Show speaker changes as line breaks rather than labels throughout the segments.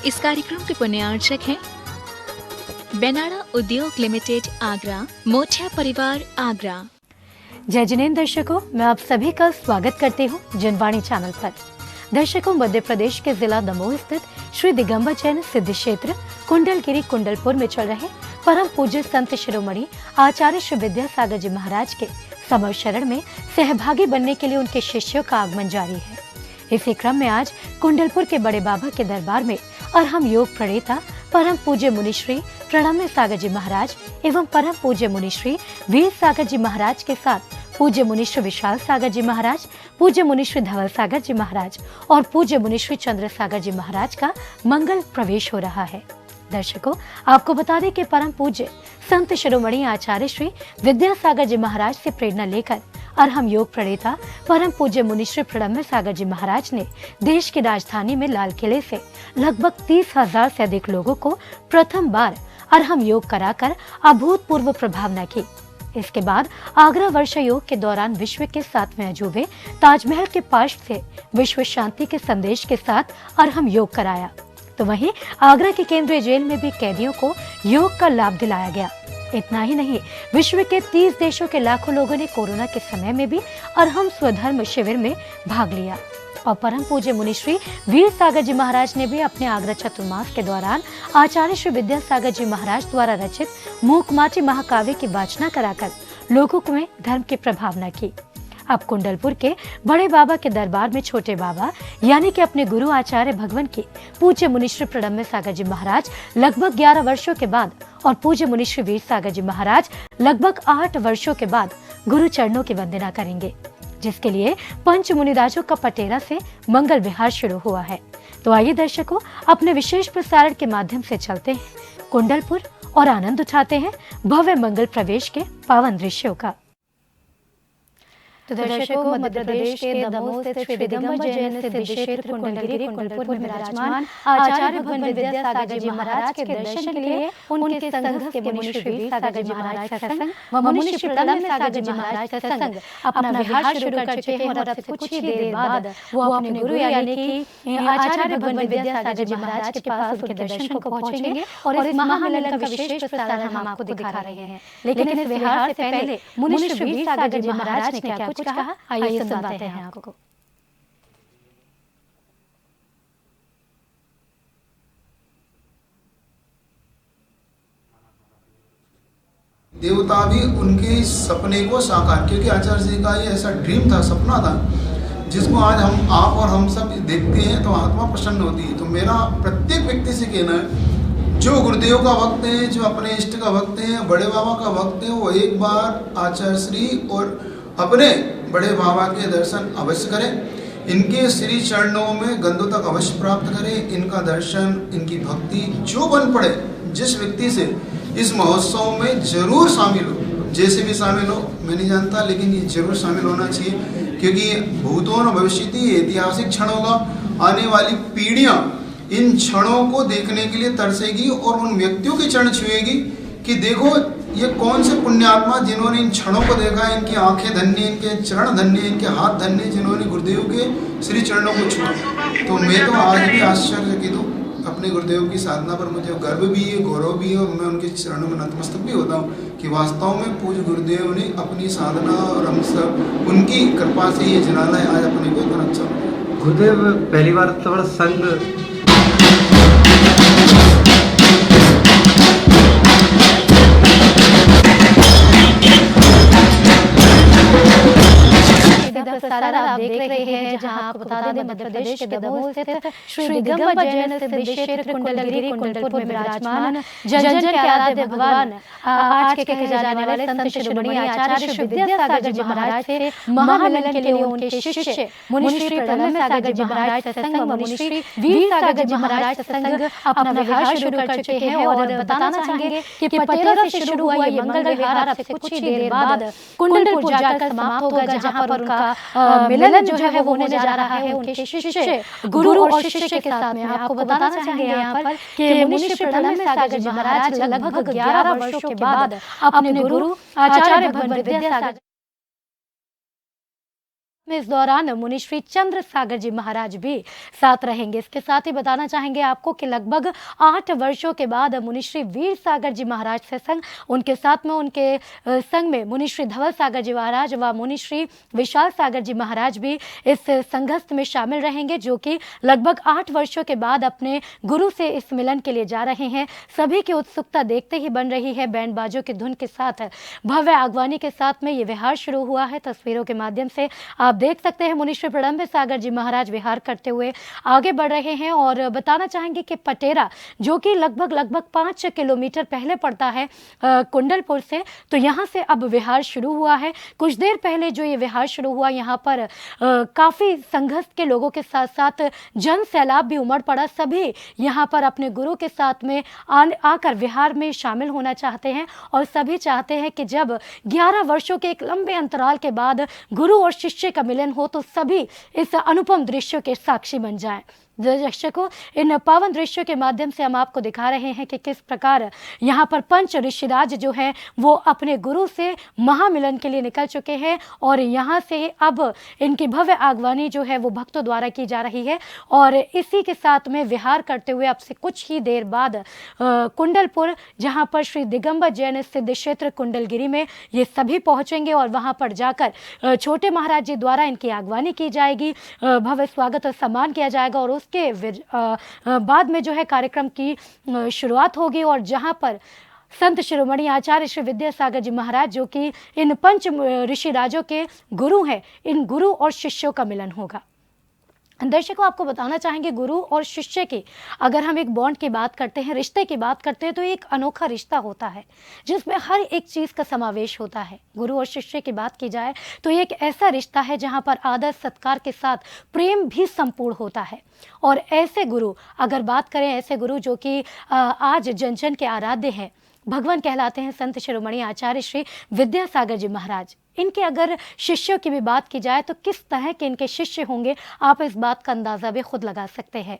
इस कार्यक्रम के पुण्यार्चक हैं बेनाडा उद्योग लिमिटेड आगरा, मोठिया परिवार आगरा।
जय जिनेंद्र दर्शकों, मैं आप सभी का स्वागत करती हूँ जनवाणी चैनल पर। दर्शकों, मध्य प्रदेश के जिला दमोह स्थित श्री दिगंबर जैन सिद्ध क्षेत्र कुंडलगिरी कुंडलपुर में चल रहे परम पूज्य संत शिरोमणि आचार्य श्री विद्यासागर जी महाराज के समर शरण में सहभागी बनने के लिए उनके शिष्यों का आगमन जारी है। इसी क्रम में आज कुंडलपुर के बड़े बाबा के दरबार में अरहम योग प्रणेता परम पूज्य मुनिश्री प्रणम्य सागर जी महाराज एवं परम पूज्य मुनिश्री वीर सागर जी महाराज के साथ पूज्य मुनिश्री विशाल सागर जी महाराज, पूज्य मुनिश्री धवल सागर जी महाराज और पूज्य मुनिश्री चंद्र सागर जी महाराज का मंगल प्रवेश हो रहा है। दर्शकों, आपको बता दें कि परम पूज्य संत शिरोमणि आचार्य श्री विद्यासागर जी महाराज से प्रेरणा लेकर अरहम योग प्रणेता परम पूज्य मुनिश्री प्रणम्य सागर जी महाराज ने देश की राजधानी में लाल किले से लगभग 30,000 से अधिक लोगों को प्रथम बार अरहम योग कराकर अभूतपूर्व प्रभावना की। इसके बाद आगरा वर्षा योग के दौरान विश्व के 7वें अजूबे ताजमहल के पार्श्व से विश्व शांति के संदेश के साथ अरहम योग कराया। तो वहीं आगरा की केंद्रीय जेल में भी कैदियों को योग का लाभ दिलाया गया। इतना ही नहीं, विश्व के 30 देशों के लाखों लोगों ने कोरोना के समय में भी अरहम स्वधर्म शिविर में भाग लिया। और परम पूज्य मुनिश्री वीर सागर जी महाराज ने भी अपने आगरा चतुर्मास के दौरान आचार्य श्री विद्यासागर जी महाराज द्वारा रचित मूकमाटी महाकाव्य की वाचना कराकर लोगों में धर्म की प्रभावना की। अब कुंडलपुर के बड़े बाबा के दरबार में छोटे बाबा यानी कि अपने गुरु आचार्य भगवान के पूज्य मुनिश्री प्रणम्य सागर जी महाराज लगभग 11 वर्षों के बाद और पूज्य मुनिश्री वीर सागर जी महाराज लगभग 8 वर्षों के बाद गुरु चरणों की वंदना करेंगे, जिसके लिए पंच मुनिराजों का पटेरा से मंगल विहार शुरू हुआ है। तो आइए दर्शकों, अपने विशेष प्रसारण के माध्यम से चलते हैं कुंडलपुर और आनंद उठाते हैं भव्य मंगल प्रवेश के पावन दृश्यों का। तो दर्शकों, मध्य प्रदेश के दमोह स्थित श्री दिगंबर जैन सिद्ध क्षेत्र कुंडलगिरी कुंडलपुर में विराजमान आचार्य भगवान विद्यासागर जी महाराज के दर्शन के लिए उनके संघ के मुनिश्री वीर सागर जी महाराज का संग व मुनिश्री प्रणम्य सागर जी महाराज का संग अपना विहार शुरू कर चुके हैं और अब से कुछ ही देर बाद वो अपने गुरु यानी कि आचार्य भगवान विद्यासागर जी महाराज के पास उनके दर्शन को पहुंचेंगे और इस महामिलन का विशेष प्रसारण हम आपको दिखा रहे हैं। लेकिन इस विहार से पहले मुनिश्री वीर सागर जी महाराज ने क्या कुछ कहा, आइए सुनाते हैं आपको।
देवता भी उनके सपने को साकार, क्योंकि आचार्य जी का ये ऐसा ड्रीम था, सपना था, जिसको आज हम आप और हम सब देखते हैं तो आत्मा प्रसन्न होती है। तो मेरा प्रत्येक व्यक्ति से कहना है, जो गुरुदेव का भक्त है, जो अपने इष्ट का भक्त है, बड़े बाबा का भक्त है, वो एक बार आचार्य श्री और अपने बड़े बाबा के दर्शन अवश्य करें। इनके श्री चरणों में गंधों तक अवश्य प्राप्त करें। इनका दर्शन, इनकी भक्ति जो बन पड़े, जिस व्यक्ति से इस महोत्सव में जरूर शामिल हो, जैसे भी शामिल हो मैं नहीं जानता, लेकिन ये जरूर शामिल होना चाहिए, क्योंकि भूतों न भविष्यति ऐतिहासिक क्षण होगा। आने वाली पीढ़ियां इन क्षणों को देखने के लिए तरसेगी और उन व्यक्तियों के चरण छुएगी कि देखो ये कौन से पुण्यात्मा जिन्होंने इन क्षणों को देखा, इनकी आंखें धन्य, इनके चरण धन्य, इनके हाथ धन्य, जिन्होंने गुरुदेव के श्री चरणों को छुआ। तो मैं तो आज भी आश्चर्यचकित हूँ अपने गुरुदेव की साधना पर। मुझे गर्व भी है, गौरव भी है और मैं उनके चरणों में नतमस्तक भी होता हूँ कि वास्तव में पूज्य गुरुदेव ने अपनी साधना और हम सब उनकी कृपा से ये जनाना है आज अपने को इतना अच्छा।
गुरुदेव पहली बार तो संघ
प्रसारण आप देख रहे हैं, जहां आपको बता दें मध्य प्रदेश के दमोह स्थित श्री दिगंबर जैन सिद्ध क्षेत्र कुंडलगिरी कुंडलपुर में विराजमान जन जन के आराध्य भगवान आज के कहे जाने वाले संत शिरोमणि आचार्य श्री विद्यासागर जी महाराज से महामिलन के लिए उनके शिष्य मुनिश्री प्रणम्य सागर जी महाराज का संग व मुनिश्री वीर सागर जी महाराज का संग अपना विहार शुरू कर चुके हैं। और बताना चाहेंगे कि पटेरा से शुरू हुआ ये मंगल विहार अब से कुछ ही देर बाद कुंडलपुर जाकर समाप्त होगा, जहां पर उनका मिलन जो है वो होने जा रहा है उनके शिष्य गुरु और शिष्य के साथ में। आपको बताना चाहेंगे यहाँ पर कि मुनिश्री प्रणम्य सागर जी महाराज लगभग 11 वर्षों के बाद अपने गुरु आचार्य भगवान विद्यासागर इस दौरान मुनि श्री चंद्र सागर जी महाराज भी साथ रहेंगे। इसके साथ ही बताना चाहेंगे आपको कि लगभग 8 वर्षों के बाद मुनि श्री वीर सागर जी महाराज से संग, उनके साथ में उनके संग में मुनि श्री धवल सागर जी महाराज व मुनि श्री विशाल सागर जी महाराज भी इस संघर्ष में शामिल रहेंगे, जो कि लगभग 8 वर्षों के बाद अपने गुरु से इस मिलन के लिए जा रहे हैं। सभी की उत्सुकता देखते ही बन रही है। बैंड बाजों की धुन के साथ भव्य आगवानी के साथ में ये विहार शुरू हुआ है। तस्वीरों के माध्यम से आप देख सकते हैं मुनि श्री प्रणम्य सागर जी महाराज विहार करते हुए आगे बढ़ रहे हैं। और बताना चाहेंगे कि पटेरा, जो कि लगभग 5 किलोमीटर पहले पड़ता है कुंडलपुर से, तो यहाँ से अब विहार शुरू हुआ है। कुछ देर पहले जो ये विहार शुरू हुआ, यहाँ पर काफ़ी संघर्ष के लोगों के साथ साथ जन सैलाब भी उमड़ पड़ा। सभी यहाँ पर अपने गुरु के साथ में आकर विहार में शामिल होना चाहते हैं और सभी चाहते हैं कि जब 11 वर्षों के एक लंबे अंतराल के बाद गुरु और शिष्य का मिलन हो तो सभी इस अनुपम दृश्यों के साक्षी बन जाएं। दर्शकों, इन पावन दृश्यों के माध्यम से हम आपको दिखा रहे हैं कि किस प्रकार यहाँ पर पंच ऋषिराज जो हैं वो अपने गुरु से महामिलन के लिए निकल चुके हैं और यहाँ से अब इनकी भव्य आगवानी जो है वो भक्तों द्वारा की जा रही है। और इसी के साथ में विहार करते हुए अब से कुछ ही देर बाद कुंडलपुर, जहाँ पर श्री दिगंबर जैन सिद्ध क्षेत्र कुंडलगिरी में ये सभी पहुँचेंगे और वहाँ पर जाकर छोटे महाराज जी द्वारा इनकी आगवानी की जाएगी, भव्य स्वागत और सम्मान किया जाएगा और के बाद में जो है कार्यक्रम की शुरुआत होगी। और जहां पर संत शिरोमणि आचार्य श्री विद्यासागर जी महाराज, जो कि इन पंच ऋषि राजों के गुरु हैं, इन गुरु और शिष्यों का मिलन होगा। दर्शकों, आपको बताना चाहेंगे गुरु और शिष्य की अगर हम एक बॉन्ड की बात करते हैं, रिश्ते की बात करते हैं, तो एक अनोखा रिश्ता होता है जिसमें हर एक चीज़ का समावेश होता है। गुरु और शिष्य की बात की जाए तो एक ऐसा रिश्ता है जहां पर आदर सत्कार के साथ प्रेम भी संपूर्ण होता है। और ऐसे गुरु, अगर बात करें ऐसे गुरु जो कि आज जन जन के आराध्य हैं, भगवान कहलाते हैं संत शिरोमणि आचार्य श्री विद्यासागर जी महाराज। इनके अगर शिष्यों की भी बात की जाए तो किस तरह के इनके शिष्य होंगे, आप इस बात का अंदाज़ा भी खुद लगा सकते हैं।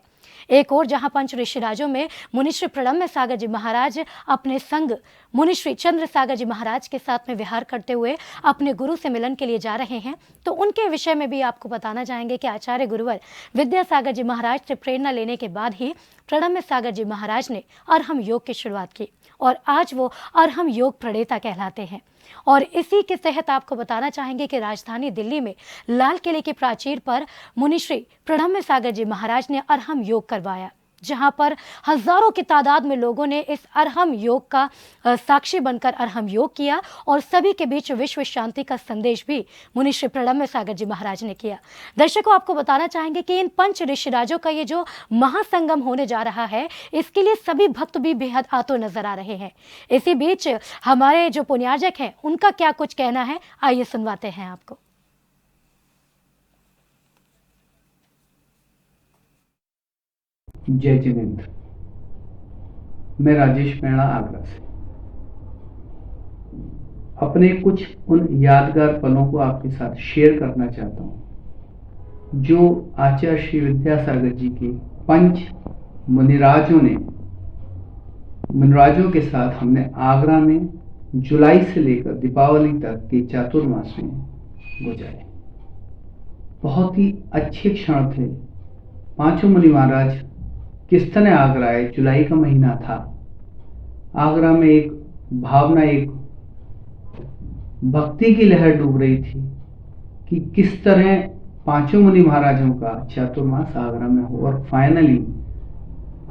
एक और जहां पंच ऋषिराजों में मुनि श्री प्रणम्य सागर जी महाराज अपने संग मुनि श्री चंद्र सागर जी महाराज के साथ में विहार करते हुए अपने गुरु से मिलन के लिए जा रहे हैं, तो उनके विषय में भी आपको बताना चाहेंगे कि आचार्य गुरुवर विद्यासागर जी महाराज से प्रेरणा लेने के बाद ही प्रणम्य सागर जी महाराज ने अरहम योग की शुरुआत की और आज वो अरहम योग प्रणेता कहलाते हैं। और इसी के तहत आपको बताना चाहेंगे कि राजधानी दिल्ली में लाल किले की प्राचीर पर मुनि श्री प्रणम्य सागर जी महाराज ने अरहम योग करवाया, जहां पर हजारों की तादाद में लोगों ने इस अरहम योग का साक्षी बनकर अरहम योग किया और सभी के बीच विश्व शांति का संदेश भी मुनि श्री प्रणम्य सागर जी महाराज ने किया। दर्शकों, आपको बताना चाहेंगे कि इन पंच ऋषिराजों का ये जो महासंगम होने जा रहा है, इसके लिए सभी भक्त भी बेहद आतुर नजर आ रहे हैं। इसी बीच हमारे जो पुण्यार्जक हैं उनका क्या कुछ कहना है, आइए सुनवाते हैं आपको।
जय जिनेंद्र। मैं राजेश मैणा आगरा से अपने कुछ उन यादगार पलों को आपके साथ शेयर करना चाहता हूं जो आचार्य श्री विद्यासागर जी के पंच मुनिराजों के साथ हमने आगरा में जुलाई से लेकर दीपावली तक के चातुर्मास में गुजारे। बहुत ही अच्छे क्षण थे। पांचों मुनि महाराज किस तरह आगरा आए, जुलाई का महीना था, आगरा में एक भावना, एक भक्ति की लहर डूब रही थी कि किस तरह पांचों मुनि महाराजों का चातुर्मास आगरा में हो। और फाइनली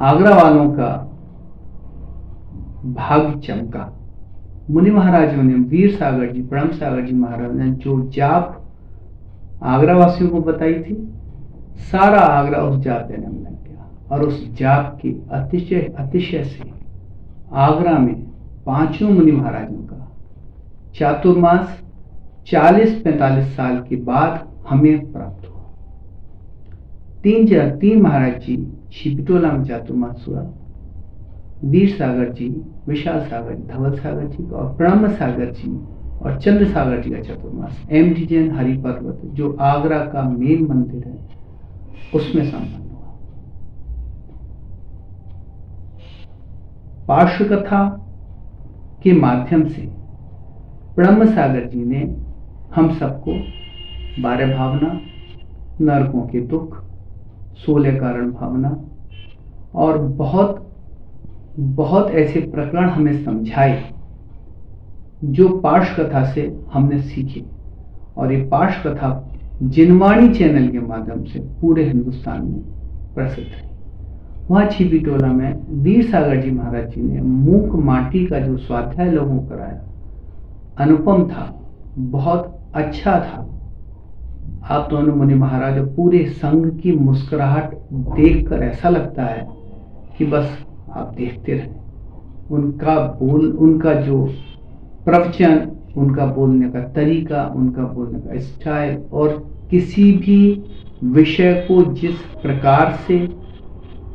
आगरा वालों का भाग्य चमका। मुनि महाराजों ने, वीर सागर जी, प्रणम सागर जी महाराज ने जो जाप आगरा वासियों को बताई थी, सारा आगरा उस जाप देने में लग गया। और उस जाप के अतिशय से आगरा में पांचों मुनि महाराजों का चातुर्मास 40-45 साल के बाद हमें प्राप्त हुआ। तीन महाराज जी छिपटोला में चातुर्मास हुआ, वीर सागर जी, विशाल सागर जी, धवल सागर जी और प्रणम्य सागर जी और चंद्र सागर जी का चातुर्मास MD जैन हरि पर्वत, जो आगरा का मेन मंदिर है, उसमें संपन्न हुआ। पार्श्व कथा के माध्यम से प्रणम्य सागर जी ने हम सबको 12 भावना, नरकों के दुख, 16 कारण भावना और बहुत बहुत ऐसे प्रकरण हमें समझाए जो पार्श कथा से हमने सीखे। और ये पार्श कथा जिनवाणी चैनल के माध्यम से पूरे हिंदुस्तान में प्रसिद्ध है। वहाँ छिपी टोला में वीर सागर जी महाराज जी ने मूक माटी का जो स्वाध्याय लोगों को कराया, अनुपम था, बहुत अच्छा था। आप दोनों मुनि महाराज पूरे संघ की मुस्कुराहट देखकर ऐसा लगता है कि बस आप देखते रहें। उनका बोल, उनका जो प्रवचन, उनका बोलने का तरीका, उनका बोलने का स्टाइल और किसी भी विषय को जिस प्रकार से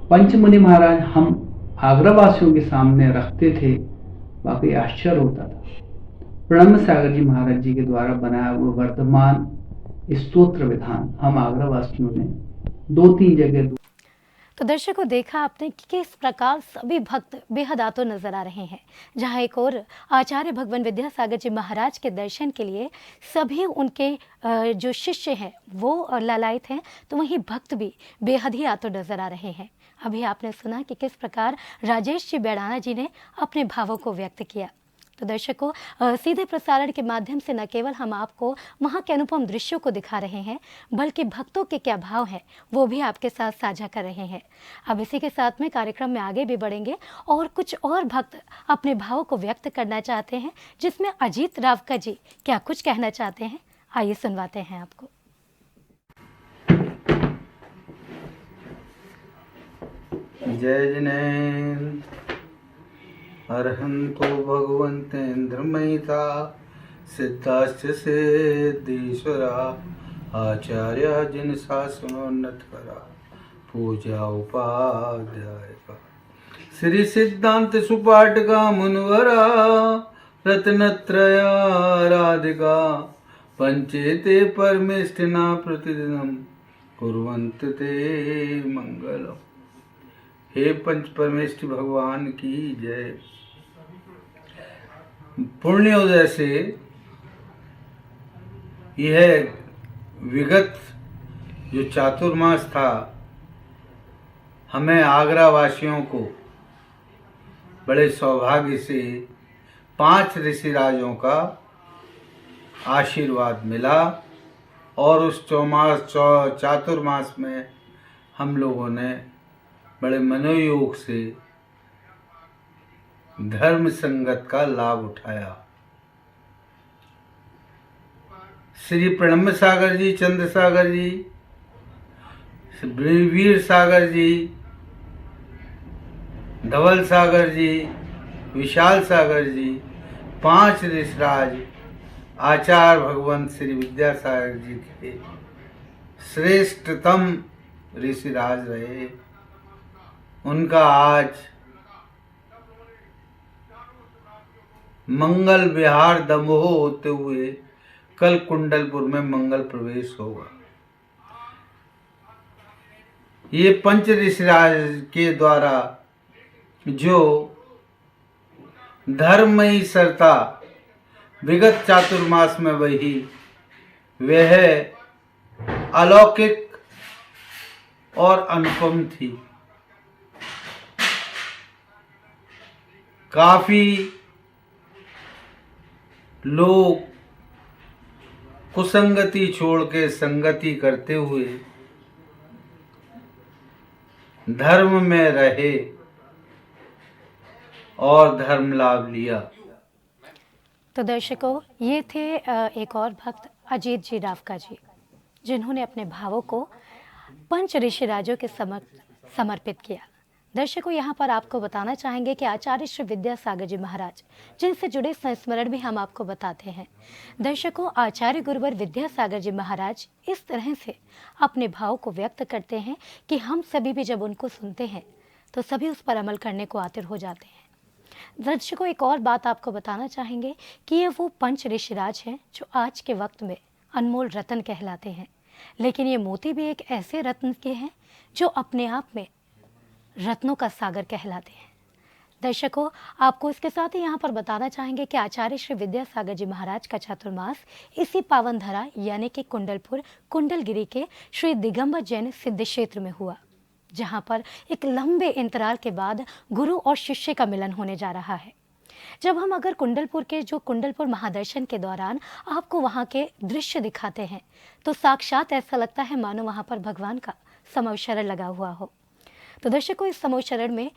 पंचमुनि महाराज हम आगरा वासियों के सामने रखते थे, वाकई आश्चर्य होता था। ब्रह्म सागर जी महाराज जी के द्वारा बनाया हुआ वर्तमान स्तोत्र विधान हम आगरा वासियों ने 2-3 जगह।
तो दर्शकों, देखा आपने कि किस प्रकार सभी भक्त बेहद आतुर नजर आ रहे हैं। जहां एक और आचार्य भगवान विद्यासागर जी महाराज के दर्शन के लिए सभी उनके जो शिष्य हैं वो लालायित हैं, तो वहीं भक्त भी बेहद ही आतुर नजर आ रहे हैं। अभी आपने सुना कि किस प्रकार राजेश जी बेड़ाना जी ने अपने भावों को व्यक्त किया। तो दर्शकों, सीधे प्रसारण के माध्यम से न केवल हम आपको वहाँ के अनुपम दृश्यों को दिखा रहे हैं, बल्कि भक्तों के क्या भाव हैं वो भी आपके साथ साझा कर रहे हैं। अब इसी के साथ में कार्यक्रम में आगे भी बढ़ेंगे और कुछ और भक्त अपने भावों को व्यक्त करना चाहते हैं, जिसमें अजीत रावका जी क्या कुछ कहना चाहते हैं, आइए सुनवाते हैं आपको।
जय जिनेन्द्र अरहंतो भगवन्तेन्द्रमयिता सिद्धाश्च सिद्धीश्वरा आचार्य जिन शासनोन्नत करा पूजा उपाध्याय का श्री सिद्धांत सुपाठका मुनवरा रत्नत्रया राधिका पंचेते परमेष्ठिना प्रतिदिनं कुर्वन्त ते मंगलम्। हे पंच परमेष्ठी भगवान की जय। पुण्योदय से यह विगत जो चातुर्मास था, हमें आगरा वासियों को बड़े सौभाग्य से 5 ऋषिराजों का आशीर्वाद मिला और उस चातुर्मास में हम लोगों ने बड़े मनोयोग से धर्म संगत का लाभ उठाया। श्री ब्रह्म सागर जी, चंद्र सागर जी, वीर सागर जी, धवल सागर जी, विशाल सागर जी, 5 ऋषिराज आचार्य भगवान श्री विद्यासागर जी के श्रेष्ठतम ऋषिराज रहे। उनका आज मंगल विहार दमोह होते हुए कल कुंडलपुर में मंगल प्रवेश होगा। ये पंच ऋषिराज के द्वारा जो धर्ममयी सरता विगत चातुर्मास में वही वह अलौकिक और अनुपम थी। काफी लोग कुसंगति छोड़ के संगति करते हुए धर्म में रहे और धर्म लाभ लिया।
तो दर्शकों, ये थे एक और भक्त अजीत जी रावका जी, जिन्होंने अपने भावों को पंच ऋषिराजों के समर्पित किया। दर्शकों, यहाँ पर आपको बताना चाहेंगे कि आचार्य श्री विद्यासागर जी महाराज, जिनसे जुड़े संस्मरण भी हम आपको बताते हैं। दर्शकों, आचार्य गुरुवर विद्यासागर जी महाराज इस तरह से अपने भाव को व्यक्त करते हैं कि हम सभी भी जब उनको सुनते हैं तो सभी उस पर अमल करने को आतुर हो जाते हैं। दर्शकों, एक और बात आपको बताना चाहेंगे कि ये वो पंच ऋषिराज हैं जो आज के वक्त में अनमोल रत्न कहलाते हैं, लेकिन ये मोती भी एक ऐसे रत्न के हैं जो अपने आप में रत्नों का सागर कहलाते हैं। दर्शकों, आपको इसके साथ ही यहाँ पर बताना चाहेंगे कि आचार्य श्री विद्यासागर जी महाराज का चातुर्मास इसी पावन धरा यानी कि कुंडलपुर कुंडलगिरी के श्री दिगंबर जैन सिद्ध क्षेत्र में हुआ, जहाँ पर एक लंबे अंतराल के बाद गुरु और शिष्य का मिलन होने जा रहा है। जब हम अगर कुंडलपुर के जो कुंडलपुर महादर्शन के दौरान आपको वहाँ के दृश्य दिखाते हैं तो साक्षात ऐसा लगता है मानो वहाँ पर भगवान का समूह शरण लगा हुआ हो। तो दर्शकों, इस समूह शरण में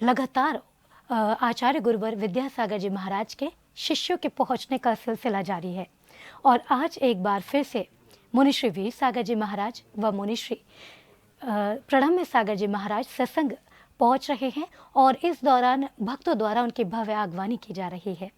लगातार आचार्य गुरुवर विद्यासागर जी महाराज के शिष्यों के पहुंचने का सिलसिला जारी है और आज एक बार फिर से मुनिश्री वीर सागर जी महाराज व मुनिश्री प्रणम्य सागर जी महाराज सत्संग पहुंच रहे हैं और इस दौरान भक्तों द्वारा उनकी भव्य आगवानी की जा रही है।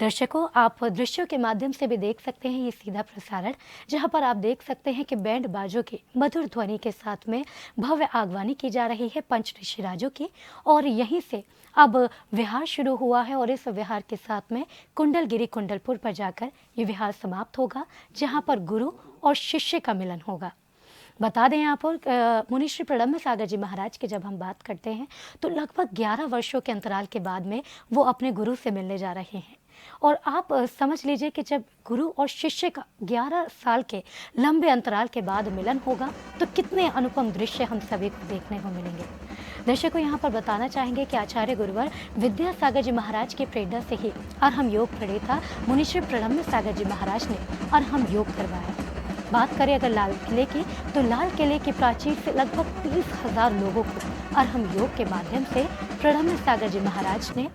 दर्शकों, आप दृश्यों के माध्यम से भी देख सकते हैं ये सीधा प्रसारण, जहां पर आप देख सकते हैं कि बैंड बाजों की मधुर ध्वनि के साथ में भव्य आगवानी की जा रही है पंच ऋषिराजों की, और यहीं से अब विहार शुरू हुआ है और इस विहार के साथ में कुंडलगिरी कुंडलपुर पर जाकर ये विहार समाप्त होगा, जहाँ पर गुरु और शिष्य का मिलन होगा। बता दें यहाँ पर मुनिश्री प्रणम्य सागर जी महाराज की जब हम बात करते हैं तो लगभग 11 वर्षों के अंतराल के बाद में वो अपने गुरु से मिलने जा रहे हैं। और आप समझ लीजिए कि जब गुरु और शिष्य का 11 साल के लंबे अंतराल के बाद मिलन होगा तो कितने अनुपम दृश्य हम सभी को देखने को मिलेंगे। दर्शकों, यहाँ पर बताना चाहेंगे कि आचार्य गुरुवर विद्यासागर जी महाराज की प्रेरणा से ही अर्हम योग प्रणेता मुनिश्री प्रणम्य सागर जी महाराज ने अर्हम योग करवाया। बात करें अगर लाल किले की, तो लाल किले की प्राचीर से लगभग 30,000 लोगों को अर्हम योग के माध्यम से प्रणम्य सागर जी महाराज ने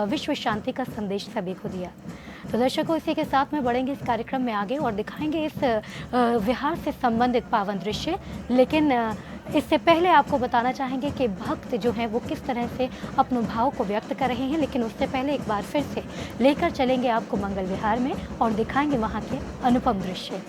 विश्व शांति का संदेश सभी को दिया। तो दर्शकों, इसी के साथ में बढ़ेंगे इस कार्यक्रम में आगे और दिखाएंगे इस विहार से संबंधित पावन दृश्य। लेकिन इससे पहले आपको बताना चाहेंगे कि भक्त जो हैं वो किस तरह से अपने भाव को व्यक्त कर रहे हैं। लेकिन उससे पहले एक बार फिर से लेकर चलेंगे आपको मंगल विहार में और दिखाएंगे वहाँ के अनुपम दृश्य।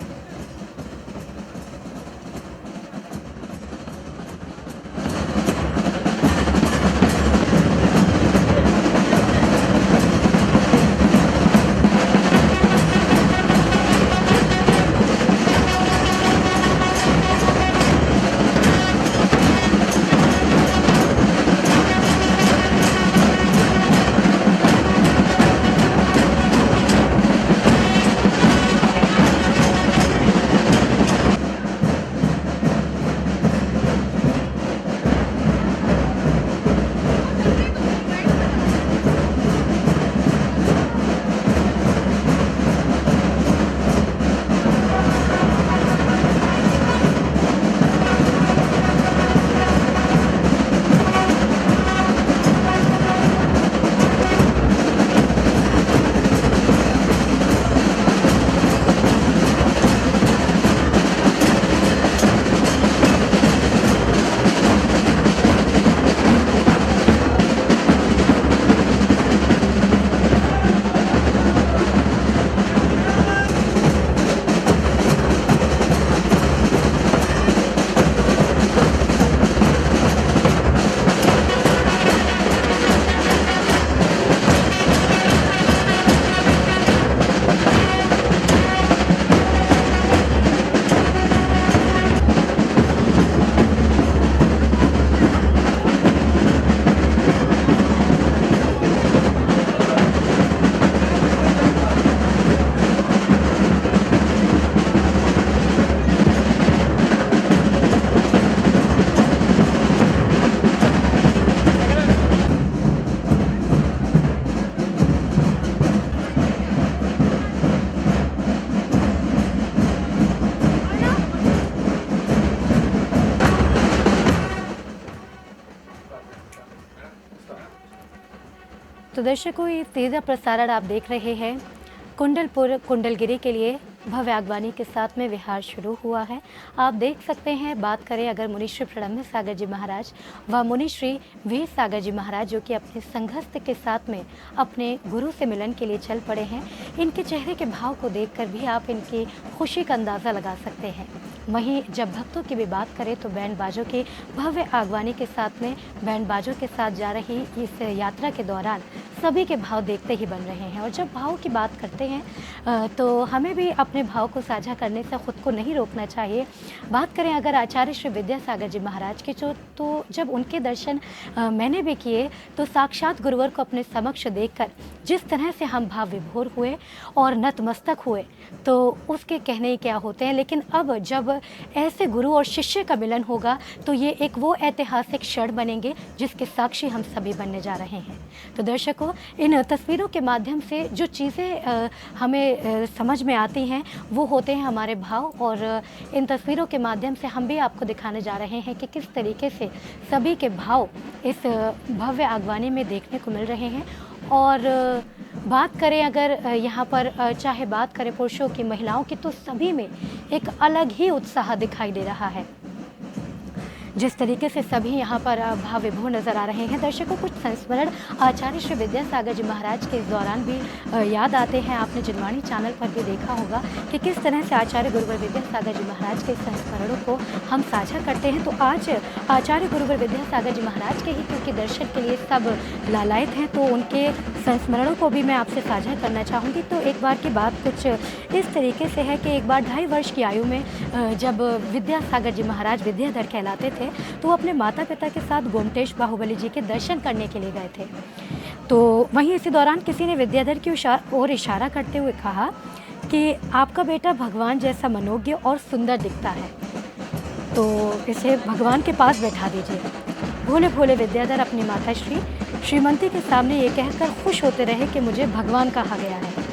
तो दर्शकों, ये तेज़ा प्रसारण आप देख रहे हैं कुंडलपुर कुंडलगिरी के लिए भव्य आगवानी के साथ में विहार शुरू हुआ है। आप देख सकते हैं, बात करें अगर मुनिश्री प्रणम्य सागर जी महाराज व मुनिश्री वीर सागर जी महाराज जो कि अपने संघस्थ के साथ में अपने गुरु से मिलन के लिए चल पड़े हैं, इनके चेहरे के भाव को देखकर भी आप इनकी खुशी का अंदाज़ा लगा सकते हैं। वहीं जब भक्तों की भी बात करें तो बैंड बाजों की भव्य आगवानी के साथ में बैंड बाजों के साथ जा रही इस यात्रा के दौरान सभी के भाव देखते ही बन रहे हैं। और जब भाव की बात करते हैं तो हमें भी अपने भाव को साझा करने से ख़ुद को नहीं रोकना चाहिए। बात करें अगर आचार्य श्री विद्यासागर जी महाराज के तो जब उनके दर्शन मैंने भी किए तो साक्षात गुरुवर को अपने समक्ष देखकर जिस तरह से हम भाव विभोर हुए और नतमस्तक हुए तो उसके कहने ही क्या होते हैं। लेकिन अब जब ऐसे गुरु और शिष्य का मिलन होगा तो ये एक वो ऐतिहासिक क्षण बनेंगे जिसके साक्षी हम सभी बनने जा रहे हैं। तो दर्शकों, इन तस्वीरों के माध्यम से जो चीज़ें हमें समझ में आती हैं वो होते हैं हमारे भाव, और इन तस्वीरों के माध्यम से हम भी आपको दिखाने जा रहे हैं कि किस तरीके से सभी के भाव इस भव्य आगवानी में देखने को मिल रहे हैं। और बात करें अगर यहाँ पर चाहे बात करें पुरुषों की, महिलाओं की, तो सभी में एक अलग ही उत्साह दिखाई दे रहा है। जिस तरीके से सभी यहाँ पर भाव विभोर नज़र आ रहे हैं। दर्शकों, कुछ संस्मरण आचार्य श्री विद्यासागर जी महाराज के इस दौरान भी याद आते हैं। आपने जिनवाणी चैनल पर भी देखा होगा कि किस तरह से आचार्य गुरुवर विद्यासागर जी महाराज के संस्मरणों को हम साझा करते हैं। तो आज आचार्य गुरुवर विद्यासागर जी महाराज के ही क्योंकि दर्शन के लिए सब लालायित हैं तो उनके संस्मरणों को भी मैं आपसे साझा करना चाहूँगी। तो एक बार की बात कुछ इस तरीके से है कि एक बार 2.5 वर्ष की आयु में जब विद्यासागर जी महाराज विद्याधर कहलाते थे तो वो अपने माता पिता के साथ गोमटेश बाहुबली जी के दर्शन करने के लिए गए थे। तो वहीं इसी दौरान किसी ने विद्याधर की ओर इशारा करते हुए कहा कि आपका बेटा भगवान जैसा मनोज्ञ और सुंदर दिखता है, तो इसे भगवान के पास बैठा दीजिए। भोले भोले विद्याधर अपनी माता श्रीमती के सामने ये कहकर खुश होते रहे कि मुझे भगवान कहा गया है।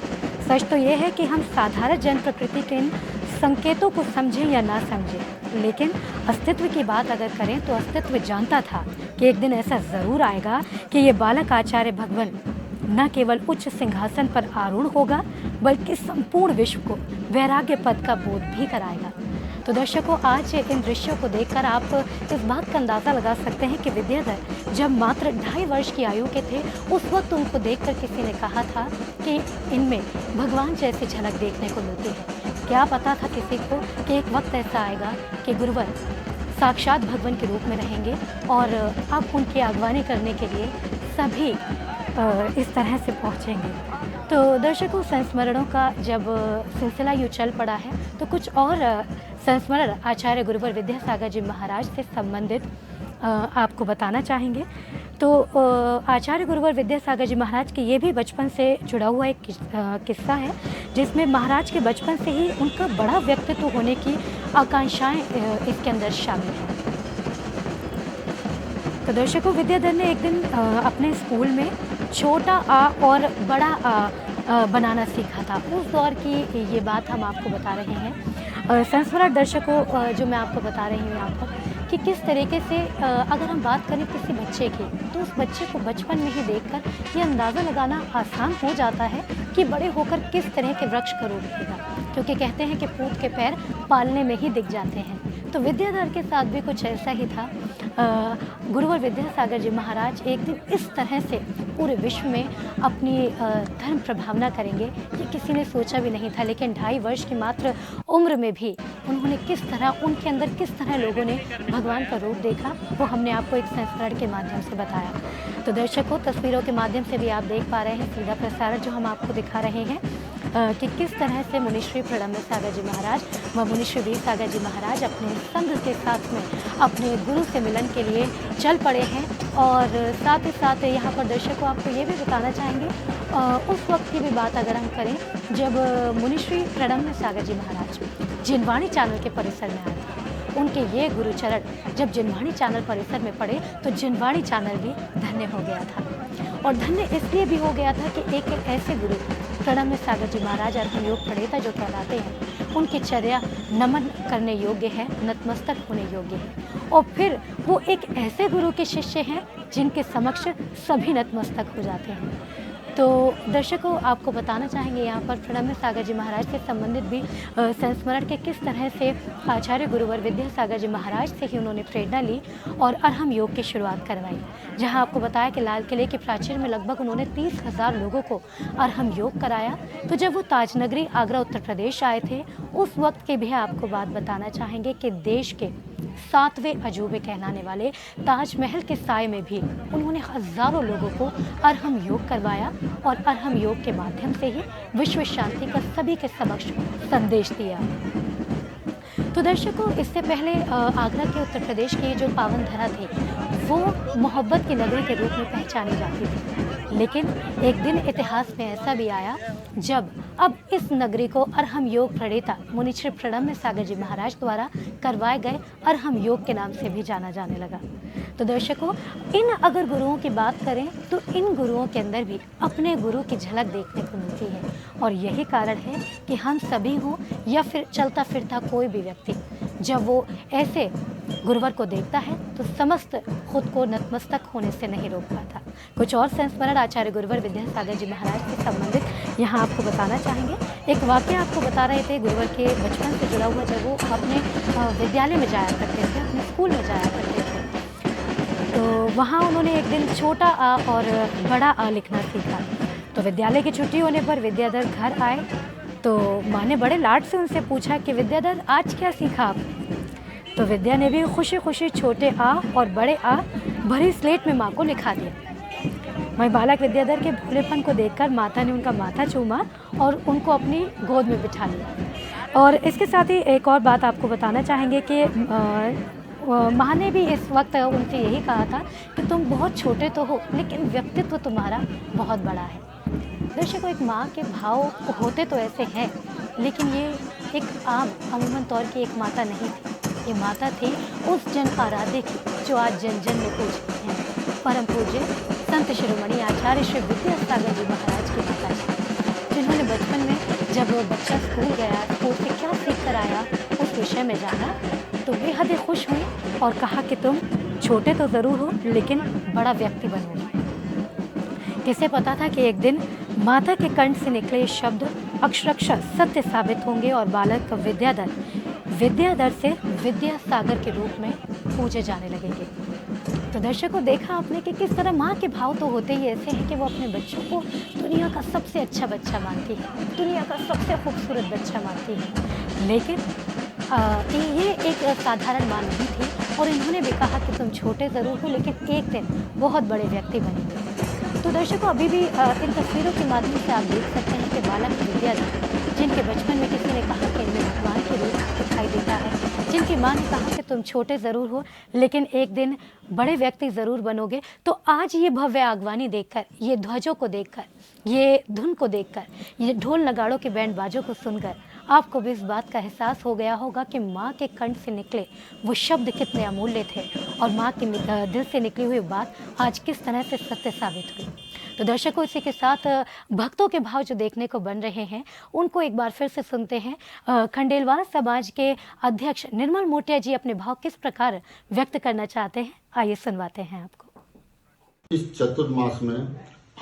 सच तो ये है कि हम साधारण जन प्रकृति के इन संकेतों को समझें या ना समझें, लेकिन अस्तित्व की बात अगर करें तो अस्तित्व जानता था कि एक दिन ऐसा ज़रूर आएगा कि ये बालक आचार्य भगवान न केवल उच्च सिंहासन पर आरूढ़ होगा बल्कि संपूर्ण विश्व को वैराग्य पद का बोध भी कराएगा। तो दर्शकों, आज इन दृश्यों को देखकर आप इस बात का अंदाज़ा लगा सकते हैं कि विद्याधर जब मात्र 2.5 वर्ष की आयु के थे उस वक्त उनको देखकर किसी ने कहा था कि इनमें भगवान जैसी झलक देखने को मिलती है। क्या पता था किसी को कि एक वक्त ऐसा आएगा कि गुरुवर साक्षात भगवान के रूप में रहेंगे और अब उनकी अगवानी करने के लिए सभी इस तरह से पहुँचेंगे। तो दर्शकों, संस्मरणों का जब सिलसिला यूँ चल पड़ा है तो कुछ और संस्मरण आचार्य गुरुवर विद्यासागर जी महाराज से संबंधित आपको बताना चाहेंगे। तो आचार्य गुरुवर विद्यासागर जी महाराज के ये भी बचपन से जुड़ा हुआ एक किस्सा है जिसमें महाराज के बचपन से ही उनका बड़ा व्यक्तित्व होने की आकांक्षाएं इसके अंदर शामिल हैं। तो दर्शकों, विद्याधर ने एक दिन अपने स्कूल में छोटा आ और बड़ा आ बनाना सीखा था। उस दौर की ये बात हम आपको बता रहे हैं। संस्मरण दर्शकों, जो मैं आपको बता रही हूँ यहाँ पर कि किस तरीके से अगर हम बात करें किसी बच्चे की तो उस बच्चे को बचपन में ही देखकर ये अंदाज़ा लगाना आसान हो जाता है कि बड़े होकर किस तरह के वृक्ष का रूप लेगा, क्योंकि कहते हैं कि पूत के पैर पालने में ही दिख जाते हैं। तो विद्याधर के साथ भी कुछ ऐसा ही था। गुरुवर विद्यासागर जी महाराज एक दिन इस तरह से पूरे विश्व में अपनी धर्म प्रभावना करेंगे ये किसी ने सोचा भी नहीं था। लेकिन 2.5 वर्ष की मात्र उम्र में भी उन्होंने किस तरह, उनके अंदर किस तरह लोगों ने भगवान का रूप देखा वो हमने आपको एक संस्मरण के माध्यम से बताया। तो दर्शकों, तस्वीरों के माध्यम से भी आप देख पा रहे हैं सीधा प्रसारण जो हम आपको दिखा रहे हैं कि किस तरह से मुनिश्री प्रणम्य सागर जी महाराज व मुनिश्री वीर सागर जी महाराज अपने संघ के साथ में अपने गुरु से मिलन के लिए चल पड़े हैं। और साथ ही साथ यहाँ पर दर्शकों आपको ये भी बताना चाहेंगे उस वक्त की भी बात अगर हम करें जब मुनिश्री प्रणम्य सागर जी महाराज जिनवाणी चैनल के परिसर में आए थे। उनके ये गुरुचरण जब जिनवाणी चैनल परिसर में पड़े तो जिनवाणी चैनल भी धन्य हो गया था। और धन्य इसलिए भी हो गया था कि एक ऐसे गुरु प्रणम्य सागर जी महाराज अर्हम योग प्रणेता जो कहलाते हैं, उनकी चर्या नमन करने योग्य है, नतमस्तक होने योग्य है। और फिर वो एक ऐसे गुरु के शिष्य हैं जिनके समक्ष सभी नतमस्तक हो जाते हैं। तो दर्शकों, आपको बताना चाहेंगे यहाँ पर प्रणम्य सागर जी महाराज से संबंधित भी संस्मरण के किस तरह से आचार्य गुरुवर विद्यासागर जी महाराज से ही उन्होंने प्रेरणा ली और अर्हम योग की शुरुआत करवाई। जहाँ आपको बताया कि लाल किले के प्राचीर में लगभग उन्होंने 30,000 लोगों को अर्हम योग कराया। तो जब वो ताजनगरी आगरा उत्तर प्रदेश आए थे उस वक्त के भी आपको बात बताना चाहेंगे कि देश के सातवें अजूबे कहलाने वाले ताजमहल के साए में भी उन्होंने हजारों लोगों को अरहम योग करवाया और अरहम योग के माध्यम से ही विश्व शांति का सभी के समक्ष संदेश दिया। तो दर्शकों, इससे पहले आगरा के उत्तर प्रदेश की जो पावन धरा थी वो मोहब्बत की नगरी के रूप में पहचानी जाती थी, लेकिन एक दिन इतिहास में ऐसा भी आया जब अब इस नगरी को अरहम योग प्रणेता मुनि श्री प्रणम्य सागर जी महाराज द्वारा करवाए गए अरहम योग के नाम से भी जाना जाने लगा। तो दर्शकों, इन अगर गुरुओं की बात करें तो इन गुरुओं के अंदर भी अपने गुरु की झलक देखने को मिलती है और यही कारण है कि हम सभी हों या फिर चलता फिरता कोई भी व्यक्ति जब वो ऐसे गुरुवर को देखता है तो समस्त खुद को नतमस्तक होने से नहीं रोक पाता। कुछ और संस्मरण आचार्य गुरुवर विद्यासागर जी महाराज से संबंधित यहाँ आपको बताना चाहेंगे। एक वाक्य आपको बता रहे थे गुरुवर के बचपन से जुड़ा हुआ, जब वो अपने विद्यालय में जाया करते थे, अपने स्कूल में जाया करते थे, तो वहाँ उन्होंने एक दिन छोटा आ और बड़ा आ लिखना सीखा। तो विद्यालय की छुट्टी होने पर विद्याधर घर आए तो माँ ने बड़े लाड से उनसे पूछा कि विद्याधर आज क्या सीखा आपने? तो विद्या ने भी खुशी खुशी छोटे आ और बड़े आ भरी स्लेट में माँ को लिखा दिया। वहीं बालक विद्याधर के भोलेपन को देखकर माता ने उनका माथा चूमा और उनको अपनी गोद में बिठा लिया। और इसके साथ ही एक और बात आपको बताना चाहेंगे कि माँ ने भी इस वक्त उनसे यही कहा था कि तुम बहुत छोटे तो हो लेकिन व्यक्तित्व तुम्हारा बहुत बड़ा है। दर्शकों, एक माँ के भाव होते तो ऐसे हैं, लेकिन ये एक आम अमूमन तौर की एक माता नहीं थी। ये माता थी उस जन आराध्य की जो आज जन जन में पूजते हैं, परम पूज्य संत शिरोमणि आचार्य श्री विद्यासागर जी महाराज की माता जी, जिन्होंने बचपन में जब बच्चा स्कूल गया, स्कूल से क्या सीख कर आया उस विषय में जाना तो बेहद ही खुश हुई और कहा कि तुम छोटे तो ज़रूर हो लेकिन बड़ा व्यक्ति बनोगे। किसे पता था कि एक दिन माता के कंठ से निकले शब्द अक्षरशः सत्य साबित होंगे और बालक विद्याधर से विद्यासागर के रूप में पूजे जाने लगेंगे। तो दर्शकों, देखा आपने कि किस तरह माँ के भाव तो होते ही ऐसे हैं कि वो अपने बच्चों को दुनिया का सबसे अच्छा बच्चा मानती है, दुनिया का सबसे खूबसूरत बच्चा मानती है। लेकिन ये एक साधारण माँ नहीं थी और इन्होंने भी कहा कि तुम छोटे ज़रूर हो लेकिन एक दिन बहुत बड़े व्यक्ति बनेंगे। तो दर्शकों, अभी भी इन तस्वीरों के माध्यम से आप देख सकते हैं कि बालक विद्याधर, जिनके बचपन में किसी ने कहा कि इनमें भगवान के रूप दिखाई देता है, जिनकी माँ ने कहा कि तुम छोटे ज़रूर हो लेकिन एक दिन बड़े व्यक्ति ज़रूर बनोगे। तो आज ये भव्य आगवानी देखकर, ये ध्वजों को देखकर, ये धुन को देखकर, ये ढोल नगाड़ों के बैंड बाजों को सुनकर आपको भी इस बात का एहसास हो गया होगा कि माँ के कंठ से निकले वो शब्द कितने अमूल्य थे और माँ के दिल से निकली हुई बात आज किस तरह से सत्य साबित हुई। तो दर्शकों, इसी के साथ भक्तों के भाव जो देखने को बन रहे हैं उनको एक बार फिर से सुनते हैं। खंडेलवाल समाज के अध्यक्ष निर्मल मोटिया जी अपने भाव किस प्रकार व्यक्त करना चाहते हैं, आइए सुनवाते हैं आपको।
इस चतुर्मास में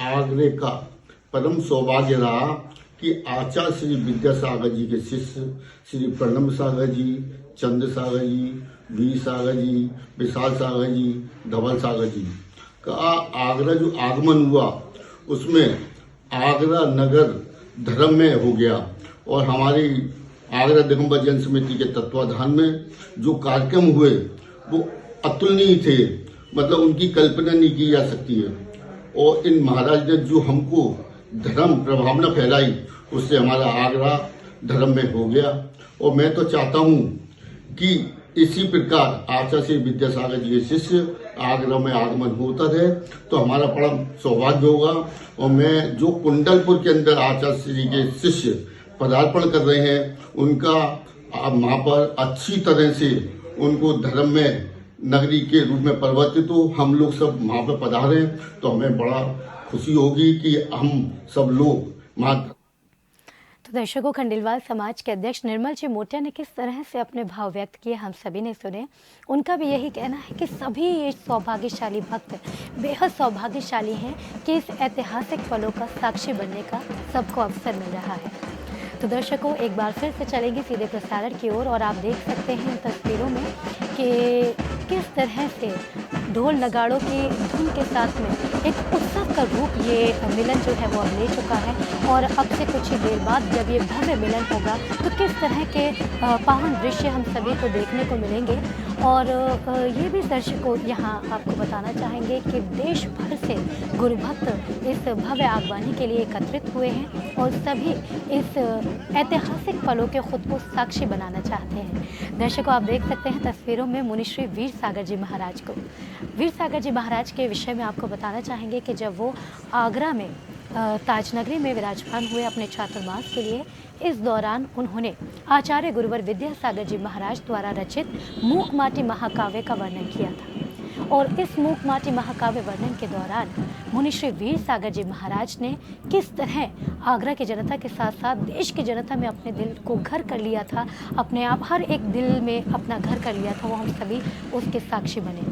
आगरे का परम सौभाग्य रहा कि आचार्य श्री विद्यासागर जी के शिष्य श्री प्रणम्य सागर जी, चंद्र सागर जी, वीर सागर जी, विशाल सागर जी, धवल सागर जी का आगरा जो आगमन हुआ उसमें आगरा नगर धर्म में हो गया और हमारी आगरा दिगंबर जन समिति के तत्वाधान में जो कार्यक्रम हुए वो अतुलनीय थे, मतलब उनकी कल्पना नहीं की जा सकती है। और इन महाराज ने जो हमको धर्म प्रभावना फैलाई उससे हमारा आगरा धर्म में हो गया। और मैं तो चाहता हूँ कि इसी प्रकार आचार्य श्री विद्यासागर जी के शिष्य आगरा में आगमन होता रहे तो हमारा बड़ा सौभाग्य होगा। और मैं जो कुंडलपुर के अंदर आचार्य श्री के शिष्य पदार्पण कर रहे हैं उनका वहाँ पर अच्छी तरह से उनको धर्म में नगरी के रूप में परिवर्तित हो, हम लोग सब वहाँ पर पधारें तो हमें बड़ा खुशी होगी कि हम सब लोग वहाँ।
तो दर्शकों, खंडेलवाल समाज के अध्यक्ष निर्मल जी मोटिया ने किस तरह से अपने भाव व्यक्त किए हम सभी ने सुने। उनका भी यही कहना है कि सभी ये सौभाग्यशाली भक्त बेहद सौभाग्यशाली हैं कि इस ऐतिहासिक पलों का साक्षी बनने का सबको अवसर मिल रहा है। तो दर्शकों, एक बार फिर से चलेंगे सीधे प्रसारण की ओर और आप देख सकते हैं इन तस्वीरों में कि किस तरह से ढोल नगाड़ों की धुन के साथ में एक उत्सव का रूप ये मिलन जो है वो अब ले चुका है। और अब से कुछ ही देर बाद जब ये भव्य मिलन होगा तो किस तरह के पावन दृश्य हम सभी को देखने को मिलेंगे। और ये भी दर्शकों यहाँ आपको बताना चाहेंगे कि देश भर से गुरु भक्त इस भव्य आगवानी के लिए एकत्रित हुए हैं और सभी इस ऐतिहासिक पलों के खुद को साक्षी बनाना चाहते हैं। दर्शकों, आप देख सकते हैं तस्वीरों में मुनिश्री वीर सागर जी महाराज को। वीर सागर जी महाराज के विषय में आपको बताना चाहेंगे कि जब वो आगरा में ताजनगरी में विराजमान हुए अपने चातुर्मास के लिए, इस दौरान उन्होंने आचार्य गुरुवर विद्यासागर जी महाराज द्वारा रचित मूक माटी महाकाव्य का वर्णन किया था। और इस मूक माटी महाकाव्य वर्णन के दौरान मुनिश्री वीर सागर जी महाराज ने किस तरह आगरा की जनता के साथ साथ देश की जनता में अपने दिल को घर कर लिया था, अपने आप हर एक दिल में अपना घर कर लिया था, वो हम सभी उसके साक्षी बने।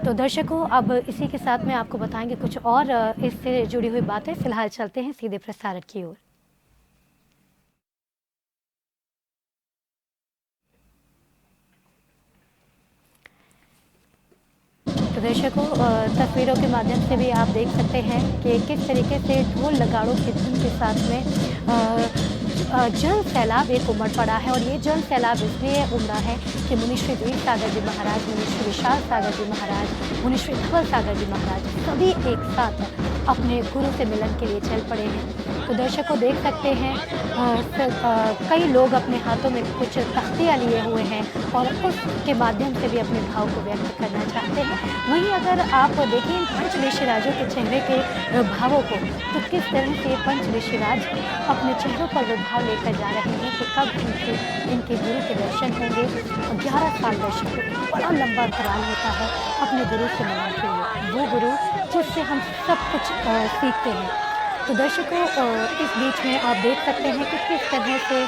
तो दर्शकों, अब इसी के साथ में आपको बताएंगे कुछ और इससे जुड़ी हुई बातें। फिलहाल चलते हैं सीधे प्रसारण की ओर। तो दर्शकों, तस्वीरों के माध्यम से भी आप देख सकते हैं कि किस तरीके से ढोल नगाड़ों की धुन के साथ में जल सैलाब एक उमड़ पड़ा है। और ये जल सैलाब इसलिए उमड़ा है कि मुनिश्री वीर सागर जी महाराज, मुनिश्री विशाल सागर जी महाराज, मुनिश्री धवल सागर जी महाराज सभी एक साथ अपने गुरु से मिलन के लिए चल पड़े हैं। तो दर्शकों, देख सकते हैं कई लोग अपने हाथों में कुछ तख्तियाँ लिए हुए हैं और उसके माध्यम से भी अपने भाव को व्यक्त करना चाहते हैं। वहीं अगर आप देखें इन पंच ऋषिराजों के चेहरे के भावों को, तो किस तरह से पंच ऋषिराज अपने चेहरों पर वो भाव लेकर जा रहे हैं कि कब इनके गुरु के दर्शन होंगे। 11 साल दर्शकों, बड़ा लंबा अंतराल होता है अपने गुरु से मिलने के लिए, वो गुरु जिससे हम सब कुछ सीखते हैं। तो दर्शकों, इस बीच में आप देख सकते हैं कि किस तरह से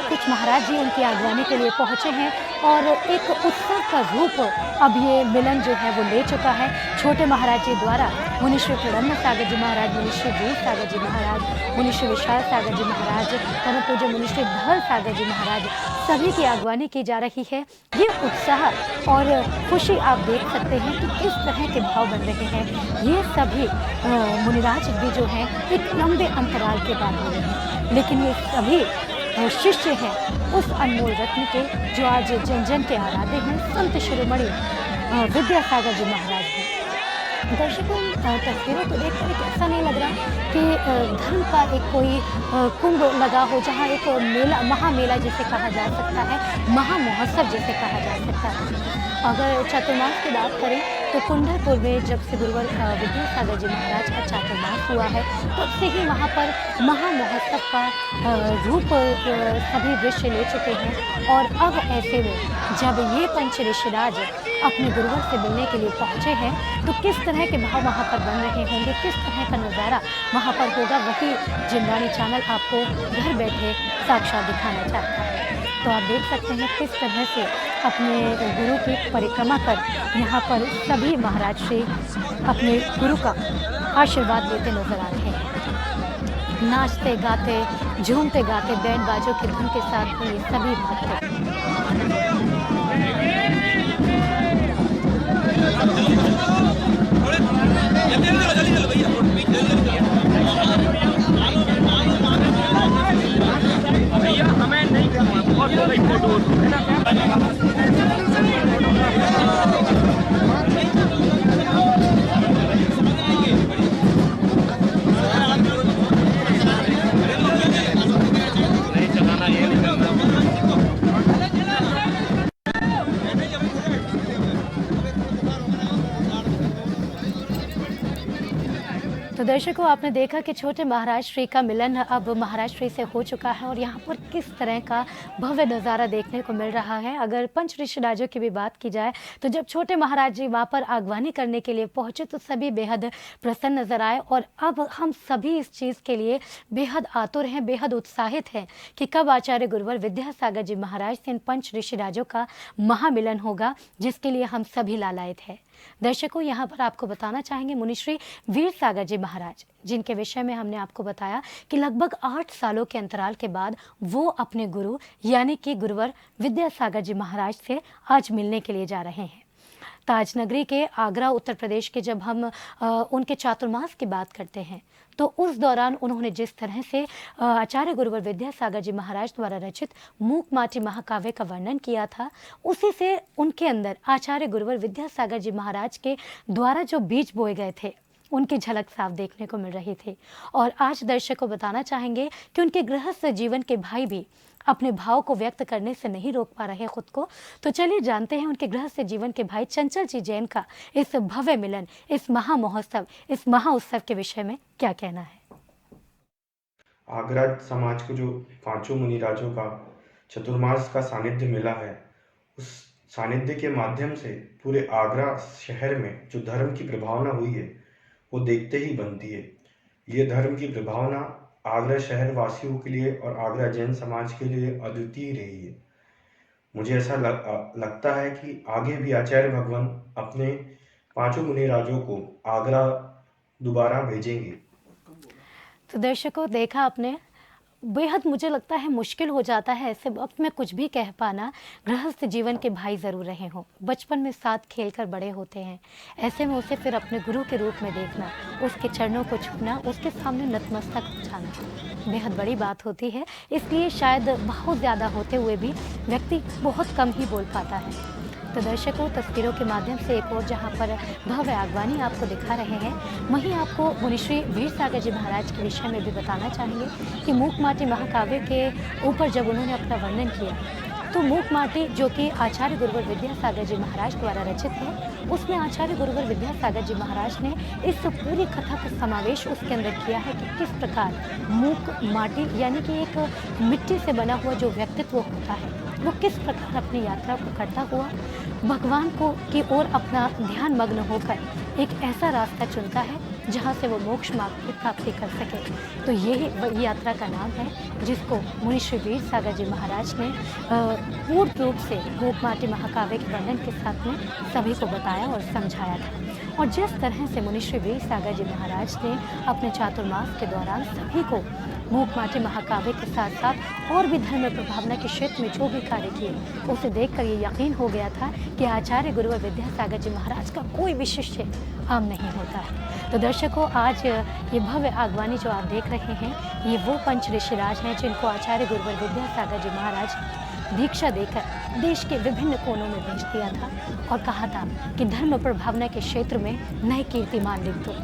कुछ महाराज जी उनकी आगवानी के लिए पहुंचे हैं और एक उत्सव का रूप अब ये मिलन जो है वो ले चुका है। छोटे महाराज जी द्वारा मुनिश्री प्रणम्य सागर जी महाराज, मुनिश्री वीर सागर जी महाराज, मुनिश्री विशाल सागर जी महाराज, परम पूज्य मुनिश्री धवल सागर जी महाराज, सभी की आगवानी की जा रही है। ये उत्साह और खुशी आप देख सकते हैं कि किस तरह के भाव बन रहे हैं। ये सभी मुनिराज भी जो हैं एक लंबे अंतराल के बाद हुए हैं, लेकिन ये सभी शिष्य हैं उस अनमोल रत्न के जो आज जन जन के आराध्य हैं, संत शिरोमणि विद्यासागर जी महाराज हैं। दर्शकों, तस्वीरों को देखकर ऐसा नहीं लग रहा कि धर्म का एक कोई कुंभ लगा हो, जहाँ एक मेला, महामेला जिसे कहा जा सकता है, महामहोत्सव जिसे कहा जा सकता है। अगर चातुर्मास की बात करें तो कुंडलपुर में जब से गुरुवर विद्यासागर जी महाराज का चातुर्मास हुआ है, तब से ही वहाँ पर महामहोत्सव का रूप सभी दृश्य ले चुके हैं। और अब ऐसे में जब ये पंच ऋषिराज अपने गुरुवर से मिलने के लिए पहुँचे हैं, तो किस तरह के भाव वहाँ पर बन रहे होंगे, किस तरह का नज़ारा वहाँ पर होगा, वही जिनवाणी चैनल आपको घर बैठे साक्षात दिखाना चाहता है। तो आप देख सकते हैं किस तरह से अपने गुरु की परिक्रमा कर यहाँ पर सभी महाराज श्री अपने गुरु का आशीर्वाद लेते नजर आ रहे हैं। नाचते गाते, झूमते गाते, बैंड बाजों की धुन के साथ ये सभी भक्त तो दर्शकों, आपने देखा कि छोटे महाराज श्री का मिलन अब महाराज श्री से हो चुका है और यहाँ पर किस तरह का भव्य नज़ारा देखने को मिल रहा है। अगर पंच ऋषिराजों की भी बात की जाए तो जब छोटे महाराज जी वहाँ पर आगवानी करने के लिए पहुँचे तो सभी बेहद प्रसन्न नजर आए। और अब हम सभी इस चीज़ के लिए बेहद आतुर हैं, बेहद उत्साहित हैं कि कब आचार्य गुरुवर विद्यासागर जी महाराज से इन पंच ऋषिराजों का महामिलन होगा, जिसके लिए हम सभी लालायित हैं। दर्शकों, यहाँ पर आपको बताना चाहेंगे मुनिश्री वीर सागर जी महाराज, जिनके विषय में हमने आपको बताया कि लगभग 8 सालों के अंतराल के बाद वो अपने गुरु यानी कि गुरुवर विद्यासागर जी महाराज से आज मिलने के लिए जा रहे हैं। ताजनगरी के आगरा उत्तर प्रदेश के जब हम उनके चातुर्मास की बात करते हैं तो उस दौरान उन्होंने जिस तरह से आचार्य गुरुवर विद्यासागर जी महाराज द्वारा रचित मूक माटी महाकाव्य का वर्णन किया था, उसी से उनके अंदर आचार्य गुरुवर विद्यासागर जी महाराज के द्वारा जो बीज बोए गए थे उनकी झलक साफ देखने को मिल रही थी। और आज दर्शक को बताना चाहेंगे कि उनके गृहस्थ जीवन के भाई भी अपने भाव को व्यक्त करने से नहीं रोक पा रहे खुद को। तो चलिए जानते हैं उनके गृहस्थ जीवन के भाई चंचल जी जैन का इस भव्य मिलन, इस महा महोत्सव, इस महा उत्सव के विषय में क्या कहना है।
आगरा समाज को जो पांचों मुनिराजों का चतुर्मास का सानिध्य मिला है, उस सानिध्य के माध्यम से पूरे आगरा शहर में जो धर्म की प्रभावना हुई है वो देखते ही बनती है। ये धर्म की प्रभावना आगरा शहर वासियों के लिए और आगरा जैन समाज के लिए अद्वितीय रही है। मुझे ऐसा लगता है कि आगे भी आचार्य भगवान अपने पांचों मुनिराजों को आगरा दोबारा भेजेंगे।
तो दर्शकों, देखा आपने, बेहद मुझे लगता है मुश्किल हो जाता है ऐसे वक्त में कुछ भी कह पाना। गृहस्थ जीवन के भाई ज़रूर रहे हों, बचपन में साथ खेलकर बड़े होते हैं, ऐसे में उसे फिर अपने गुरु के रूप में देखना, उसके चरणों को छूना, उसके सामने नतमस्तक हो जाना बेहद बड़ी बात होती है। इसलिए शायद बहुत ज़्यादा होते हुए भी व्यक्ति बहुत कम ही बोल पाता है। तो दर्शकों, तस्वीरों के माध्यम से एक और जहां पर भव्य आगवानी आपको दिखा रहे हैं, वहीं आपको मुनिश्री वीरसागर जी महाराज के विषय में भी बताना चाहेंगे कि मूक माटी महाकाव्य के ऊपर जब उन्होंने अपना वर्णन किया तो मूक माटी जो कि आचार्य गुरुवर विद्यासागर जी महाराज द्वारा रचित है, उसमें आचार्य गुरुवर विद्यासागर जी महाराज ने इस पूरी कथा का समावेश उसके अंदर किया है कि किस प्रकार मूक माटी यानी कि एक मिट्टी से बना हुआ जो व्यक्तित्व होता है वो किस प्रकार अपनी यात्रा को करता हुआ भगवान को की ओर अपना ध्यान मग्न होकर एक ऐसा रास्ता चुनता है जहाँ से वो मोक्ष मार्ग की प्राप्ति कर सके। तो यही यात्रा का नाम है जिसको मुनिश्री वीरसागर जी महाराज ने पूर्ण रूप से मूक माटी महाकाव्य के वर्णन के साथ में सभी को बताया और समझाया था। और जिस तरह से मुनिश्री वीरसागर जी महाराज ने अपने चातुर्मास के दौरान सभी को मूक माटी महाकाव्य के साथ साथ और भी धर्म प्रभावना के क्षेत्र में जो भी कार्य किए, उसे देखकर ये यकीन हो गया था कि आचार्य गुरुवर विद्यासागर जी महाराज का कोई भी शिष्य आम नहीं होता है। तो दर्शकों, आज ये भव्य आगवानी जो आप देख रहे हैं, ये वो पंच ऋषिराज हैं जिनको आचार्य गुरुवर विद्यासागर जी महाराज दीक्षा देकर देश के विभिन्न कोनों में भेज दिया था और कहा था कि धर्म प्रभावना के क्षेत्र में नए कीर्तिमान लिख दो।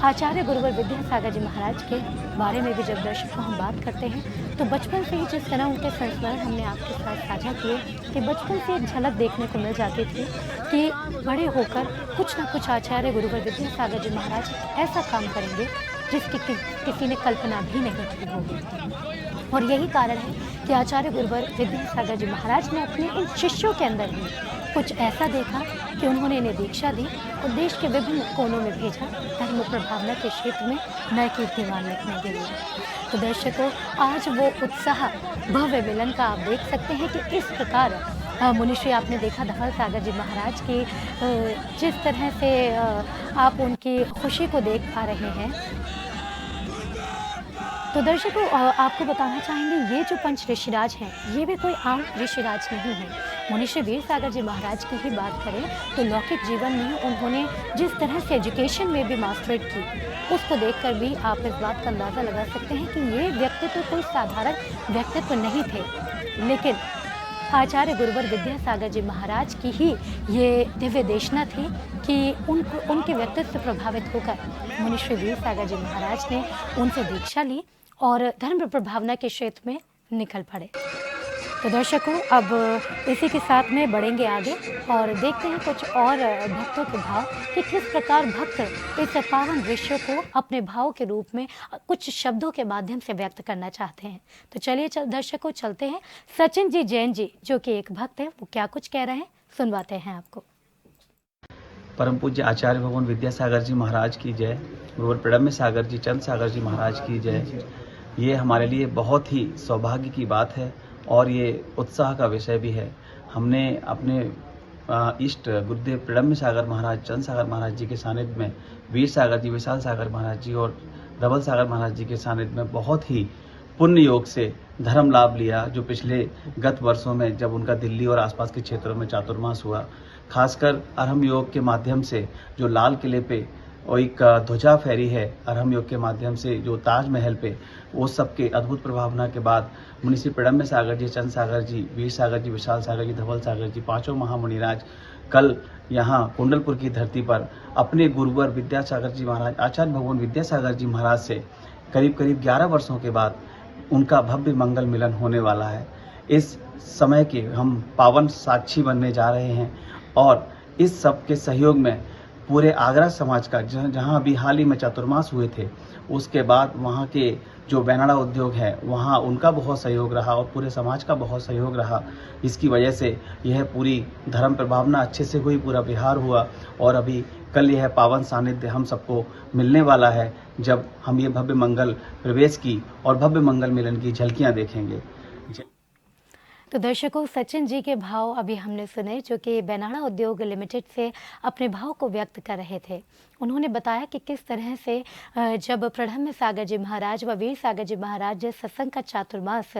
आचार्य गुरुवर विद्यासागर जी महाराज के बारे में भी जब दर्शकों हम बात करते हैं तो बचपन से ही जिस तरह उनके संस्मरण हमने आपके साथ साझा किए कि बचपन से एक झलक देखने को मिल जाती थी कि बड़े होकर कुछ ना कुछ आचार्य गुरुवर विद्यासागर जी महाराज ऐसा काम करेंगे जिसकी किसी ने कल्पना भी नहीं की होगी। और यही कारण है कि आचार्य गुरुवर विद्यासागर जी महाराज ने अपने इन शिष्यों के अंदर भी कुछ ऐसा देखा कि उन्होंने इन्हें दीक्षा दी और देश के विभिन्न कोनों में भेजा धर्म प्रभावना के क्षेत्र में नए कीर्तिमान लिखने के लिए। तो दर्शकों, आज वो उत्साह भव्य मिलन का आप देख सकते हैं कि इस प्रकार मुनिश्री आपने देखा धवल सागर जी महाराज की जिस तरह से आप उनकी खुशी को देख पा रहे हैं। तो दर्शकों, आपको बताना चाहेंगे ये जो पंच ऋषिराज हैं ये भी कोई आम ऋषिराज नहीं है। मुनिश्री वीरसागर जी महाराज की ही बात करें तो लौकिक जीवन में उन्होंने जिस तरह से एजुकेशन में भी मास्टरेट की, उसको देखकर भी आप इस बात का अंदाज़ा लगा सकते हैं कि ये व्यक्तित्व कोई साधारण व्यक्तित्व नहीं थे, लेकिन आचार्य गुरुवर विद्यासागर जी महाराज की ही ये दिव्य देशना थी कि उनके व्यक्तित्व से प्रभावित होकर मुनिश्री वीरसागर जी महाराज ने उनसे दीक्षा ली और धर्म प्रभावना के क्षेत्र में निकल पड़े। तो दर्शकों, अब इसी के साथ में बढ़ेंगे आगे और देखते हैं कुछ और भक्तों के भाव कि किस प्रकार भक्त इस पावन दृश्य को अपने भाव के रूप में कुछ शब्दों के माध्यम से व्यक्त करना चाहते हैं। तो चलिए दर्शकों, चलते हैं सचिन जी जैन जी जो कि एक भक्त है, वो क्या कुछ कह रहे हैं सुनवाते हैं आपको।
परम पूज्य आचार्य भगवान विद्यासागर जी महाराज की जय, गुरुवर प्रणम्य सागर जी चंद सागर जी महाराज की जय। ये हमारे लिए बहुत ही सौभाग्य की बात है और ये उत्साह का विषय भी है। हमने अपने इष्ट गुरुदेव प्रणम्य सागर महाराज चंद सागर महाराज जी के सानिध्य में वीर सागर जी, विशाल सागर महाराज जी और धवल सागर महाराज जी के सानिध्य में बहुत ही पुण्य योग से धर्म लाभ लिया, जो पिछले गत वर्षों में जब उनका दिल्ली और आसपास के क्षेत्रों में चातुर्मास हुआ, खासकर अरहम योग के माध्यम से जो लाल किले पे और एक ध्वजा फहरी है अरहम योग के माध्यम से, जो ताजमहल पे, वो सब के अद्भुत प्रभावना के बाद मुनिश्री प्रणम्य सागर जी, चंद सागर जी, वीर सागर जी, विशाल सागर जी, धवल सागर जी, पांचों महामुनिराज कल यहाँ कुंडलपुर की धरती पर अपने गुरुवर विद्यासागर जी महाराज, आचार्य भगवान विद्यासागर जी महाराज से करीब करीब 11 वर्षों के बाद उनका भव्य मंगल मिलन होने वाला है। इस समय के हम पावन साक्षी बनने जा रहे हैं और इस सब के सहयोग में पूरे आगरा समाज का, जहाँ अभी हाल ही में चातुर्मास हुए थे, उसके बाद वहाँ के जो बेनाड़ा उद्योग है वहाँ उनका बहुत सहयोग रहा और पूरे समाज का बहुत सहयोग रहा, जिसकी वजह से यह पूरी धर्म प्रभावना अच्छे से हुई, पूरा विहार हुआ और अभी कल यह पावन सानिध्य हम सबको मिलने वाला है, जब हम ये भव्य मंगल प्रवेश की और भव्य मंगल मिलन की झलकियाँ देखेंगे।
तो दर्शकों, सचिन जी के भाव अभी हमने सुने, जो कि बेनाड़ा उद्योग लिमिटेड से अपने भाव को व्यक्त कर रहे थे। उन्होंने बताया कि किस तरह से जब प्रणम्य सागर जी महाराज व वीर सागर जी महाराज सत्संग का चातुर्मास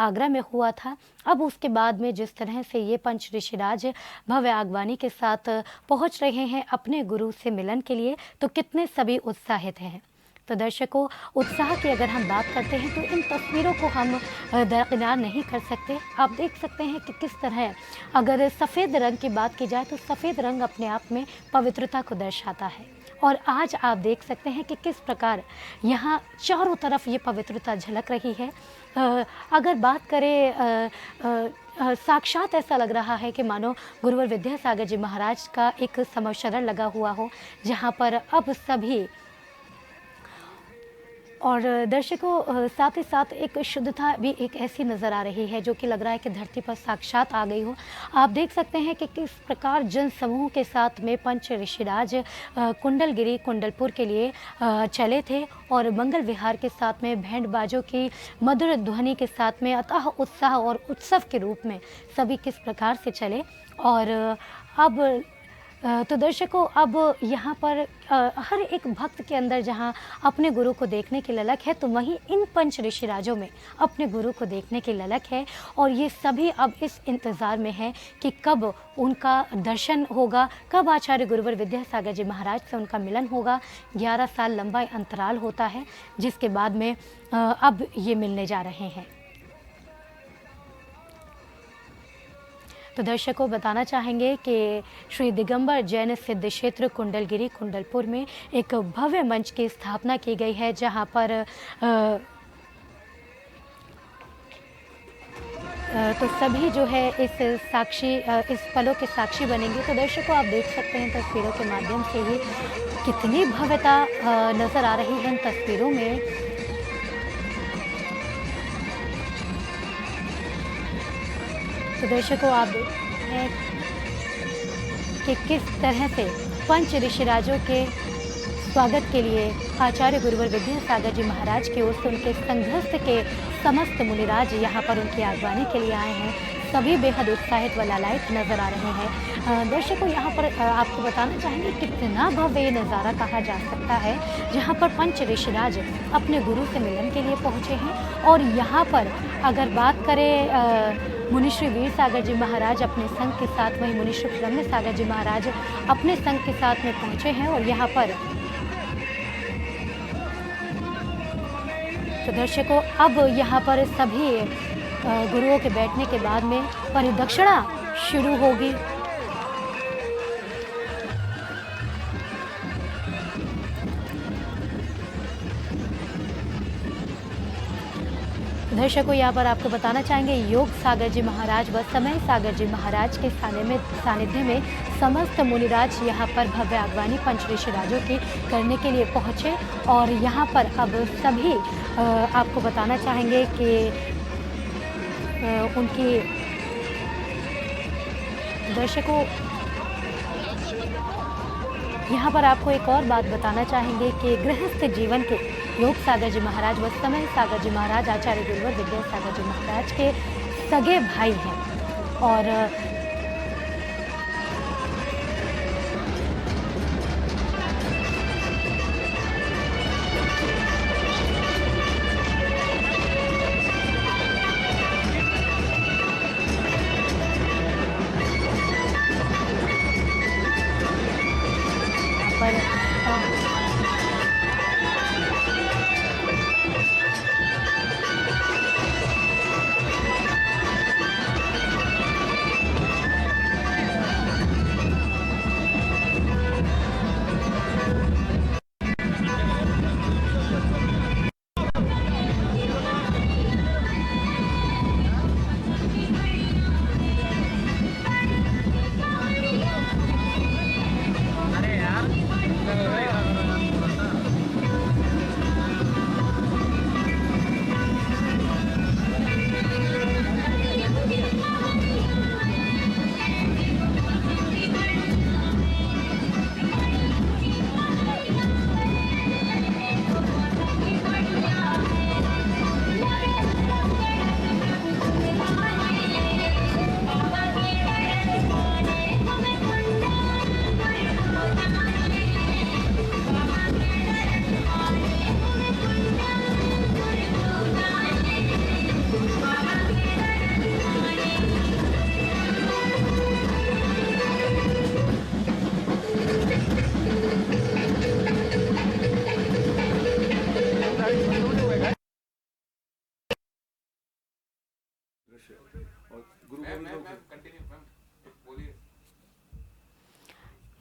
आगरा में हुआ था, अब उसके बाद में जिस तरह से ये पंच ऋषिराज भव्य आगवानी के साथ पहुंच रहे हैं अपने गुरु से मिलन के लिए, तो कितने सभी उत्साहित हैं। तो दर्शकों, उत्साह की अगर हम बात करते हैं तो इन तस्वीरों को हम दरकिनार नहीं कर सकते। आप देख सकते हैं कि किस तरह, अगर सफ़ेद रंग की बात की जाए तो सफ़ेद रंग अपने आप में पवित्रता को दर्शाता है और आज आप देख सकते हैं कि किस प्रकार यहाँ चारों तरफ ये पवित्रता झलक रही है। अगर बात करें साक्षात ऐसा लग रहा है कि मानो गुरुवर विद्यासागर जी महाराज का एक समवशरण लगा हुआ हो, जहाँ पर अब सभी, और दर्शकों साथ ही साथ एक शुद्धता भी एक ऐसी नज़र आ रही है जो कि लग रहा है कि धरती पर साक्षात आ गई हो। आप देख सकते हैं कि किस प्रकार जन समूह के साथ में पंच ऋषिराज कुंडलगिरी कुंडलपुर के लिए चले थे और मंगल विहार के साथ में बैंड बाजों की मधुर ध्वनि के साथ में अतः उत्साह और उत्सव के रूप में सभी किस प्रकार से चले। और अब तो दर्शकों, अब यहाँ पर हर एक भक्त के अंदर जहाँ अपने गुरु को देखने की ललक है, तो वहीं इन पंच ऋषिराजों में अपने गुरु को देखने की ललक है और ये सभी अब इस इंतज़ार में हैं कि कब उनका दर्शन होगा, कब आचार्य गुरुवर विद्यासागर जी महाराज से उनका मिलन होगा। 11 साल लंबा अंतराल होता है, जिसके बाद में अब ये मिलने जा रहे हैं। तो दर्शकों, बताना चाहेंगे कि श्री दिगंबर जैन सिद्ध क्षेत्र कुंडलगिरी कुंडलपुर में एक भव्य मंच की स्थापना की गई है, जहां पर तो सभी जो है इस पलों के साक्षी बनेंगे। तो दर्शकों, आप देख सकते हैं तस्वीरों के माध्यम से ही कितनी भव्यता नज़र आ रही है इन तस्वीरों में। तो दर्शकों, आप देखते हैं कि किस तरह से पंच ऋषिराजों के स्वागत के लिए आचार्य गुरुवर विद्यासागर जी महाराज की ओर से उनके संघस्थ के समस्त मुनिराज यहाँ पर उनकी आगवानी के लिए आए हैं। सभी बेहद उत्साहित व लालायित नजर आ रहे हैं। दर्शकों, यहाँ पर आपको बताना चाहेंगे कितना भव्य नज़ारा कहा जा सकता है, जहाँ पर पंच ऋषिराज अपने गुरु से मिलन के लिए पहुँचे हैं। और यहाँ पर अगर बात करें मुनिश्री वीर सागर जी महाराज अपने संघ के साथ, वहीं मुनिश्री प्रणम्य सागर जी महाराज अपने संघ के साथ में पहुँचे हैं। और यहाँ पर तो दर्शकों, अब यहाँ पर सभी गुरुओं के बैठने के बाद में परिदक्षिणा शुरू होगी। दर्शकों, यहाँ पर आपको बताना चाहेंगे योग सागर जी महाराज व समय सागर जी महाराज के सानिध्य में समस्त मुनिराज यहाँ पर भव्य आगवानी पंच ऋषिराजों की करने के लिए पहुँचे। और यहाँ पर अब सभी आपको बताना चाहेंगे कि उनकी, दर्शकों यहाँ पर आपको एक और बात बताना चाहेंगे कि गृहस्थ जीवन के योग सागर जी महाराज व समय सागर जी महाराज आचार्य गुरुवर विद्यासागर जी महाराज के सगे भाई हैं। और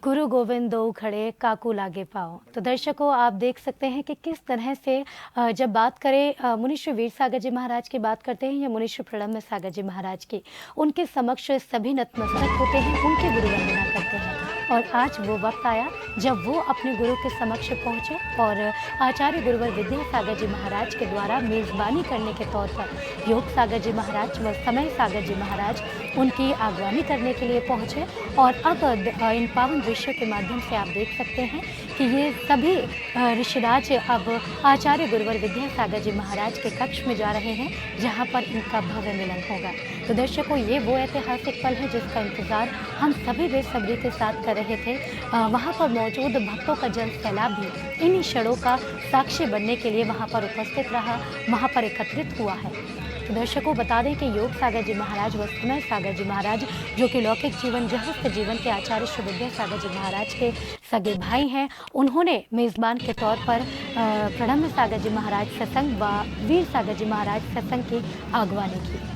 गुरु गोविंद दो खड़े काकू लागे पाओ। तो दर्शकों आप देख सकते हैं कि किस तरह से जब बात करें मुनि श्री वीर सागर जी महाराज की बात करते हैं या मुनि श्री प्रणम्य सागर जी महाराज की, उनके समक्ष सभी नतमस्तक होते हैं, उनके गुरु वंदना करते हैं। और आज वो वक्त आया जब वो अपने गुरु के समक्ष पहुंचे और आचार्य गुरुवर विद्यासागर जी महाराज के द्वारा मेज़बानी करने के तौर पर योग सागर जी महाराज व समय सागर जी महाराज उनकी आगवानी करने के लिए पहुंचे। और अब इन पावन दृश्यों के माध्यम से आप देख सकते हैं कि ये सभी ऋषिराज अब आचार्य गुरुवर विद्यासागर जी महाराज के कक्ष में जा रहे हैं, जहाँ पर इनका भव्य मिलन होगा। तो दर्शकों ये वो ऐतिहासिक पल है जिसका इंतज़ार हम सभी बेसब्री के साथ कर रहे थे। वहाँ पर मौजूद भक्तों का जन सैलाब भी इन्हीं क्षणों का साक्षी बनने के लिए वहाँ पर उपस्थित रहा, वहाँ पर एकत्रित हुआ है। तो दर्शकों बता दें कि योग सागर जी महाराज व समय सागर जी महाराज जो कि लौकिक जीवन गृहस्थ जीवन के आचार्य श्री विद्यासागर जी महाराज के सगे भाई हैं, उन्होंने मेज़बान के तौर पर प्रणम्य सागर जी महाराज सत्संग व वीर सागर जी महाराज सत्संग की आगवानी की।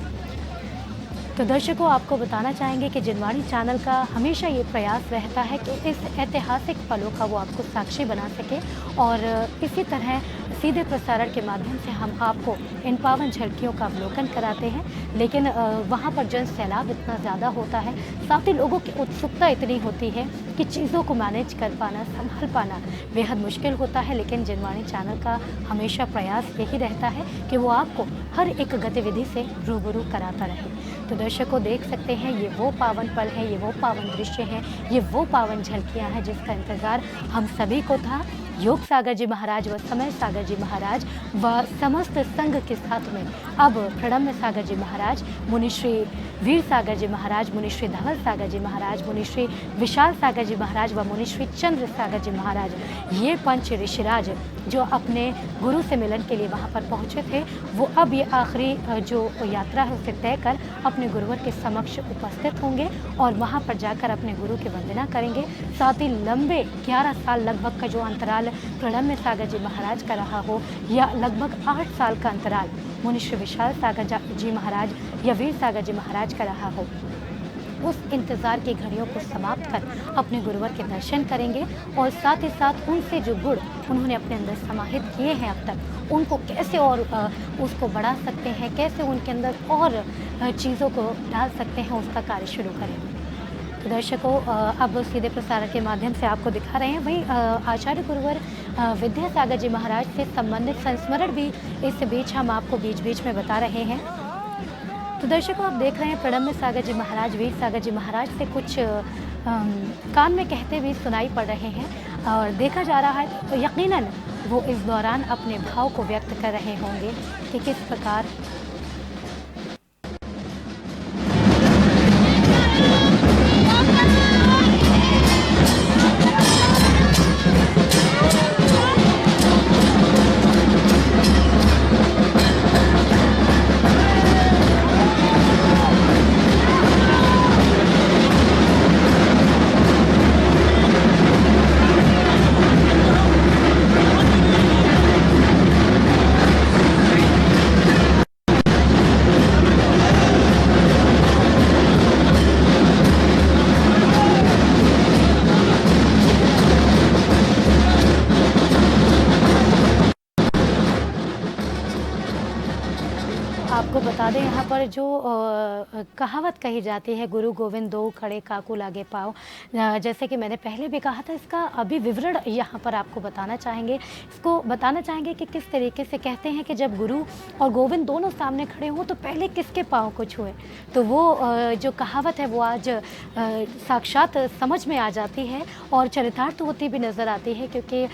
तो दर्शकों आपको बताना चाहेंगे कि जिनवाणी चैनल का हमेशा ये प्रयास रहता है कि इस ऐतिहासिक पलों का वो आपको साक्षी बना सके और इसी तरह सीधे प्रसारण के माध्यम से हम आपको इन पावन झलकियों का अवलोकन कराते हैं। लेकिन वहाँ पर जन सैलाब इतना ज़्यादा होता है, साथ ही लोगों की उत्सुकता इतनी होती है कि चीज़ों को मैनेज कर पाना, संभाल पाना बेहद मुश्किल होता है। लेकिन जिनवाणी चैनल का हमेशा प्रयास यही रहता है कि वो आपको हर एक गतिविधि से रूबरू कराता रहे। तो दर्शकों देख सकते हैं ये वो पावन पल है, ये वो पावन दृश्य हैं, ये वो पावन झलकियाँ हैं जिसका इंतज़ार हम सभी को था। योग सागर जी महाराज व समय सागर जी महाराज व समस्त संघ के साथ में अब प्रणम्य सागर जी महाराज, मुनि श्री वीर सागर जी महाराज, मुनि श्री धवल सागर जी महाराज, मुनि श्री विशाल सागर जी महाराज व मुनि श्री चंद्र सागर जी महाराज, ये पंच ऋषिराज जो अपने गुरु से मिलन के लिए वहाँ पर पहुँचे थे, वो अब ये आखिरी जो यात्रा है उसे तय कर अपने गुरुवर के समक्ष उपस्थित होंगे और वहाँ पर जाकर अपने गुरु की वंदना करेंगे। साथ ही लंबे 11 साल लगभग का जो अंतराल प्रणम्य सागर जी महाराज का रहा हो या लगभग 8 साल का अंतराल मुनि श्री विशाल सागर जी महाराज या वीर सागर जी महाराज का रहा हो, उस इंतज़ार की घड़ियों को समाप्त कर अपने गुरुवर के दर्शन करेंगे और साथ ही साथ उनसे जो गुण उन्होंने अपने अंदर समाहित किए हैं अब तक, उनको कैसे और उसको बढ़ा सकते हैं, कैसे उनके अंदर और चीज़ों को डाल सकते हैं, उसका कार्य शुरू करेंगे। तो दर्शकों अब सीधे प्रसारण के माध्यम से आपको दिखा रहे हैं वही आचार्य गुरुवर विद्यासागर जी महाराज से संबंधित संस्मरण भी इस बीच हम आपको बीच बीच में बता रहे हैं। तो दर्शकों आप देख रहे हैं प्रणम्य सागर जी महाराज वीर सागर जी महाराज से कुछ कान में कहते हुए सुनाई पड़ रहे हैं और देखा जा रहा है तो यकीनन वो इस दौरान अपने भाव को व्यक्त कर रहे होंगे कि किस प्रकार आपको बता दें यहाँ पर जो कहावत कही जाती है गुरु गोविंद दो खड़े काकू लागे पाओ, जैसे कि मैंने पहले भी कहा था, इसका अभी विवरण यहाँ पर आपको बताना चाहेंगे। इसको बताना चाहेंगे कि किस तरीके से कहते हैं कि जब गुरु और गोविंद दोनों सामने खड़े हों तो पहले किसके पाँव को छुए। तो वो जो कहावत है वो आज साक्षात समझ में आ जाती है और चरितार्थ होती भी नज़र आती है, क्योंकि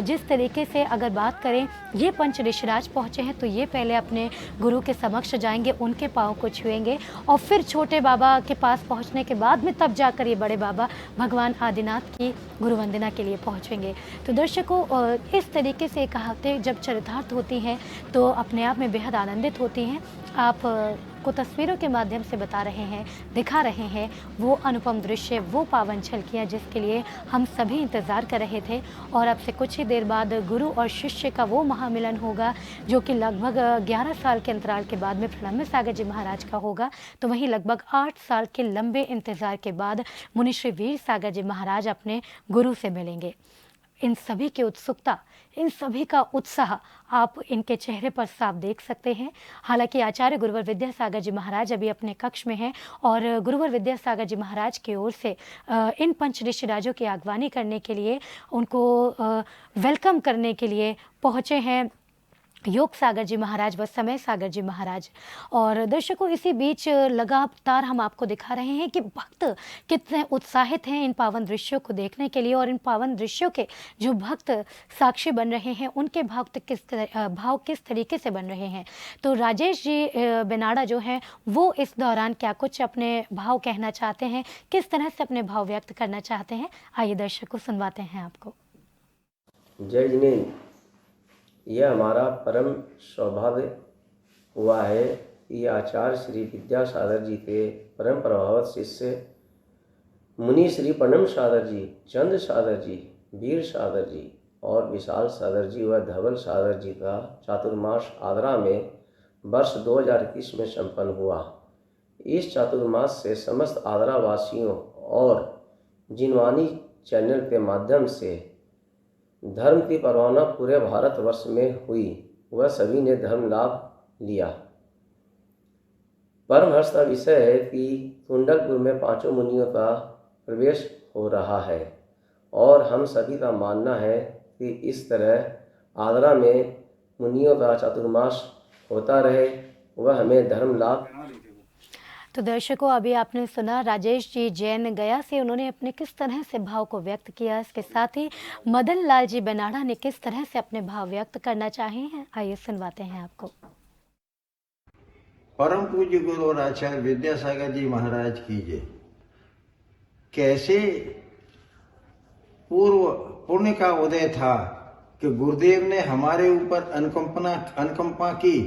जिस तरीके से अगर बात करें ये पंच ऋषिराज पहुँचे हैं तो ये पहले अपने गुरु के समक्ष जाएंगे, उनके पाँव को छुएंगे और फिर छोटे बाबा के पास पहुंचने के बाद में तब जाकर ये बड़े बाबा भगवान आदिनाथ की गुरु वंदना के लिए पहुंचेंगे। तो दर्शकों इस तरीके से कहावतें जब चरितार्थ होती हैं तो अपने आप में बेहद आनंदित होती हैं आप को तस्वीरों के माध्यम से बता रहे हैं, दिखा रहे हैं वो अनुपम दृश्य, वो पावन झलकियाँ जिसके लिए हम सभी इंतज़ार कर रहे थे। और अब से कुछ ही देर बाद गुरु और शिष्य का वो महामिलन होगा जो कि लगभग 11 साल के अंतराल के बाद में प्रणम्य सागर जी महाराज का होगा। तो वहीं लगभग 8 साल के लंबे इंतज़ार के बाद मुनि श्री वीर सागर जी महाराज अपने गुरु से मिलेंगे। इन सभी की उत्सुकता, इन सभी का उत्साह आप इनके चेहरे पर साफ देख सकते हैं। हालांकि आचार्य गुरुवर विद्यासागर जी महाराज अभी अपने कक्ष में हैं और गुरुवर विद्यासागर जी महाराज की ओर से इन पंच ऋषिराजों की आगवानी करने के लिए, उनको वेलकम करने के लिए पहुँचे हैं योग सागर जी महाराज व समय सागर जी महाराज। और दर्शकों, इसी बीच लगातार हम आपको दिखा रहे हैं कि भक्त कितने उत्साहित हैं इन पावन दृश्यों को देखने के लिए, और इन पावन दृश्यों के जो भक्त साक्षी बन रहे हैं उनके भाव किस तरीके से बन रहे हैं। तो राजेश जी बेनाड़ा जो हैं वो इस दौरान क्या कुछ अपने भाव कहना चाहते हैं, किस तरह से अपने भाव व्यक्त करना चाहते हैं, आइए दर्शकों सुनवाते हैं आपको।
जय जिनेंद्र, यह हमारा परम सौभाग्य हुआ है कि आचार्य श्री विद्यासागर जी के परम प्रभावत शिष्य मुनि श्री प्रणम सागर जी, चंद सागर जी, वीर सागर जी और विशाल सागर जी व धवल सागर जी का चातुर्मास आगरा में वर्ष 2021 में संपन्न हुआ। इस चातुर्मास से समस्त आगरा वासियों और जिनवानी चैनल के माध्यम से धर्म की परवाना पूरे भारतवर्ष में हुई, वह सभी ने धर्म लाभ लिया। परम हर्ष का विषय है कि कुंडलपुर में 5 मुनियों का प्रवेश हो रहा है और हम सभी का मानना है कि इस तरह आगरा में मुनियों का चातुर्मास होता रहे, वह हमें धर्म लाभ।
तो दर्शकों, अभी आपने सुना राजेश जी जैन गया से उन्होंने अपने किस तरह से भाव को व्यक्त किया। इसके साथ ही मदन लाल जी बेनाड़ा ने किस तरह से अपने भाव व्यक्त करना चाहे हैं, आइए सुनवाते हैं आपको।
परम पूज्य गुरु और आचार्य विद्यासागर जी महाराज की जय। कैसे पूर्व पुण्य का उदय था कि गुरुदेव ने हमारे ऊपर अनुकंपा की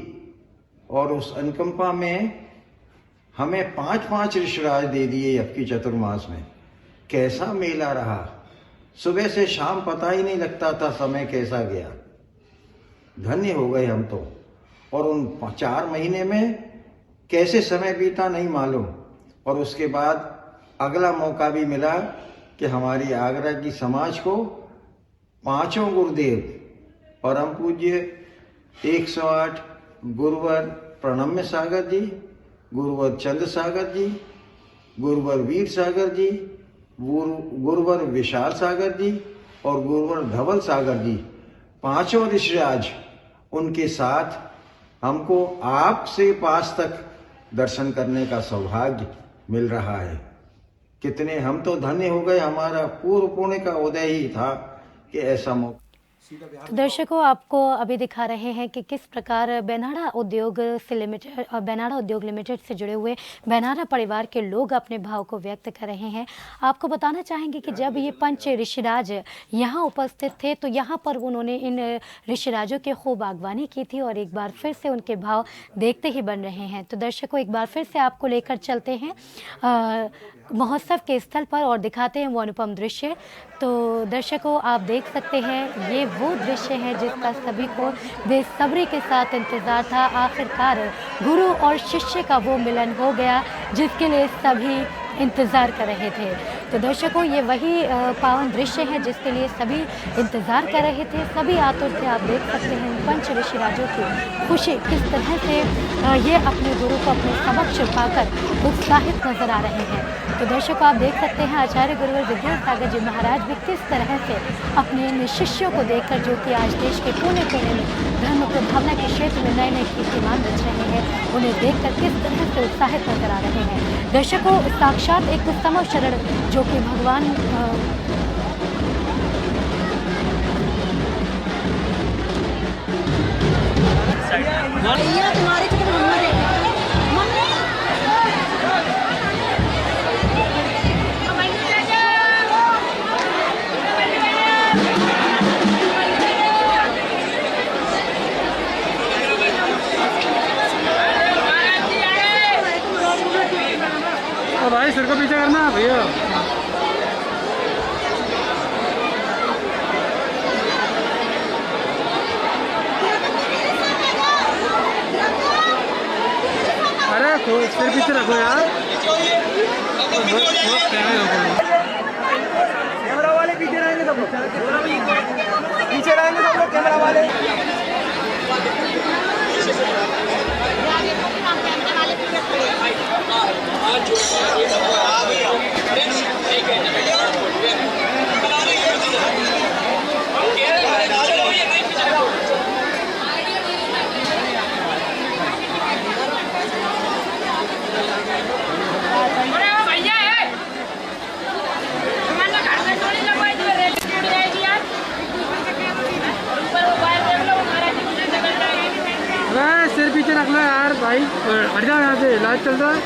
और उस अनुकंपा में हमें 5 ऋषिराज दे दिए। अब की चतुर्मास में कैसा मेला रहा, सुबह से शाम पता ही नहीं लगता था समय कैसा गया। धन्य हो गए हम तो। और उन 4 महीने में कैसे समय बीता नहीं मालूम। और उसके बाद अगला मौका भी मिला कि हमारी आगरा की समाज को 5 गुरुदेव परम पूज्य 108 गुरुवर प्रणम्य सागर जी, गुरुवर चंद सागर जी, गुरुवर वीर सागर जी, गुरुवर विशाल सागर जी और गुरुवर धवल सागर जी, 5 ऋषिराज उनके साथ हमको आपसे पास तक दर्शन करने का सौभाग्य मिल रहा है। कितने हम तो धन्य हो गए। हमारा पूर्व पुण्य का उदय ही था कि ऐसा मौका।
तो दर्शकों, आपको अभी दिखा रहे हैं कि किस प्रकार बेनाड़ा उद्योग लिमिटेड से जुड़े हुए बेनाड़ा परिवार के लोग अपने भाव को व्यक्त कर रहे हैं। आपको बताना चाहेंगे कि जब ये पंच ऋषिराज यहाँ उपस्थित थे तो यहाँ पर उन्होंने इन ऋषिराजों की खूब आगवानी की थी और एक बार फिर से उनके भाव देखते ही बन रहे हैं। तो दर्शकों, एक बार फिर से आपको लेकर चलते हैं महोत्सव के स्थल पर और दिखाते हैं वो अनुपम दृश्य। तो दर्शकों, आप देख सकते हैं ये वो दृश्य है जिसका सभी को बेसब्री के साथ इंतज़ार था। आखिरकार गुरु और शिष्य का वो मिलन हो गया जिसके लिए सभी इंतज़ार कर रहे थे। तो दर्शकों, ये वही पावन दृश्य है जिसके लिए सभी इंतज़ार कर रहे थे, सभी आतुर थे। आप देख सकते हैं पंच ऋषिराजों की खुशी किस तरह से ये अपने गुरु को अपने समक्ष पाकर उत्साहित नजर आ रहे हैं। तो दर्शकों, आप देख सकते हैं आचार्य गुरुवर विद्यासागर जी महाराज भी किस तरह से अपने इन शिष्यों को देखकर, जो कि आज देश के कोने कोने में धर्म प्रभावना के क्षेत्र में नए नए कीर्तिमान रच रहे हैं, उन्हें देखकर किस तरह से उत्साहित नजर आ रहे हैं। दर्शकों, साक्षात एक उत्तम शरण जो कि भगवान
सर को पीछे करना भैया। अरे सिर पीछे रखो यार। कैमरा वाले पीछे रहेंगे सब लोग, पीछे रहेंगे सब लोग कैमरा वाले। सिर पीछे रख लो यार भाई, हट जाओ यहाँ से, लाइट चल रहा है।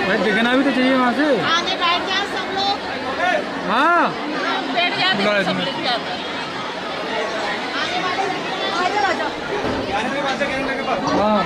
भाई दिखना भी तो चाहिए वहाँ से। हाँ हाँ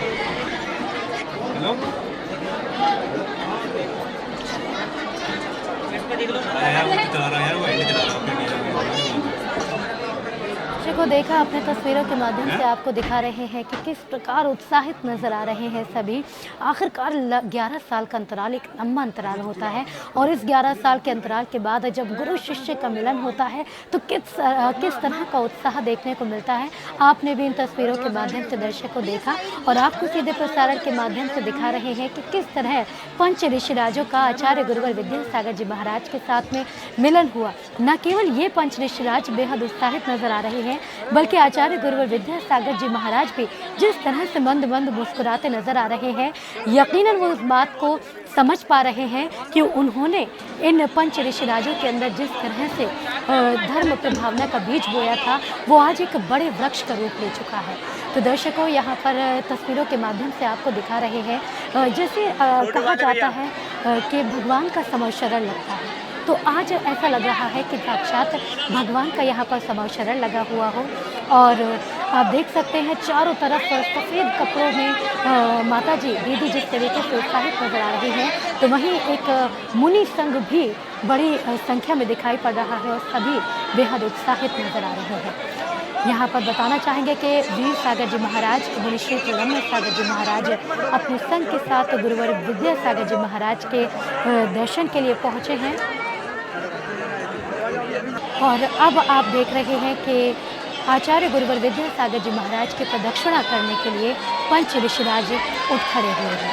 को देखा अपने तस्वीरों के माध्यम से आपको दिखा रहे हैं कि किस प्रकार उत्साहित नजर आ रहे हैं सभी। आखिरकार 11 साल का अंतराल एक लंबा अंतराल होता है और इस 11 साल के अंतराल के बाद जब गुरु शिष्य का मिलन होता है तो किस तरह का उत्साह देखने को मिलता है। आपने भी इन तस्वीरों के माध्यम से दर्शक को देखा और आपको सीधे प्रसारण के माध्यम से दिखा रहे हैं कि किस तरह पंच ऋषिराजों का आचार्य गुरुवर विद्यासागर जी महाराज के साथ में मिलन हुआ। न केवल ये पंच ऋषिराज बेहद उत्साहित नजर आ रहे हैं बल्कि आचार्य गुरुवर विद्यासागर जी महाराज भी जिस तरह से मंद मंद मुस्कुराते नजर आ रहे हैं, यकीनन वो उस बात को समझ पा रहे हैं कि उन्होंने इन पंच ऋषिराजों के अंदर जिस तरह से धर्म प्रभावना का बीज बोया था वो आज एक बड़े वृक्ष का रूप ले चुका है। तो दर्शकों यहाँ पर तस्वीरों के माध्यम से आपको दिखा रहे हैं, जैसे कहा जाता है कि भगवान का समय शरण लगता है, तो आज ऐसा लग रहा है कि साक्षात भगवान का यहाँ पर समय शरण लगा हुआ हो। और आप देख सकते हैं चारों तरफ सफ़ेद कपड़ों में माता जी दीदी जिस तरीके से उत्साहित नजर आ रही हैं, तो वहीं एक मुनि संघ भी बड़ी संख्या में दिखाई पड़ रहा है और सभी बेहद उत्साहित नजर आ रहे हैं। यहाँ पर बताना चाहेंगे कि वीर सागर जी महाराज, मुनिश्री रमन सागर जी महाराज अपने संघ के साथ गुरुवर विद्यासागर जी महाराज के दर्शन के लिए पहुँचे हैं और अब आप देख रहे हैं कि आचार्य गुरुवर विद्यासागर जी महाराज की प्रदक्षिणा करने के लिए पंच ऋषिराज उठ खड़े हुए हैं।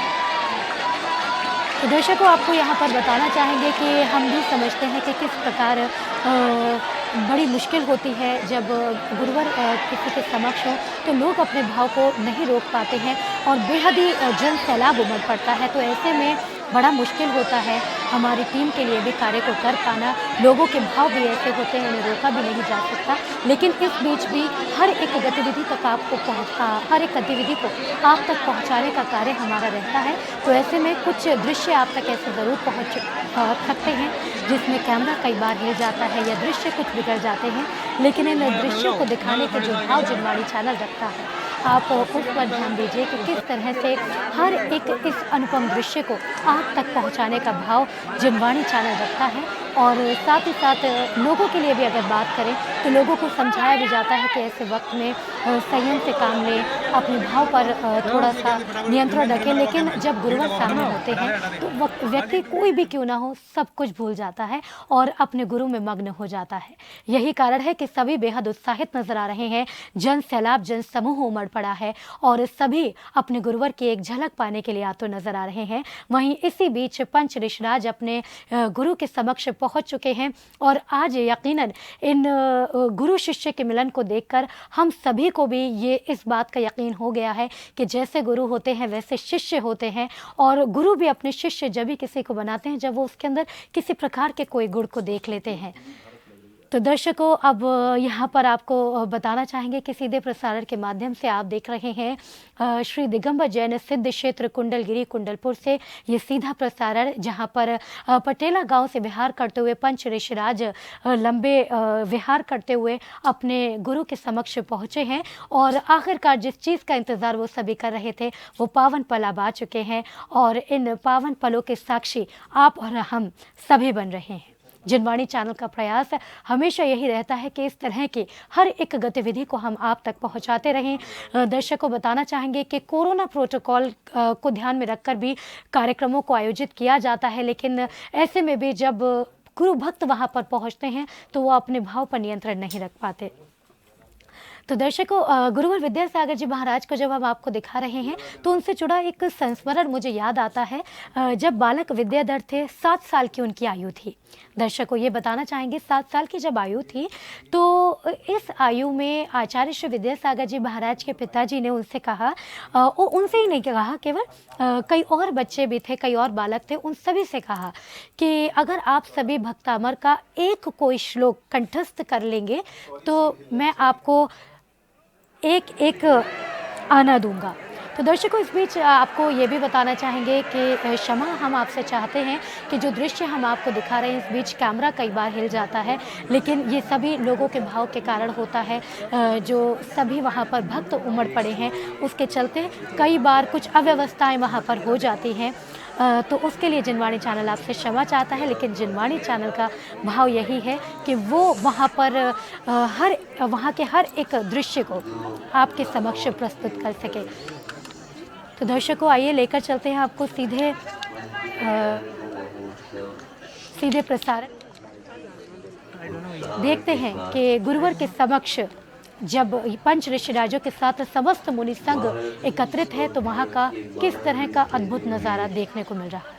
तो दर्शकों आपको यहाँ पर बताना चाहेंगे कि हम भी समझते हैं कि किस प्रकार बड़ी मुश्किल होती है जब गुरुवर किसी के समक्ष हो तो लोग अपने भाव को नहीं रोक पाते हैं और बेहद ही जन सैलाब उमड़ पड़ता है। तो ऐसे में बड़ा मुश्किल होता है हमारी टीम के लिए भी कार्य को कर पाना। लोगों के भाव भी ऐसे होते हैं, उन्हें रोका भी नहीं जा सकता, लेकिन इस बीच भी हर एक गतिविधि तक हर एक गतिविधि को आप तक पहुंचाने का कार्य हमारा रहता है। तो ऐसे में कुछ दृश्य आप तक ऐसे ज़रूर पहुंच सकते हैं जिसमें कैमरा कई बार हिल जाता है या दृश्य कुछ बिगड़ जाते हैं, लेकिन इन दृश्यों को दिखाने के जो भाव जिनवाणी चैनल रखता है आप उस पर ध्यान दीजिए कि किस तरह से हर एक इस अनुपम दृश्य को आप तक पहुंचाने का भाव जिनवाणी चैनल रखता है। और साथ ही साथ लोगों के लिए भी अगर बात करें तो लोगों को समझाया भी जाता है कि ऐसे वक्त में संयम से काम लें, अपने भाव पर थोड़ा सा नियंत्रण रखें। लेकिन जब गुरुवर सामने होते हैं तो व्यक्ति कोई भी क्यों ना हो सब कुछ भूल जाता है और अपने गुरु में मग्न हो जाता है। यही कारण है कि सभी बेहद उत्साहित नजर आ रहे हैं, जन सैलाब जन समूह उमड़ पड़ा है और सभी अपने गुरुवर की एक झलक पाने के लिए आतुर नजर आ रहे हैं। वहीं इसी बीच पंच ऋषिराज अपने गुरु के समक्ष पहुंच चुके हैं और आज यकीनन इन गुरु शिष्य के मिलन को देखकर हम सभी को भी ये इस बात का यकीन हो गया है कि जैसे गुरु होते हैं वैसे शिष्य होते हैं और गुरु भी अपने शिष्य जब भी किसी को बनाते हैं जब वो उसके अंदर किसी प्रकार के कोई गुण को देख लेते हैं। तो दर्शकों, अब यहाँ पर आपको बताना चाहेंगे कि सीधे प्रसारण के माध्यम से आप देख रहे हैं श्री दिगंबर जैन सिद्ध क्षेत्र कुंडलगिरी कुंडलपुर से ये सीधा प्रसारण, जहाँ पर पटेला गांव से विहार करते हुए पंच ऋषिराज लंबे विहार करते हुए अपने गुरु के समक्ष पहुँचे हैं और आखिरकार जिस चीज़ का इंतज़ार वो सभी कर रहे थे वो पावन पल अब आ चुके हैं और इन पावन पलों के साक्षी आप और हम सभी बन रहे हैं। जिनवाणी चैनल का प्रयास हमेशा यही रहता है कि इस तरह की हर एक गतिविधि को हम आप तक पहुंचाते रहें। दर्शकों, बताना चाहेंगे कि कोरोना प्रोटोकॉल को ध्यान में रखकर भी कार्यक्रमों को आयोजित किया जाता है, लेकिन ऐसे में भी जब गुरु भक्त वहां पर पहुंचते हैं तो वो अपने भाव पर नियंत्रण नहीं रख पाते। तो दर्शकों, गुरुवर विद्यासागर जी महाराज को जब हम आपको दिखा रहे हैं तो उनसे जुड़ा एक संस्मरण मुझे याद आता है। जब बालक विद्याधर थे, 7 साल की उनकी आयु थी। दर्शकों, ये बताना चाहेंगे 7 साल की जब आयु थी तो इस आयु में आचार्य श्री विद्यासागर जी महाराज के पिताजी ने उनसे कहा, उनसे ही नहीं कहा, केवल कई और बच्चे भी थे, कई और बालक थे, उन सभी से कहा कि अगर आप सभी भक्तामर का एक कोई श्लोक कंठस्थ कर लेंगे तो मैं आपको एक आना दूंगा। तो दर्शकों, इस बीच आपको ये भी बताना चाहेंगे कि क्षमा हम आपसे चाहते हैं कि जो दृश्य हम आपको दिखा रहे हैं, इस बीच कैमरा कई बार हिल जाता है, लेकिन ये सभी लोगों के भाव के कारण होता है। जो सभी वहाँ पर भक्त उमड़ पड़े हैं उसके चलते कई बार कुछ अव्यवस्थाएं वहाँ पर हो जाती हैं, तो उसके लिए जिनवाणी चैनल आपसे क्षमा चाहता है। लेकिन जिनवाणी चैनल का भाव यही है कि वो वहाँ पर वहाँ के हर एक दृश्य को आपके समक्ष प्रस्तुत कर सके। तो दर्शकों, आइए लेकर चलते हैं आपको सीधे प्रसारण। देखते हैं कि गुरुवर के समक्ष जब पंच ऋषिराजों के साथ समस्त मुनि संघ एकत्रित है तो वहाँ का किस तरह का अद्भुत नज़ारा देखने को मिल रहा है।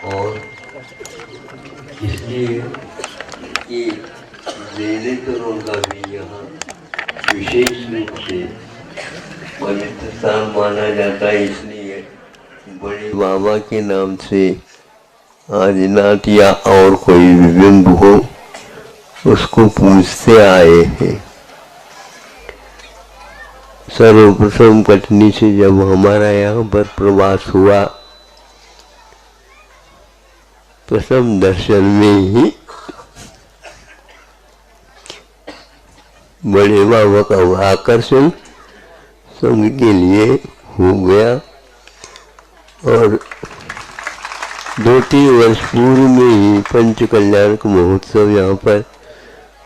और इसलिए कि वेदेतरों का भी यहाँ विशेष रूप से पवित्र स्थान माना जाता है, इसलिए बड़े बाबा के नाम से आदिनाथ या और कोई बिंब हो उसको पूजते आए हैं। सर्वप्रथम कटनी से जब हमारा यहाँ पर प्रवास हुआ, प्रथम दर्शन में ही बड़े बाबा का आकर्षण संघ के लिए हो गया और 2-3 वर्ष पूर्व में ही पंच कल्याणक महोत्सव यहाँ पर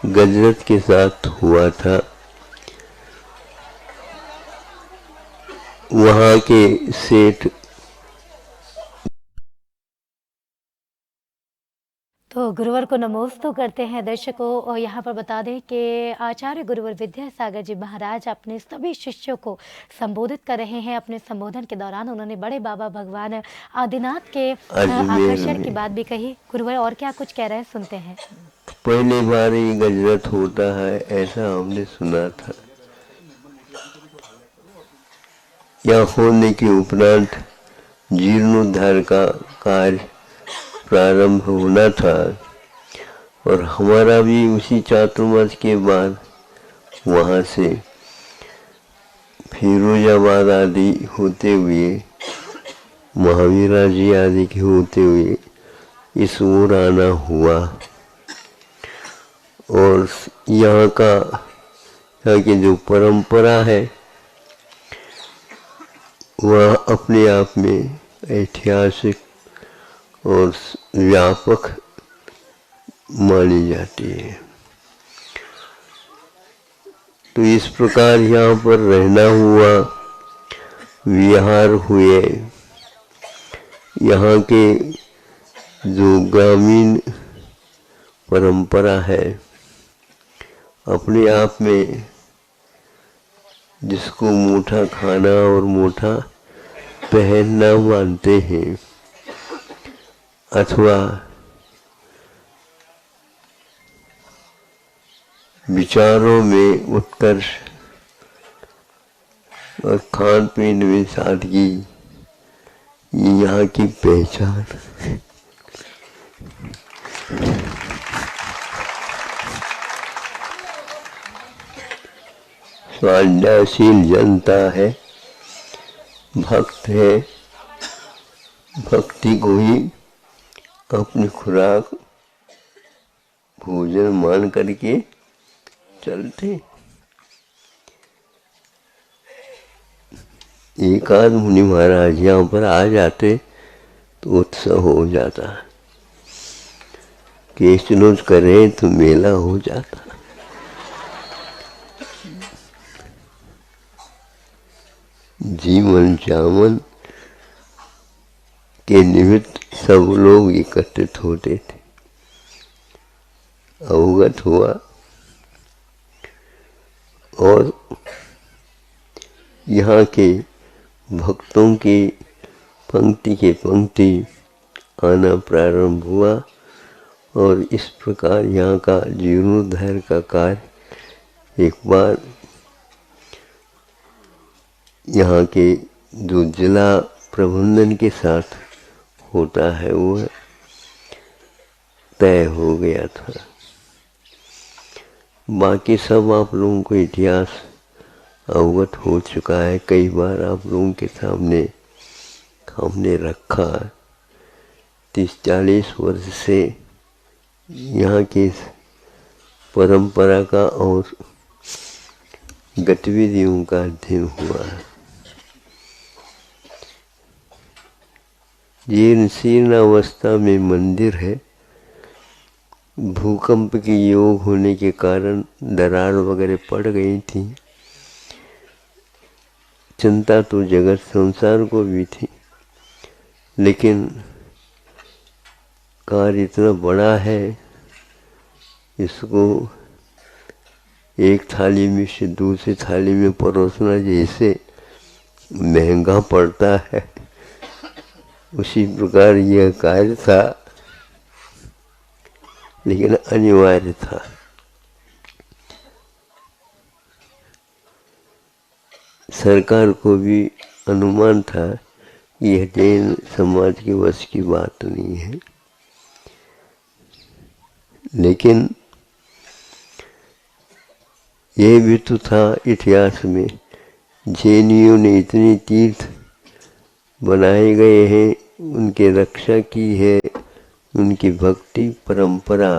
गजरत के साथ हुआ था। वहाँ के सेठ
तो गुरुवर को नमोस्तु करते हैं। दर्शकों, और यहाँ पर बता दें कि आचार्य गुरुवर विद्यासागर जी महाराज अपने सभी शिष्यों को संबोधित कर रहे हैं। अपने संबोधन के दौरान उन्होंने बड़े बाबा भगवान आदिनाथ के आकर्षण की बात भी कही। गुरुवर और क्या कुछ कह रहे हैं, सुनते हैं।
पहली बार ही गजरत होता है ऐसा हमने सुना था। यहाँ होने के उपरांत जीर्णोद्धार का कार्य प्रारंभ होना था और हमारा भी उसी चातुर्मास के बाद वहाँ से फिरोजाबाद आदि होते हुए, महावीरा जी आदि के होते हुए इस ओर आना हुआ और यहाँ की जो परंपरा है वह अपने आप में ऐतिहासिक और व्यापक मानी जाती है। तो इस प्रकार यहाँ पर रहना हुआ, विहार हुए। यहाँ के जो ग्रामीण परंपरा है अपने आप में, जिसको मोटा खाना और मोटा पहनना मानते हैं अथवा विचारों में उत्कर्ष और खान पीन में सादगी, ये यहाँ की पहचान स्वाध्यायशील जनता है, भक्त है, भक्ति को ही अपनी खुराक भोजन मान करके चलते। एक आध मुनि महाराज यहाँ पर आ जाते तो उत्सव हो जाता, केश रोज करें तो मेला हो जाता। जीवन जामन के निमित्त सब लोग एकत्रित होते थे। अवगत हुआ और यहाँ के भक्तों की पंक्ति के पंक्ति आना प्रारंभ हुआ और इस प्रकार यहाँ का जीर्णोद्धार का कार्य एक बार यहाँ के जो जिला प्रबंधन के साथ होता है वो तय हो गया था। बाकी सब आप लोगों को इतिहास अवगत हो चुका है, कई बार आप लोगों के सामने हमने रखा। 30-40 वर्ष से यहाँ की परंपरा का और गतिविधियों का अध्ययन हुआ है। जीर्ण शीर्ण अवस्था में मंदिर है। भूकंप की योग होने के कारण दरार वगैरह पड़ गई थी। चिंता तो जगत संसार को भी थी, लेकिन कार्य इतना बड़ा है, इसको एक थाली में से दूसरी थाली में परोसना जैसे महंगा पड़ता है, उसी प्रकार यह कार्य था, लेकिन अनिवार्य था। सरकार को भी अनुमान था कि यह जैन समाज के वश की बात नहीं है, लेकिन यह भी तो था इतिहास में, जैनियों ने इतने तीर्थ बनाए गए हैं, उनके रक्षा की है, उनकी भक्ति परंपरा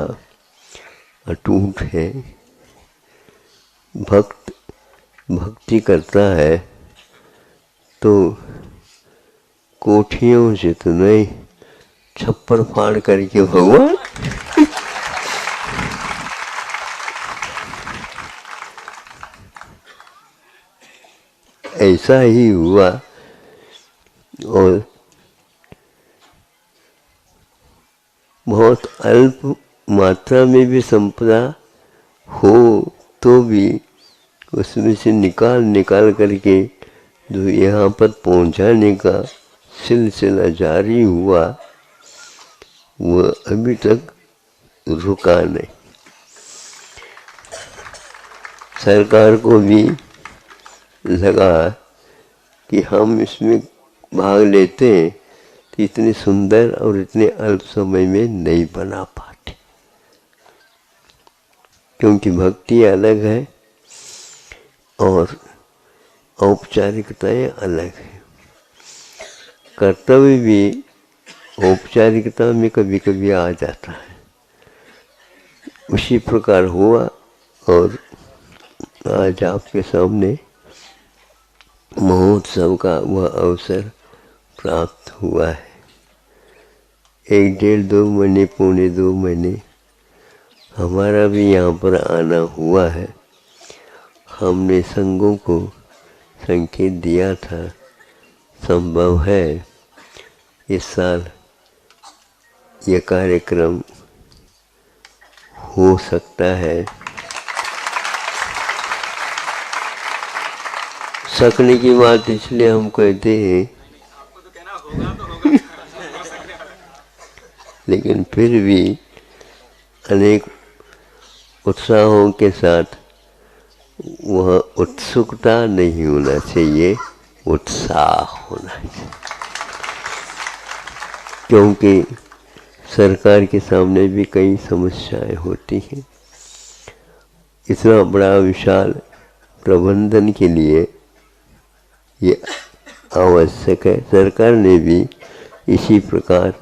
अटूट है। भक्त भक्ति करता है तो कोठियों से तो नहीं, छप्पर फाड़ करके भगवान ऐसा ही हुआ। और बहुत अल्प मात्रा में भी संपदा हो तो भी उसमें से निकाल करके जो यहाँ पर पहुँचाने का सिलसिला जारी हुआ, वह अभी तक रुका नहीं। सरकार को भी लगा कि हम इसमें भाग लेते हैं तो इतने सुंदर और इतने अल्प समय में नहीं बना पाते, क्योंकि भक्ति अलग है और औपचारिकताएं अलग है। कर्तव्य भी औपचारिकता में कभी कभी आ जाता है, उसी प्रकार हुआ। और आज आपके सामने महोत्सव का वह अवसर प्राप्त हुआ है। 1-1.5-2 महीने, 1.25-2 महीने हमारा भी यहाँ पर आना हुआ है। हमने संघों को संकेत दिया था, संभव है इस साल यह कार्यक्रम हो सकता है। सकने की बात इसलिए हम कहते हैं लेकिन फिर भी अनेक उत्साहों के साथ वह उत्सुकता नहीं होना चाहिए, उत्साह होना चाहिए, क्योंकि सरकार के सामने भी कई समस्याएं होती हैं। इतना बड़ा विशाल प्रबंधन के लिए ये आवश्यक है। सरकार ने भी इसी प्रकार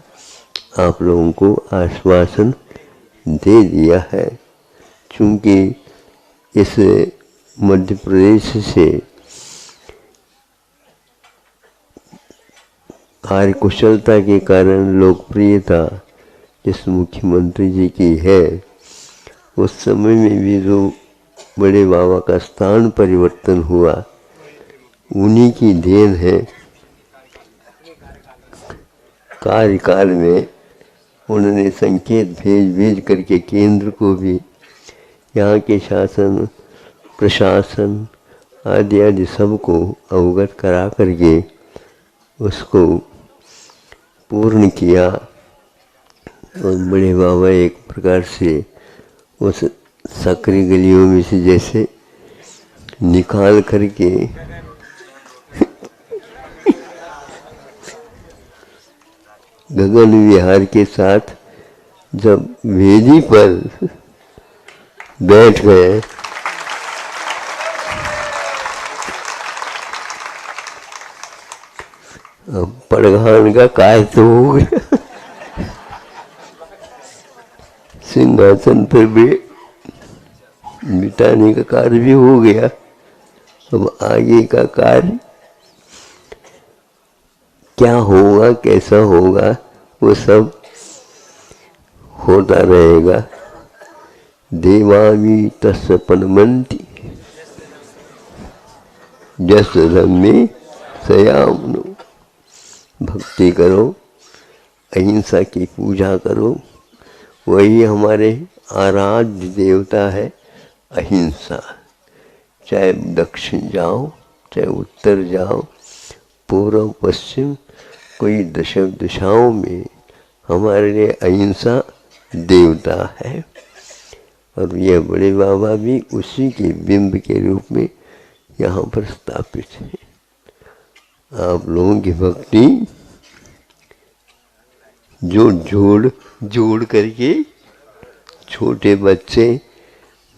आप लोगों को आश्वासन दे दिया है। चूँकि इस मध्य प्रदेश से कार्यकुशलता के कारण लोकप्रियता जिस मुख्यमंत्री जी की है, उस समय में भी जो बड़े बाबा का स्थान परिवर्तन हुआ, उन्हीं की देन है। कार्यकाल में उन्होंने संकेत भेज करके केंद्र को भी यहाँ के शासन प्रशासन आदि सबको अवगत करा करके उसको पूर्ण किया। और बड़े बाबा एक प्रकार से उस सकरी गलियों में से जैसे निकाल करके गगन विहार के साथ जब वेदी पर बैठ गए, अब पड़घान का कार्य तो हो गया, सिंहासन पर भी मिटाने का कार्य भी हो गया। अब आगे का कार्य क्या होगा, कैसा होगा, वो सब होता रहेगा। देवामी तस्य पनमन्ति जस धम्मे सयामनो। भक्ति करो, अहिंसा की पूजा करो, वही हमारे आराध्य देवता है अहिंसा। चाहे दक्षिण जाओ, चाहे उत्तर जाओ, पूर्व पश्चिम, कोई दिशाओं में हमारे लिए अहिंसा देवता है। और यह बड़े बाबा भी उसी के बिंब के रूप में यहाँ पर स्थापित है। आप लोगों की भक्ति जो जोड़ करके छोटे बच्चे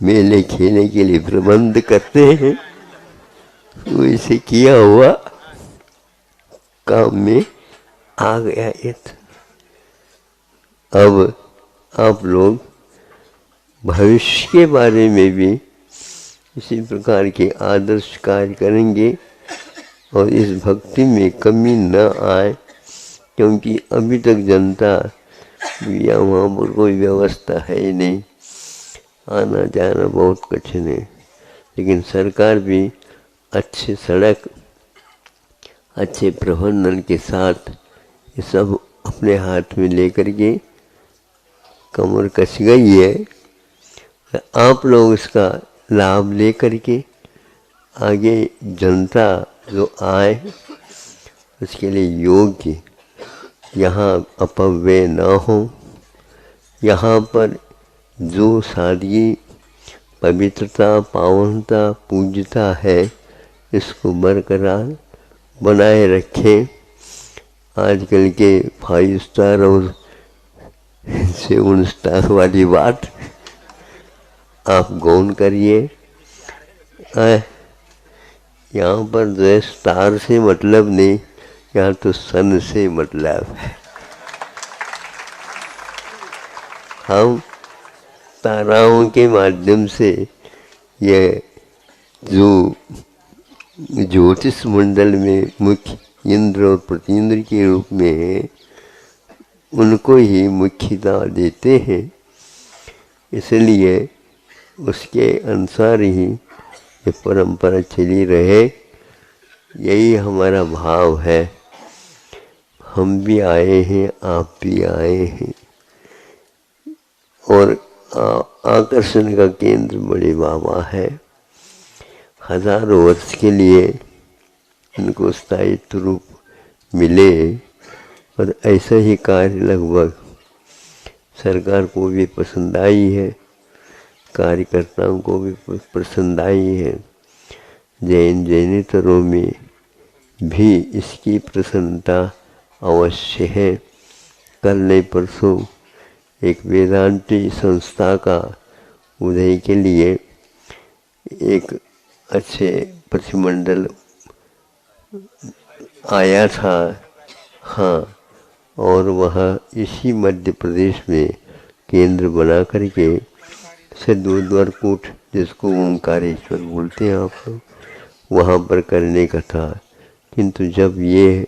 मेले खेलने के लिए प्रबंध करते हैं, वो इसे किया हुआ काम में आ गया। अब आप लोग भविष्य के बारे में भी इसी प्रकार के आदर्श कार्य करेंगे और इस भक्ति में कमी न आए, क्योंकि अभी तक जनता या वहाँ पर कोई व्यवस्था है ही नहीं, आना जाना बहुत कठिन है। लेकिन सरकार भी अच्छे सड़क, अच्छे प्रबंधन के साथ ये सब अपने हाथ में लेकर के कमर कस गई है। आप लोग इसका लाभ लेकर के आगे जनता जो आए उसके लिए योग्य, यहाँ अपव्यय न हो, यहाँ पर जो सादगी, पवित्रता, पावनता, पूज्यता है, इसको बरकरार बनाए रखें। आजकल के 5 स्टार और 7 स्टार वाली बात आप गौन करिए। यहाँ पर जो है स्टार से मतलब नहीं, यहाँ तो सन से मतलब है। हम ताराओं के माध्यम से यह जो ज्योतिष मंडल में मुख्य इंद्र और प्रतिइंद्र के रूप में है, उनको ही मुख्यता देते हैं। इसलिए उसके अनुसार ही ये परंपरा चली रहे, यही हमारा भाव है। हम भी आए हैं, आप भी आए हैं, और आकर्षण का केंद्र बड़े बाबा है। हजारों वर्ष के लिए उनको स्थायित्व रूप मिले, और ऐसा ही कार्य लगभग सरकार को भी पसंद आई है, कार्यकर्ताओं को भी पसंद आई है। जैनेतरों में भी इसकी प्रसन्नता अवश्य है। कल नहीं परसों एक वेदांती संस्था का उदय के लिए एक अच्छे प्रतिमंडल आया था। हाँ, और वह इसी मध्य प्रदेश में केंद्र बना करके सिद्धोद्वरकूट, जिसको ओंकारेश्वर बोलते हैं आप लोग, वहाँ पर करने का था। किंतु जब ये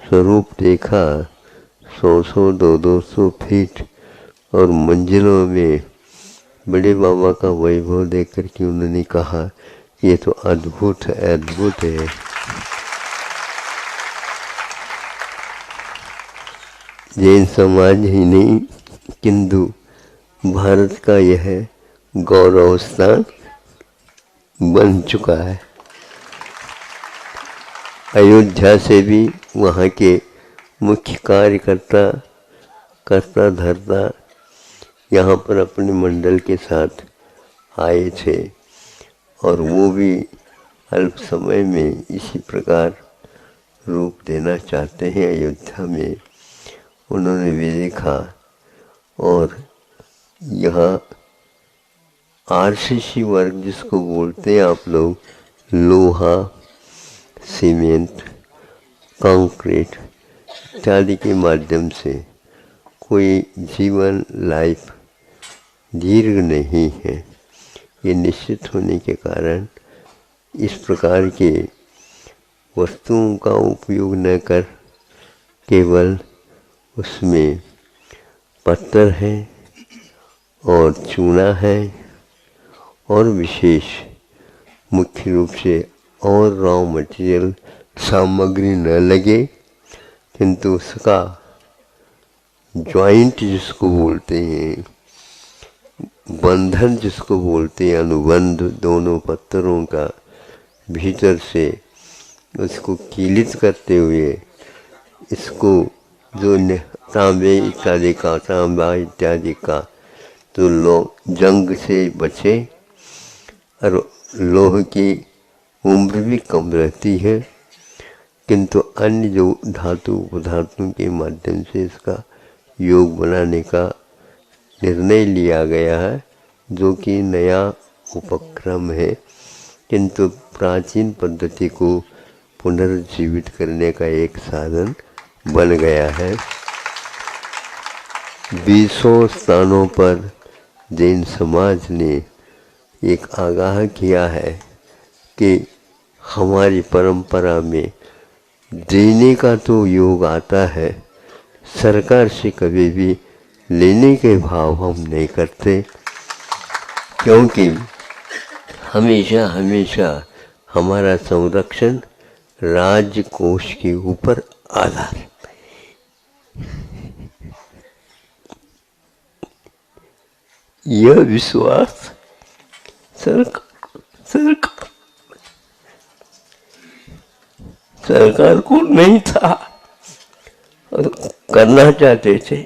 स्वरूप देखा 100-100, 200-200 फीट और मंजिलों में बड़े बाबा का वैभव देख कर के उन्होंने कहा ये तो अद्भुत है, अद्भुत है। जैन समाज ही नहीं किंतु भारत का यह गौरव स्थान बन चुका है। अयोध्या से भी वहाँ के मुख्य कार्यकर्ता करता धरता यहाँ पर अपने मंडल के साथ आए थे और वो भी अल्प समय में इसी प्रकार रूप देना चाहते हैं। अयोध्या में उन्होंने भी देखा और यहाँ आरसीसी वर्क जिसको बोलते हैं आप लोग, लोहा, सीमेंट, कंक्रीट इत्यादि के माध्यम से कोई जीवन लाइफ दीर्घ नहीं है। ये निश्चित होने के कारण इस प्रकार के वस्तुओं का उपयोग न कर केवल उसमें पत्थर है और चूना है और विशेष मुख्य रूप से और रॉ मटेरियल सामग्री न लगे, किंतु उसका जॉइंट जिसको बोलते हैं, बंधन जिसको बोलते हैं, अनुबंध दोनों पत्थरों का भीतर से उसको कीलित करते हुए इसको जो तांबे इत्यादि का, तांबा इत्यादि का तो लोग जंग से बचे और लोह की उम्र भी कम रहती है, किंतु अन्य जो धातु पदार्थों के माध्यम से इसका योग बनाने का निर्णय लिया गया है, जो कि नया उपक्रम है, किंतु प्राचीन पद्धति को पुनर्जीवित करने का एक साधन बन गया है। 20 स्थानों पर जैन समाज ने एक आगाह किया है कि हमारी परंपरा में देने का तो योग आता है, सरकार से कभी भी लेने के भाव हम नहीं करते, क्योंकि हमेशा हमेशा हमारा संरक्षण राज्य कोष के ऊपर आधारित है। यह विश्वास सरकार को नहीं था और करना चाहते थे।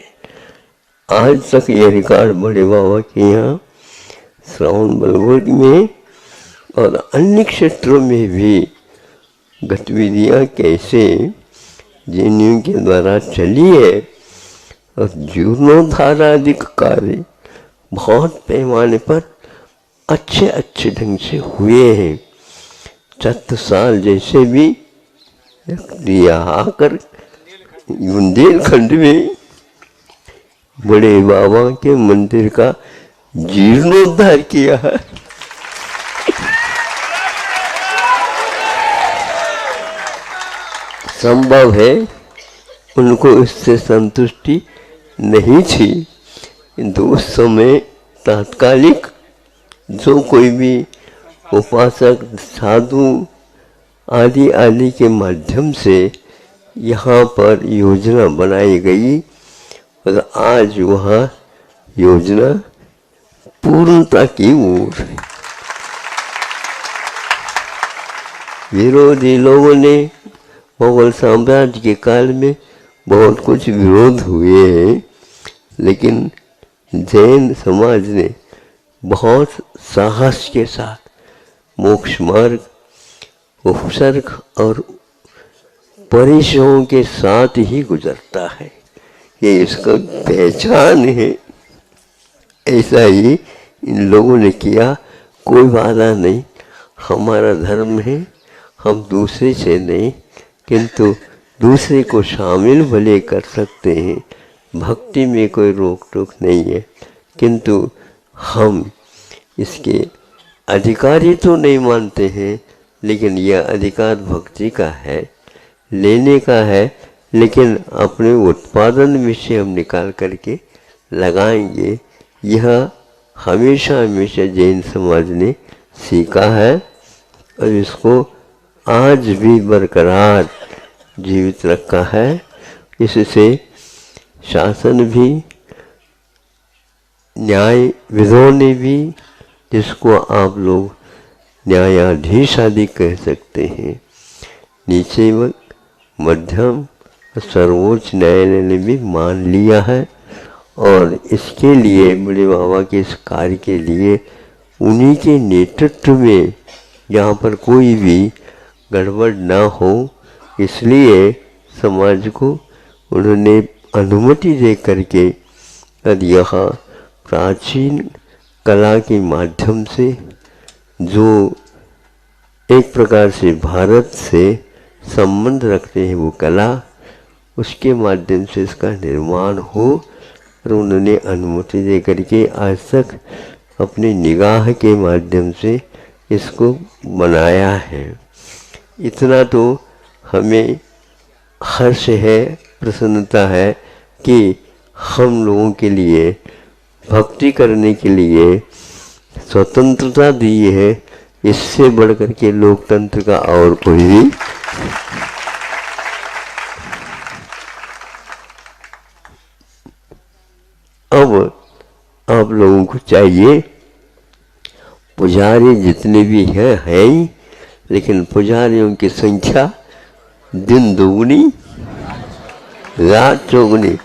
आज तक ये रिकॉर्ड बड़े बाबा के यहाँ श्रावण बेलगोल में और अन्य क्षेत्रों में भी गतिविधियाँ कैसे जैनियों के द्वारा चली है और जीर्णोद्धार आदि कार्य बहुत पैमाने पर अच्छे अच्छे ढंग से हुए हैं। छत्रसाल जैसे भी दिया आकर बुंदेलखंड में बड़े बाबा के मंदिर का जीर्णोद्धार किया है। संभव है उनको इससे संतुष्टि नहीं थी, किंतु उस समय तात्कालिक जो कोई भी उपासक साधु आदि आदि के माध्यम से यहाँ पर योजना बनाई गई और आज वह योजना पूर्णता की ओर। विरोधी लोगों ने मुगल साम्राज्य के काल में बहुत कुछ विरोध हुए हैं, लेकिन जैन समाज ने बहुत साहस के साथ मोक्ष मार्ग, उपसर्ग और परिश्रम के साथ ही गुजरता है। ये इसका पहचान है। ऐसा ही इन लोगों ने किया, कोई बाधा नहीं। हमारा धर्म है, हम दूसरे से नहीं किंतु दूसरे को शामिल भले कर सकते हैं, भक्ति में कोई रोक टोक नहीं है, किंतु हम इसके अधिकारी तो नहीं मानते हैं, लेकिन यह अधिकार भक्ति का है, लेने का है, लेकिन अपने उत्पादन में से हम निकाल करके लगाएंगे। यह हमेशा हमेशा जैन समाज ने सीखा है और इसको आज भी बरकरार जीवित रखा है। इससे शासन भी, न्यायविदों ने भी, जिसको आप लोग न्यायाधीश आदि कह सकते हैं, नीचे मध्यम और सर्वोच्च न्यायालय ने भी मान लिया है। और इसके लिए बड़े बाबा के इस कार्य के लिए उन्हीं के नेतृत्व में यहाँ पर कोई भी गड़बड़ ना हो, इसलिए समाज को उन्होंने अनुमति दे करके और यहाँ प्राचीन कला के माध्यम से जो एक प्रकार से भारत से संबंध रखते हैं वो कला, उसके माध्यम से इसका निर्माण हो, और उन्होंने अनुमति दे करके आज तक अपनी निगाह के माध्यम से इसको बनाया है। इतना तो हमें हर्ष है, प्रसन्नता है कि हम लोगों के लिए भक्ति करने के लिए स्वतंत्रता दी है। इससे बढ़कर के लोकतंत्र का और कोई भी अब आप लोगों को चाहिए, पुजारी जितने भी हैं ही, लेकिन पुजारियों की संख्या दिन दोगुनी रात चौगुनी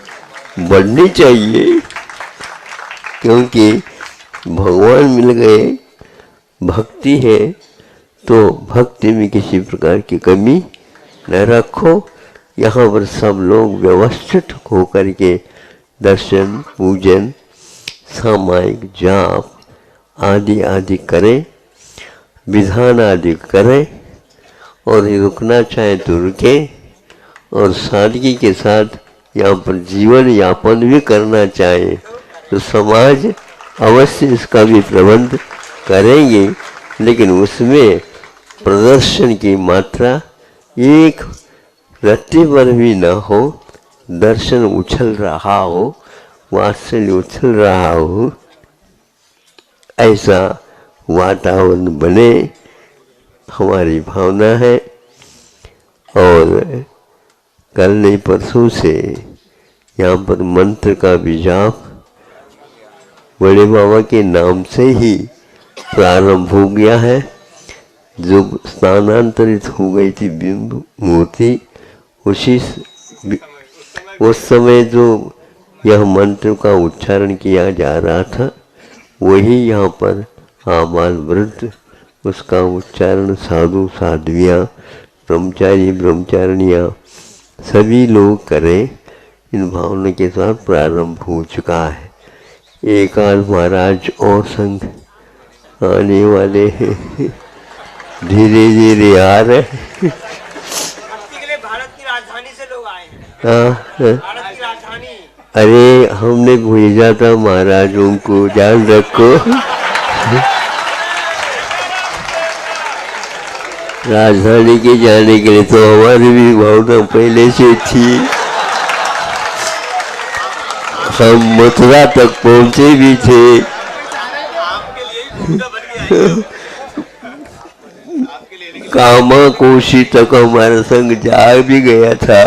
बढ़नी चाहिए, क्योंकि भगवान मिल गए, भक्ति है तो भक्ति में किसी प्रकार की कमी न रखो। यहाँ पर सब लोग व्यवस्थित होकर के दर्शन, पूजन, सामायिक जाप आदि आदि करें, विधान आदि करें, और रुकना चाहे तो रुके, और सादगी के साथ यहाँ पर जीवन यापन भी करना चाहे तो समाज अवश्य इसका भी प्रबंध करेंगे, लेकिन उसमें प्रदर्शन की मात्रा एक रत्ती पर भी न हो, दर्शन उछल रहा हो, वात्सल्य उछल रहा हो, ऐसा वातावरण बने, हमारी भावना है। और कल नहीं परसों से यहाँ पर मंत्र का भी जाप बड़े बाबा के नाम से ही प्रारंभ हो गया है। जो स्थानांतरित हो गई थी बिंब मूर्ति, उस समय जो यह मंत्र का उच्चारण किया जा रहा था, वही यहाँ पर आबाल वृद्ध उसका उच्चारण, साधु साध्वियाँ, ब्रह्मचारी ब्रह्मचारिणियाँ सभी लोग करें। इन भावना के साथ प्रारंभ हो चुका है। एक आध महाराज और संघ आने वाले हैं, धीरे धीरे आ रहे।
भारत की राजधानी से लोग आए हैं। भारत की राजधानी।
अरे हमने भेजा था महाराजों को, ध्यान रखो। राजधानी के जाने के लिए तो हमारी भी भावना पहले से थी। हम मथुरा तक पहुंचे भी थे। कामा कोशी तक हमारा संग जा भी गया था,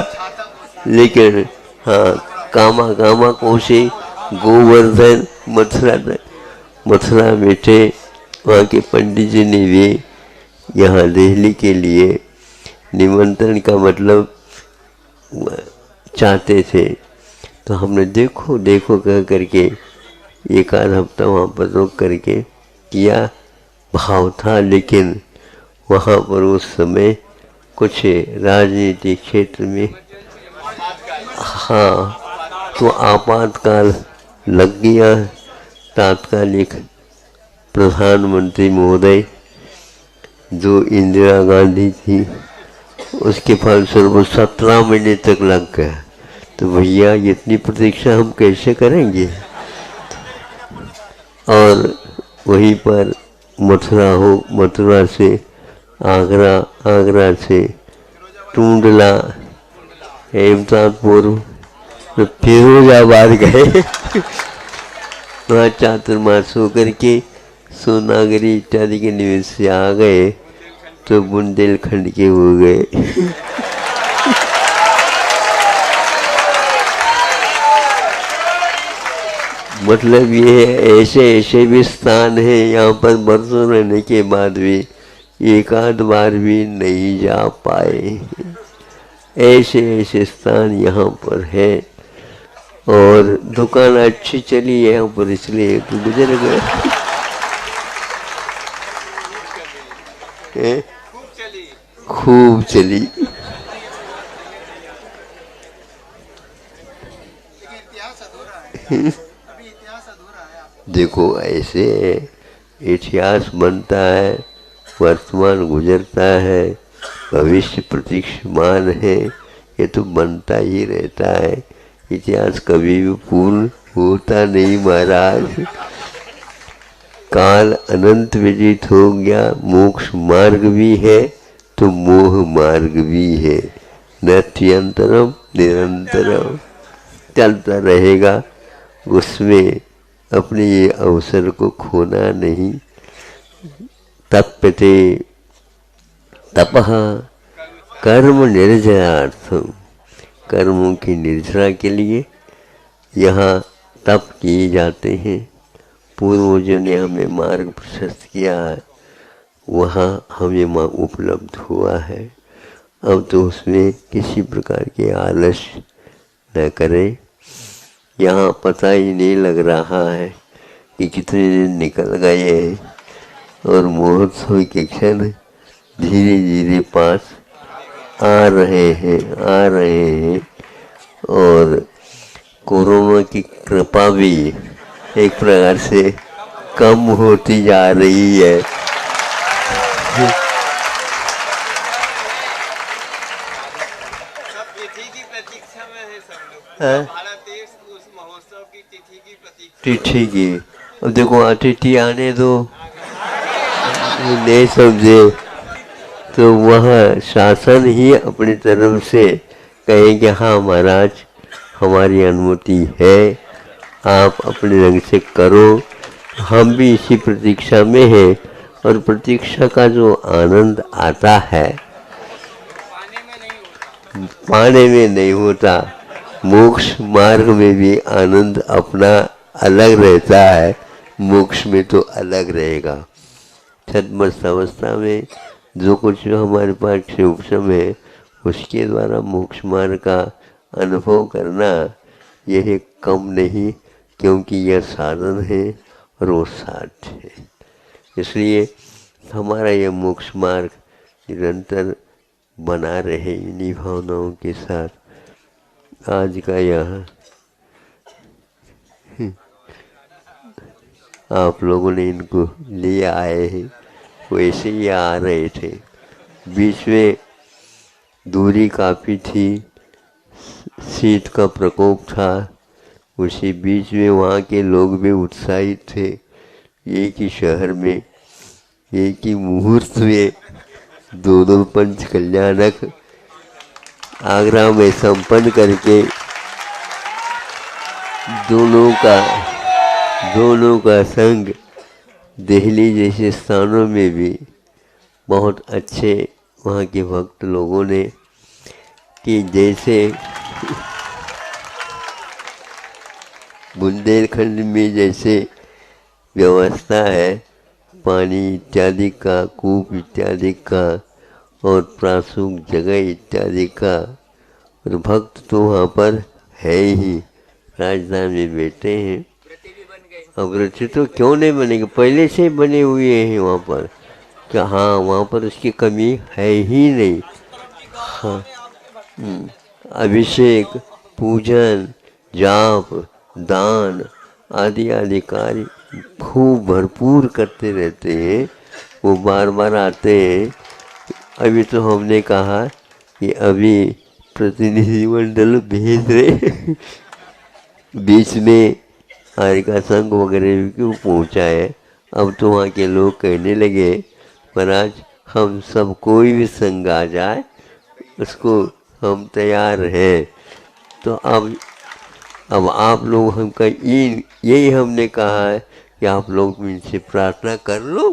लेकिन हाँ, कामा कोशी, गोवर्धन, मथुरा तक, मथुरा में थे। वहाँ के पंडित जी ने भी यहाँ दिल्ली के लिए निमंत्रण का मतलब चाहते थे, तो हमने देखो देखो कह करके एक आध हफ्ता वहाँ पर रोक करके किया। भाव था, लेकिन वहाँ पर उस समय कुछ राजनीतिक क्षेत्र में हाँ तो आपातकाल लग गया। तात्कालिक प्रधानमंत्री महोदय जो इंदिरा गांधी थी उसके फलस्वरूप 17 महीने तक लग गया। तो भैया इतनी प्रतीक्षा हम कैसे करेंगे। और वहीं पर मथुरा हो, मथुरा से आगरा, आगरा से टूंडला, हेमतापुर, तो फिरोजाबाद गए। वहाँ चातुर्मास होकर के सोनागरी इत्यादि के निवेश से आ गए तो बुंदेलखंड के हो गए। मतलब ये ऐसे ऐसे भी स्थान है यहाँ पर बरसों रहने के बाद भी एक आध बार भी नहीं जा पाए। ऐसे ऐसे स्थान यहाँ पर है और दुकान अच्छी चली है यहाँ पर, इसलिए तो गुजर गए। खूब चली। देखो ऐसे इतिहास बनता है, वर्तमान गुजरता है, भविष्य प्रतीक्षमान है, ये तो बनता ही रहता है। इतिहास कभी भी पूर्ण होता नहीं महाराज। काल अनंत व्यतीत हो गया, मोक्ष मार्ग भी है तो मोह मार्ग भी है। नत्यंतरम निरंतरम चलता रहेगा, उसमें अपने ये अवसर को खोना नहीं। तप्यते तपः कर्म निर्जरार्थम, कर्मों की निर्जरा के लिए यहाँ तप किए जाते हैं। पूर्वजों ने हमें मार्ग प्रशस्त किया है, वहाँ हमें उपलब्ध हुआ है। अब तो उसमें किसी प्रकार के आलस्य न करें। यहाँ पता ही नहीं लग रहा है कि कितने दिन निकल गए हैं और महोत्सव के क्षण धीरे धीरे पास आ रहे हैं और कोरोना की कृपा भी एक प्रकार से कम होती जा रही है। तिथि की, अब देखो अतिथि आने दो, नहीं समझे तो वह शासन ही अपनी तरफ से कहे कि हाँ महाराज हमारी अनुमति है, आप अपने रंग से करो। हम भी इसी प्रतीक्षा में हैं और प्रतीक्षा का जो आनंद आता है पाने में नहीं होता। मोक्ष मार्ग में भी आनंद अपना अलग रहता है, मोक्ष में तो अलग रहेगा। छद्मस्त अवस्था में जो कुछ हमारे पास उपशम है उसके द्वारा मोक्ष मार्ग का अनुभव करना यह कम नहीं, क्योंकि यह साधन है और वो साध्य है। इसलिए हमारा यह मोक्ष मार्ग निरंतर बना रहे इन्हीं भावनाओं के साथ। आज का यह आप लोगों ने इनको ले आए हैं, वैसे ही आ रहे थे। बीच में दूरी काफ़ी थी, शीत का प्रकोप था, उसी बीच में वहाँ के लोग भी उत्साहित थे। एक ही शहर में एक ही मुहूर्त में दोनों पंच कल्याणक आगरा में संपन्न करके दोनों का संग दिल्ली जैसे स्थानों में भी बहुत अच्छे वहाँ के भक्त लोगों ने कि जैसे बुंदेलखंड में जैसे व्यवस्था है पानी इत्यादि का, कूप इत्यादि का और प्रासूक जगह इत्यादि का, और भक्त तो वहाँ पर है ही, राजधानी में बैठे हैं। अब व्रत तो क्यों नहीं बनेंगे, पहले से बने हुए हैं वहाँ पर, क्या हाँ वहाँ पर उसकी कमी है ही नहीं। हाँ अभिषेक, पूजन, जाप, दान आदि आदि कार्य खूब भरपूर करते रहते हैं वो बार बार आते हैं। अभी तो हमने कहा कि अभी प्रतिनिधिमंडल भेज रहे बीच में हारिका संघ वगैरह भी क्यों पहुँचा है। अब तो वहाँ के लोग कहने लगे महाराज हम सब कोई भी संघ आ जाए उसको हम तैयार हैं। तो अब आप लोग हमका यही हमने कहा है कि आप लोग इनसे प्रार्थना कर लो।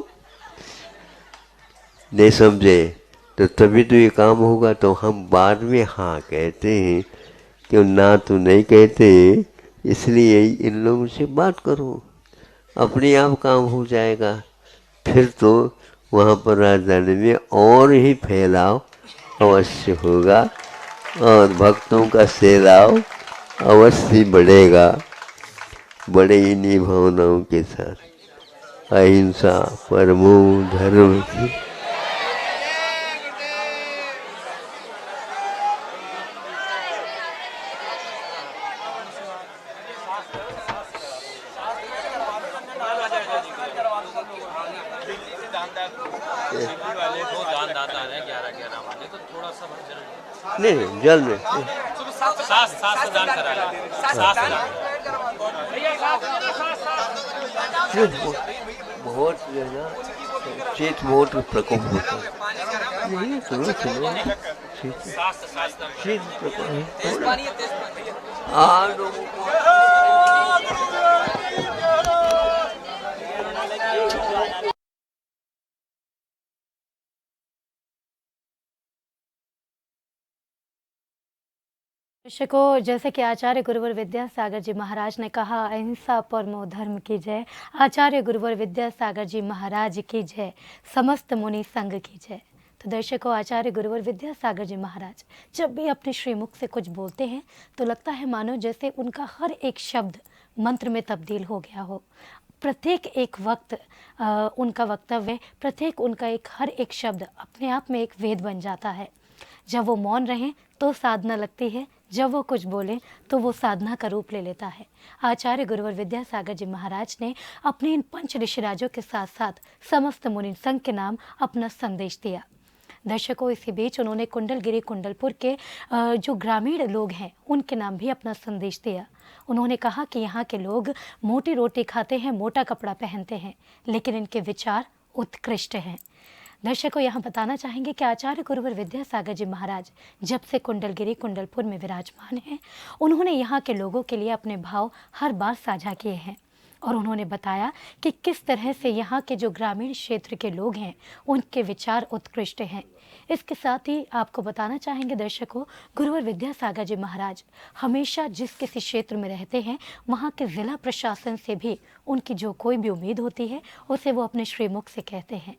नहीं समझे तो तभी तो ये काम होगा। तो हम बाद में हाँ कहते हैं, क्यों ना तो नहीं कहते। इसलिए इन लोगों से बात करो, अपने आप काम हो जाएगा। फिर तो वहाँ पर राजधानी में और ही फैलाव अवश्य होगा और भक्तों का सैलाव अवश्य बढ़ेगा। बड़े इन्हीं भावनाओं के साथ अहिंसा परमो धर्म की नहीं जल में बहुत जो है ना शीत बहुत प्रकोप होता है। नहीं सुनो शीत प्रकोप लोगों को
दर्शकों, जैसे कि आचार्य गुरुवर विद्यासागर जी महाराज ने कहा, अहिंसा परमो धर्म की जय। आचार्य गुरुवर विद्यासागर जी महाराज की जय, समस्त मुनि संघ की जय। तो दर्शकों, आचार्य गुरुवर विद्यासागर जी महाराज जब भी अपने श्रीमुख से कुछ बोलते हैं तो लगता है मानो जैसे उनका हर एक शब्द मंत्र में तब्दील हो गया हो। प्रत्येक एक वक्त उनका वक्तव्य, प्रत्येक उनका हर एक शब्द अपने आप में एक वेद बन जाता है। जब वो मौन रहें तो साधना लगती है, जब वो कुछ बोलें तो वो साधना का रूप ले लेता है। आचार्य गुरुवर विद्यासागर जी महाराज ने अपने इन पंच ऋषिराजों के साथ साथ समस्त मुनि संघ के नाम अपना संदेश दिया। दर्शकों, इसी बीच उन्होंने कुंडलगिरी कुंडलपुर के जो ग्रामीण लोग हैं उनके नाम भी अपना संदेश दिया। उन्होंने कहा कि यहाँ के लोग मोटी रोटी खाते हैं, मोटा कपड़ा पहनते हैं, लेकिन इनके विचार उत्कृष्ट हैं। दर्शकों, यहाँ बताना चाहेंगे कि आचार्य गुरुवर विद्यासागर जी महाराज जब से कुंडलगिरी कुंडलपुर में विराजमान हैं, उन्होंने यहाँ के लोगों के लिए अपने भाव हर बार साझा किए हैं और उन्होंने बताया कि किस तरह से यहाँ के जो ग्रामीण क्षेत्र के लोग हैं उनके विचार उत्कृष्ट हैं। इसके साथ ही आपको बताना चाहेंगे दर्शकों, गुरुवर विद्यासागर जी महाराज हमेशा जिस किसी क्षेत्र में रहते हैं वहाँ के ज़िला प्रशासन से भी उनकी जो कोई भी उम्मीद होती है उसे वो अपने श्रीमुख से कहते हैं।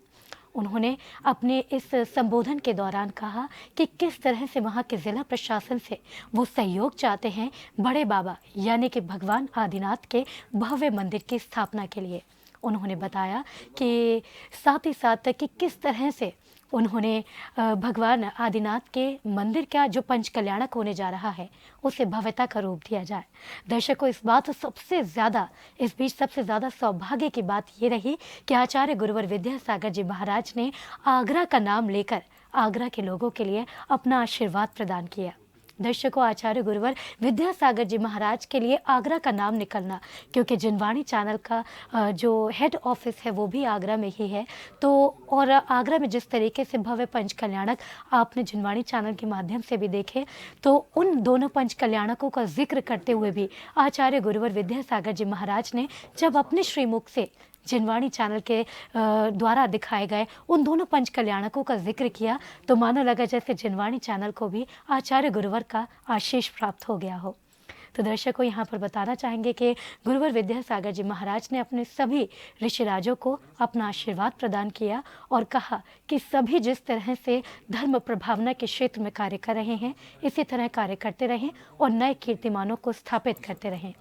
उन्होंने अपने इस संबोधन के दौरान कहा कि किस तरह से वहाँ के ज़िला प्रशासन से वो सहयोग चाहते हैं बड़े बाबा यानी कि भगवान आदिनाथ के भव्य मंदिर की स्थापना के लिए। उन्होंने बताया कि साथ ही साथ कि किस तरह से उन्होंने भगवान आदिनाथ के मंदिर का जो पंच कल्याणक होने जा रहा है उसे भव्यता का रूप दिया जाए। दर्शकों, इस बात इस बीच सबसे ज़्यादा सौभाग्य की बात ये रही कि आचार्य गुरुवर विद्यासागर जी महाराज ने आगरा का नाम लेकर आगरा के लोगों के लिए अपना आशीर्वाद प्रदान किया। दर्शकों, आचार्य गुरुवर विद्यासागर जी महाराज के लिए आगरा का नाम निकलना, क्योंकि जिनवाणी चैनल का जो हेड ऑफिस है वो भी आगरा में ही है, तो और आगरा में जिस तरीके से भव्य पंच कल्याणक आपने जिनवाणी चैनल के माध्यम से भी देखे, तो उन दोनों पंच कल्याणकों का जिक्र करते हुए भी आचार्य गुरुवर विद्यासागर जी महाराज ने जब अपने श्रीमुख से जिनवाणी चैनल के द्वारा दिखाए गए उन दोनों पंच कल्याणकों का जिक्र किया तो मानो लगा जैसे जिनवाणी चैनल को भी आचार्य गुरुवर का आशीष प्राप्त हो गया हो। तो दर्शकों, यहाँ पर बताना चाहेंगे कि गुरुवर विद्यासागर जी महाराज ने अपने सभी ऋषिराजों को अपना आशीर्वाद प्रदान किया और कहा कि सभी जिस तरह से धर्म प्रभावना के क्षेत्र में कार्य कर रहे हैं इसी तरह कार्य करते रहें और नए कीर्तिमानों को स्थापित करते रहें।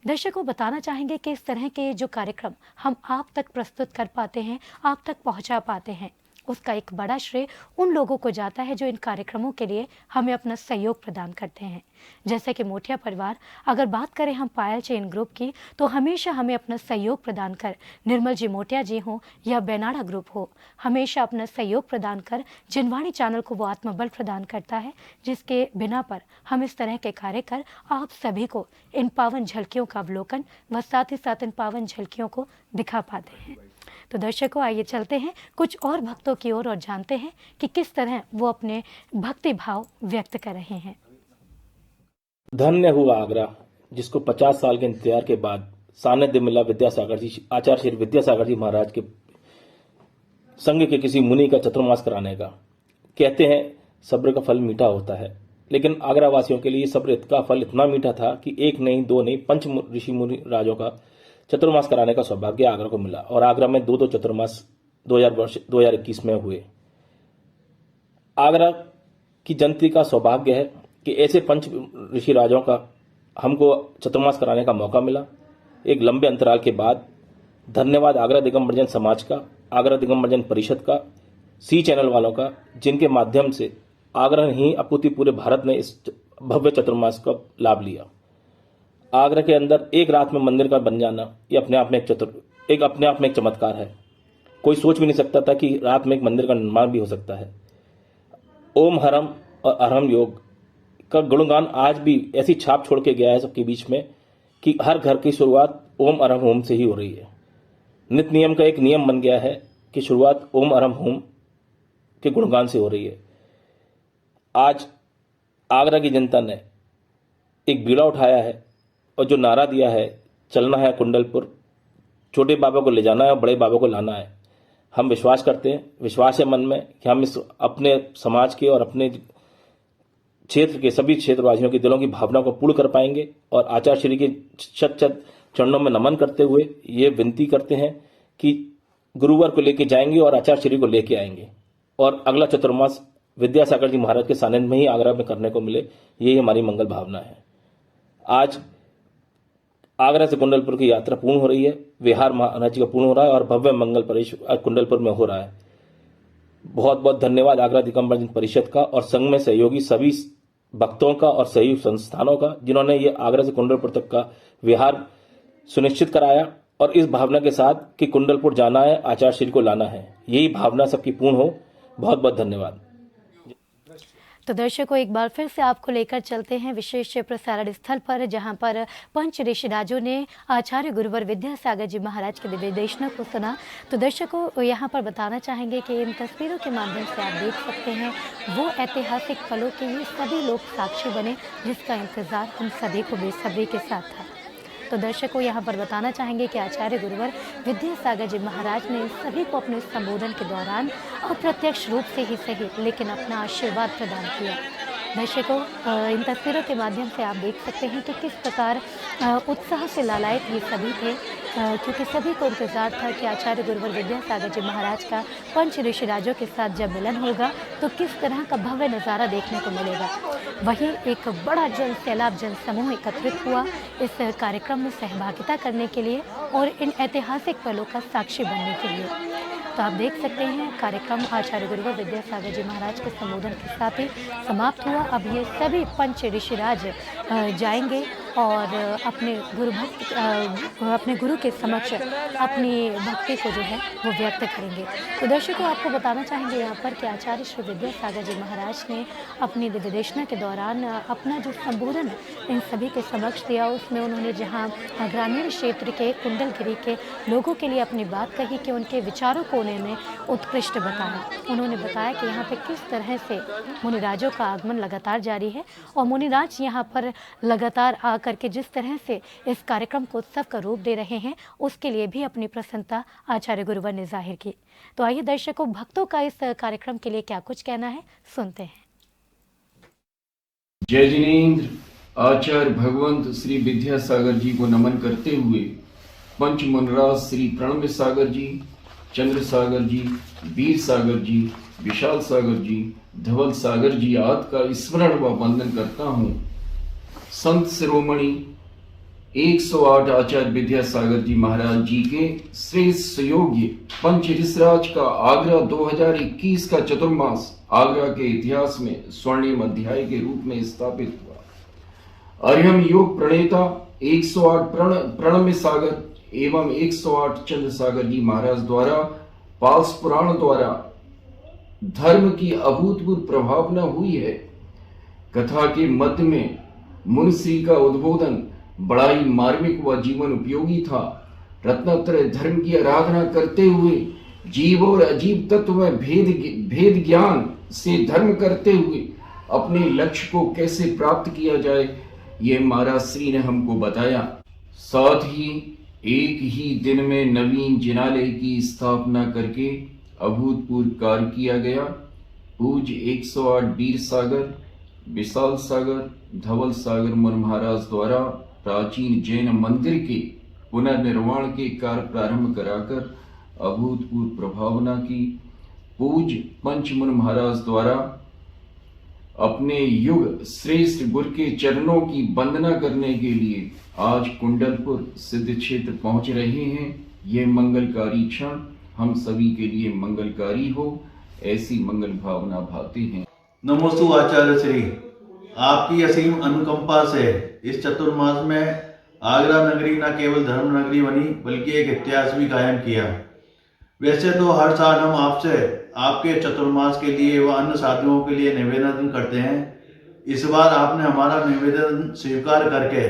दर्शकों, बताना चाहेंगे कि इस तरह के जो कार्यक्रम हम आप तक प्रस्तुत कर पाते हैं, आप तक पहुंचा पाते हैं, उसका एक बड़ा श्रेय उन लोगों को जाता है जो इन कार्यक्रमों के लिए हमें अपना सहयोग प्रदान करते हैं। जैसे कि मोटिया परिवार, अगर बात करें हम पायल चेन ग्रुप की, तो हमेशा हमें अपना सहयोग प्रदान कर, निर्मल जी मोटिया जी हों या बेनाड़ा ग्रुप हो, हमेशा अपना सहयोग प्रदान कर जिनवाणी चैनल को वो आत्मबल प्रदान करता है जिसके बिना पर हम इस तरह के कार्य कर आप सभी को इन पावन झलकियों का अवलोकन व साथ ही साथ इन पावन झलकियों को दिखा पाते हैं। तो दर्शकों, आइए चलते हैं कुछ और भक्तों की ओर और जानते हैं कि किस तरह वो अपने भक्ति भाव व्यक्त कर रहे हैं।
धन्य हुआ आगरा, जिसको 50 साल के इंतजार के बाद सानिध्य मिला विद्यासागर जी, आचार्य श्री विद्यासागर जी महाराज के संग के किसी मुनि का चतुर्मास कराने का। कहते हैं सब्र का फल मीठा होता है, लेकिन आगरा वासियों के लिए सब्र का फल इतना मीठा था कि एक नहीं, दो नहीं, 5 ऋषि मुनि राजों का चतुर्मास कराने का सौभाग्य आगरा को मिला और आगरा में 2 चतुर्मास 2021 में हुए। आगरा की जनता का सौभाग्य है कि ऐसे 5 ऋषि राजों का हमको चतुर्मास कराने का मौका मिला एक लंबे अंतराल के बाद। धन्यवाद आगरा दिगंबर जैन समाज का, आगरा दिगंबर जैन परिषद का, सी चैनल वालों का, जिनके माध्यम से आगरा नहीं अपितु पूरे भारत ने इस भव्य चतुर्मास का लाभ लिया। आगरा के अंदर एक रात में मंदिर का बन जाना ये अपने आप में एक चमत्कार है। कोई सोच भी नहीं सकता था कि रात में एक मंदिर का निर्माण भी हो सकता है। ओम हरम और अरहम योग का गुणगान आज भी ऐसी छाप छोड़ के गया है सबके बीच में कि हर घर की शुरुआत ओम अरहम होम से ही हो रही है। नित्य नियम का एक नियम बन गया है कि शुरुआत ओम अरहम होम के गुणगान से हो रही है। आज आगरा की जनता ने एक बीड़ा उठाया है और जो नारा दिया है, चलना है कुंडलपुर, छोटे बाबा को ले जाना है और बड़े बाबा को लाना है। हम विश्वास करते हैं, विश्वास है मन में कि हम इस अपने समाज के और अपने क्षेत्र के सभी क्षेत्रवासियों के दिलों की भावना को पूर्ण कर पाएंगे। और आचार्य श्री के शत चरणों में नमन करते हुए ये विनती करते हैं कि गुरुवार को लेके जाएंगे और आचार्य श्री को लेके आएंगे और अगला चतुर्मास विद्यासागर जी महाराज के सानिध्य में ही आगरा में करने को मिले, यही हमारी मंगल भावना है। आज आगरा से कुंडलपुर की यात्रा पूर्ण हो रही है, विहार महाराज जी का पूर्ण हो रहा है और भव्य मंगल परिषद कुंडलपुर में हो रहा है। बहुत बहुत धन्यवाद आगरा दिगंबर जैन परिषद का और संघ में सहयोगी सभी भक्तों का और सहयोगी संस्थानों का, जिन्होंने ये आगरा से कुंडलपुर तक का विहार सुनिश्चित कराया और इस भावना के साथ कि कुंडलपुर जाना है, आचार्य श्री को लाना है, यही भावना सबकी पूर्ण हो। बहुत बहुत धन्यवाद।
तो दर्शकों, एक बार फिर से आपको लेकर चलते हैं विशेष प्रसारण स्थल पर, जहां पर पंच ऋषिराजों ने आचार्य गुरुवर विद्यासागर जी महाराज के दिव्य देशना को सुना। तो दर्शकों, यहां पर बताना चाहेंगे कि इन तस्वीरों के माध्यम से आप देख सकते हैं वो ऐतिहासिक पलों के ये सभी लोग साक्षी बने जिसका इंतजार हम सभी को बेसब्री के साथ था। तो दर्शकों, यहाँ पर बताना चाहेंगे कि आचार्य गुरुवर विद्यासागर जी महाराज ने सभी को अपने संबोधन के दौरान अप्रत्यक्ष रूप से ही सही लेकिन अपना आशीर्वाद प्रदान किया। दर्शकों, इन तस्वीरों के माध्यम से आप देख सकते हैं कि किस प्रकार उत्साह से लालायित ये सभी थे, क्योंकि सभी को इंतजार था कि आचार्य गुरुवर विद्यासागर जी महाराज का पंच ऋषिराजों के साथ जब मिलन होगा तो किस तरह का भव्य नज़ारा देखने को मिलेगा। वहीं एक बड़ा सैलाब जन समूह एकत्रित हुआ इस कार्यक्रम में सहभागिता करने के लिए और इन ऐतिहासिक पलों का साक्षी बनने के लिए। तो आप देख सकते हैं कार्यक्रम आचार्य गुरुवर विद्यासागर जी महाराज के संबोधन के साथ ही समाप्त हुआ। अब ये सभी पंच ऋषिराज जाएंगे और अपने गुरु के समक्ष अपनी भक्ति को जो है वो व्यक्त करेंगे। तो दर्शकों, आपको बताना चाहेंगे यहाँ पर कि आचार्य श्री विद्यासागर जी महाराज ने अपनी दिव्य देशना के दौरान अपना जो संबोधन इन सभी के समक्ष दिया, उसमें उन्होंने जहाँ ग्रामीण क्षेत्र के कुंडलगिरी के लोगों के लिए अपनी बात कही कि उनके विचारों को उन्होंने उत्कृष्ट बताया। उन्होंने बताया कि यहाँ पे किस तरह से मुनिराजों का आगमन लगातार जारी है और मुनिराज यहाँ पर लगातार आकर के जिस तरह से इस कार्यक्रम को उत्सव का रूप दे रहे हैं, उसके लिए भी अपनी प्रसन्नता आचार्य गुरुवर ने जाहिर की। तो आइए दर्शकों, भक्तों का इस कार्यक्रम के लिए क्या कुछ कहना है, सुनते हैं।
जय जिनेन्द्र। आचार्य भगवंत श्री विद्यासागर जी को नमन करते हुए पंच मनराज श्री प्रणव सागर जी, चंद्र सागर जी, वीर सागर जी, विशाल सागर जी, धवल सागर जी आदि का स्मरण व वंदन करता हूँ। संत शिरोमणि 108 आचार्य विद्यासागर जी महाराज जी के श्रेष्ठ योग्य पंच ऋषराज का आगरा 2021 का चतुर्मास आगरा के इतिहास में स्वर्णिम अध्याय के रूप में स्थापित हुआ। अर्यम योग प्रणेता 108 प्रणम्य सागर एवं 108 चंद्र सागर जी महाराज द्वारा पाल्स पुराण द्वारा धर्म की अभूतपूर्व प्रभावना हुई है। कथा के मध्य में मुनिश्री का उद्बोधन बड़ा ही मार्मिक व जीवन उपयोगी था। रत्नत्रय धर्म की आराधना करते हुए जीव और अजीव तत्व में भेद ज्ञान से धर्म करते हुए अपने लक्ष्य को कैसे प्राप्त किया जाए, ये महाराज श्री ने हमको बताया। साथ ही एक ही दिन में नवीन जिनालय की स्थापना करके अभूतपूर्व कार्य किया गया। पूज्य 108 वीर सागर, विशाल सागर, धवल सागर मुनि महाराज द्वारा प्राचीन जैन मंदिर के पुनर्निर्माण के कार्य प्रारंभ कराकर अभूतपूर्व प्रभावना की। पूज्य पंचमुनि महाराज द्वारा अपने युग श्रेष्ठ गुरु के चरणों की वंदना करने के लिए आज कुंडलपुर सिद्ध क्षेत्र पहुंच रहे हैं। ये मंगलकारी क्षण हम सभी के लिए मंगलकारी हो, ऐसी मंगल भावना भाते हैं।
नमोस्तु आचार्य श्री, आपकी असीम अनुकंपा से इस चतुर्मास में आगरा नगरी न केवल धर्म नगरी बनी बल्कि एक इतिहास भी कायम किया। वैसे तो हर साल हम आपसे आपके चतुर्मास के लिए व अन्य साधुओं के लिए निवेदन करते हैं। इस बार आपने हमारा निवेदन स्वीकार करके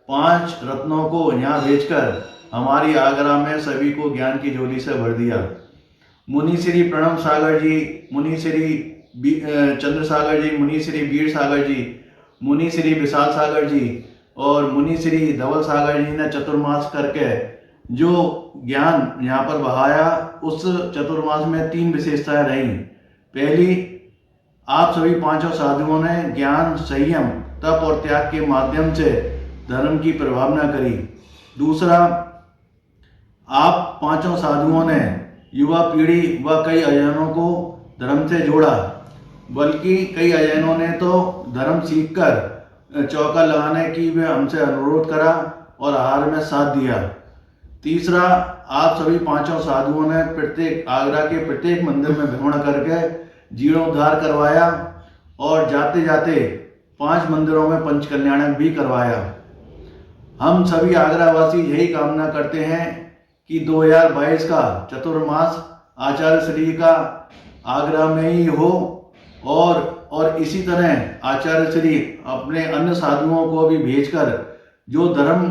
5 रत्नों को यहाँ भेजकर हमारी आगरा में सभी को ज्ञान की झोली से भर दिया। मुनि श्री प्रणम सागर जी, मुनि श्री चंद्र सागर जी, मुनि श्री वीर सागर जी, मुनि श्री विशाल सागर जी और मुनि श्री धवल सागर जी ने चतुर्मास करके जो ज्ञान यहाँ पर बहाया, उस चतुर्मास में 3 विशेषताएं रहीं। पहली, आप सभी 5 साधुओं ने ज्ञान, संयम, तप और त्याग के माध्यम से धर्म की प्रभावना करी। दूसरा, आप 5 साधुओं ने युवा पीढ़ी व कई अजैनों को धर्म से जोड़ा, बल्कि कई अजैनों ने तो धर्म सीखकर चौका लगाने की भी हमसे अनुरोध करा और आहार में साथ दिया। तीसरा, आप सभी 5 साधुओं ने आगरा के प्रत्येक मंदिर में भ्रमण करके जीर्णोद्धार करवाया और जाते जाते 5 मंदिरों में पंचकल्याणक भी करवाया। हम सभी आगरावासी यही कामना करते हैं कि 2022 का चतुर्मास आचार्य श्री का आगरा में ही हो और इसी तरह आचार्य श्री अपने अन्य साधुओं को भी भेजकर जो धर्म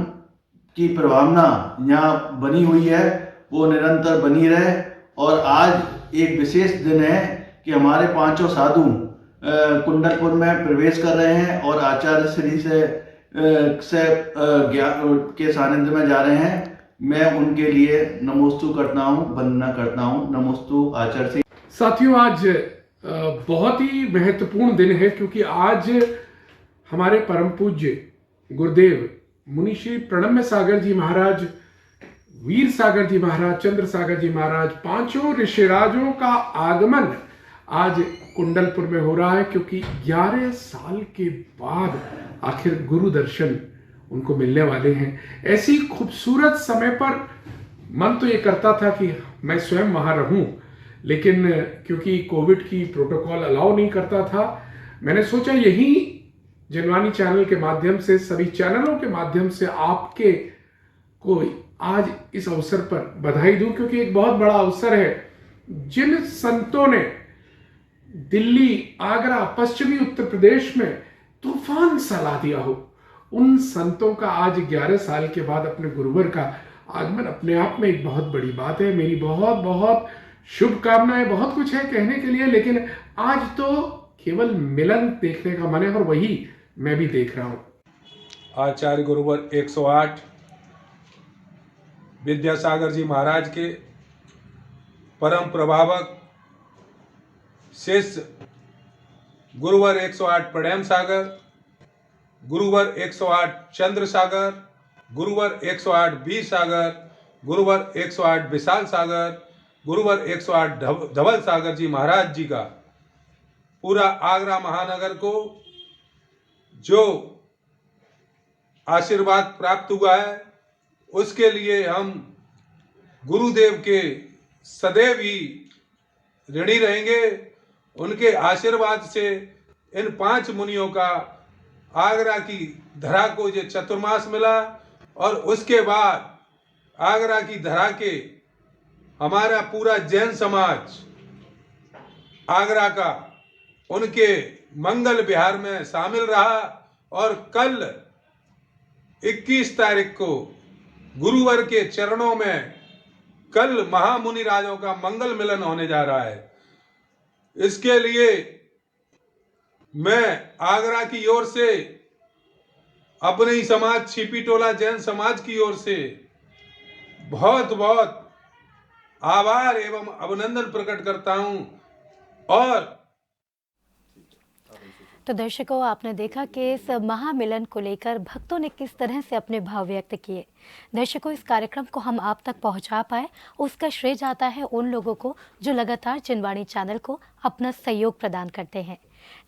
की प्रभावना यहाँ बनी हुई है वो निरंतर बनी रहे। और आज एक विशेष दिन है कि हमारे 5 साधु कुंडलपुर में प्रवेश कर रहे हैं और आचार्य श्री से ज्ञान के सानिध्य में जा रहे हैं। मैं उनके लिए नमोस्तु करता हूँ, वंदना करता हूँ। नमोस्तु आचार्य श्री।
साथियों, आज बहुत ही महत्वपूर्ण दिन है क्योंकि आज हमारे परम पूज्य गुरुदेव मुनि श्री प्रणम्य सागर जी महाराज, वीर सागर जी महाराज, चंद्र सागर जी महाराज, 5 ऋषिराजों का आगमन आज कुंडलपुर में हो रहा है। क्योंकि 11 साल के बाद आखिर गुरु दर्शन उनको मिलने वाले हैं। ऐसी खूबसूरत समय पर मन तो ये करता था कि मैं स्वयं वहां रहूं, लेकिन क्योंकि कोविड की प्रोटोकॉल अलाउ नहीं करता था, मैंने सोचा यही जनवाणी चैनल के माध्यम से, सभी चैनलों के माध्यम से आपके को आज इस अवसर पर बधाई दूं, क्योंकि एक बहुत बड़ा अवसर है। जिन संतों ने दिल्ली, आगरा, पश्चिमी उत्तर प्रदेश में तूफान सा ला दिया हो, उन संतों का आज 11 साल के बाद अपने गुरुवर का आगमन अपने आप में एक बहुत बड़ी बात है। मेरी बहुत बहुत शुभकामनाएं। बहुत कुछ है कहने के लिए, लेकिन आज तो केवल मिलन देखने का मन है और वही मैं भी देख रहा हूं।
आचार्य गुरुवर 108 विद्यासागर जी महाराज के परम प्रभावक शिष्य गुरुवर 108 प्रणम सागर, गुरुवर 108 चंद्र सागर, गुरुवर 108 वीर सागर, गुरुवर 108 विशाल सागर, गुरुवर 108 धवल सागर जी महाराज जी का पूरा आगरा महानगर को जो आशीर्वाद प्राप्त हुआ है, उसके लिए हम गुरुदेव के सदैव ही ऋणी रहेंगे। उनके आशीर्वाद से इन 5 मुनियों का आगरा की धरा को ये चतुर्मास मिला, और उसके बाद आगरा की धरा के हमारा पूरा जैन समाज आगरा का उनके मंगल विहार में शामिल रहा। और कल 21 तारीख को गुरुवर के चरणों में कल महामुनि राजों का मंगल मिलन होने जा रहा है। इसके लिए मैं आगरा की ओर से, अपने ही समाज छिपी टोला जैन समाज की ओर से बहुत बहुत आभार एवं अभिनंदन प्रकट करता हूं। और
तो दर्शकों, आपने देखा कि इस महामिलन को लेकर भक्तों ने किस तरह से अपने भाव व्यक्त किए। दर्शकों, इस कार्यक्रम को हम आप तक पहुंचा पाए उसका श्रेय जाता है उन लोगों को जो लगातार जिनवाणी चैनल को अपना सहयोग प्रदान करते हैं।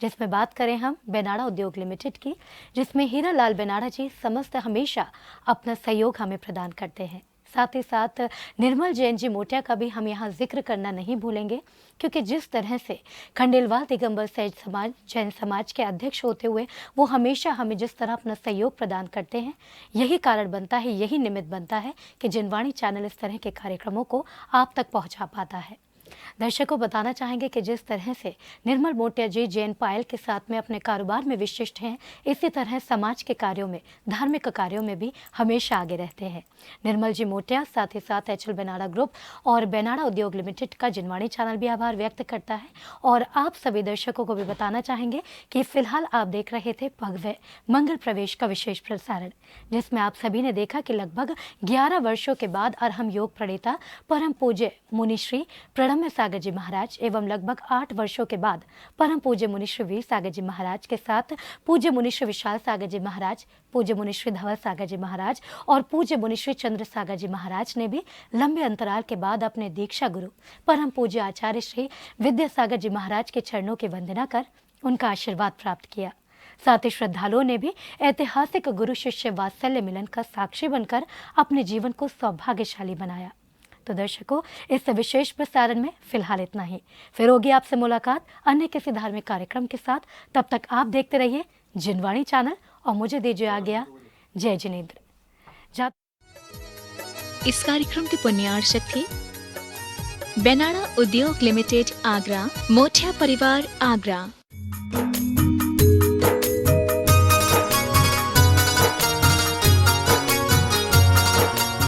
जिसमें बात करें हम बेनाड़ा उद्योग लिमिटेड की, जिसमें हीरा लाल बेनाड़ा जी समस्त हमेशा अपना सहयोग हमें प्रदान करते हैं। साथ ही साथ निर्मल जैन जी मोटिया का भी हम यहाँ जिक्र करना नहीं भूलेंगे, क्योंकि जिस तरह से खंडेलवाल दिगंबर सैज समाज जैन समाज के अध्यक्ष होते हुए वो हमेशा हमें जिस तरह अपना सहयोग प्रदान करते हैं, यही कारण बनता है, यही निमित्त बनता है कि जिनवाणी चैनल इस तरह के कार्यक्रमों को आप तक पहुँचा पाता है। दर्शकों, बताना चाहेंगे कि जिस तरह से निर्मल मोटिया जी जैन पायल के साथ में अपने कारोबार में विशिष्ट हैं, इसी तरह समाज के कार्यों में, धार्मिक कार्यों में भी हमेशा आगे रहते हैं। निर्मल जी मोटिया साथ ही साथ एचएल बेनाड़ा ग्रुप और बेनाड़ा उद्योग लिमिटेड का जिनवाणी चैनल भी आभार व्यक्त करता है। और आप सभी दर्शकों को भी बताना चाहेंगे कि फिलहाल आप देख रहे थे भव्य मंगल प्रवेश का विशेष प्रसारण, जिसमें आप सभी ने देखा कि लगभग 11 वर्षों के बाद अरहम योग प्रणेता परम पूज्य मुनिश्री प्रणम्य सागर जी महाराज एवं लगभग 8 वर्षों के बाद परम पूज्य मुनिश्री वीर सागर जी महाराज के साथ पूज्य मुनिश्री विशाल सागर जी महाराज, पूज्य मुनिश्री धवल सागर जी महाराज और पूज्य मुनिश्री चंद्र सागर जी महाराज ने भी लंबे अंतराल के बाद अपने दीक्षा गुरु परम पूज्य आचार्य श्री विद्यासागर जी महाराज के चरणों की वंदना कर उनका आशीर्वाद प्राप्त किया। साथ ही श्रद्धालुओं ने भी ऐतिहासिक गुरु शिष्य वात्सल्य मिलन का साक्षी बनकर अपने जीवन को सौभाग्यशाली बनाया। तो दर्शकों, इस विशेष प्रसारण में फिलहाल इतना ही। फिर होगी आपसे मुलाकात अन्य किसी धार्मिक कार्यक्रम के साथ। तब तक आप देखते रहिए जिनवाणी चैनल और मुझे दीजिए आज्ञा। जय जिनेंद्र।
इस कार्यक्रम के पुण्यार्चक थे बेनाड़ा उद्योग लिमिटेड आगरा, मोटिया परिवार आगरा।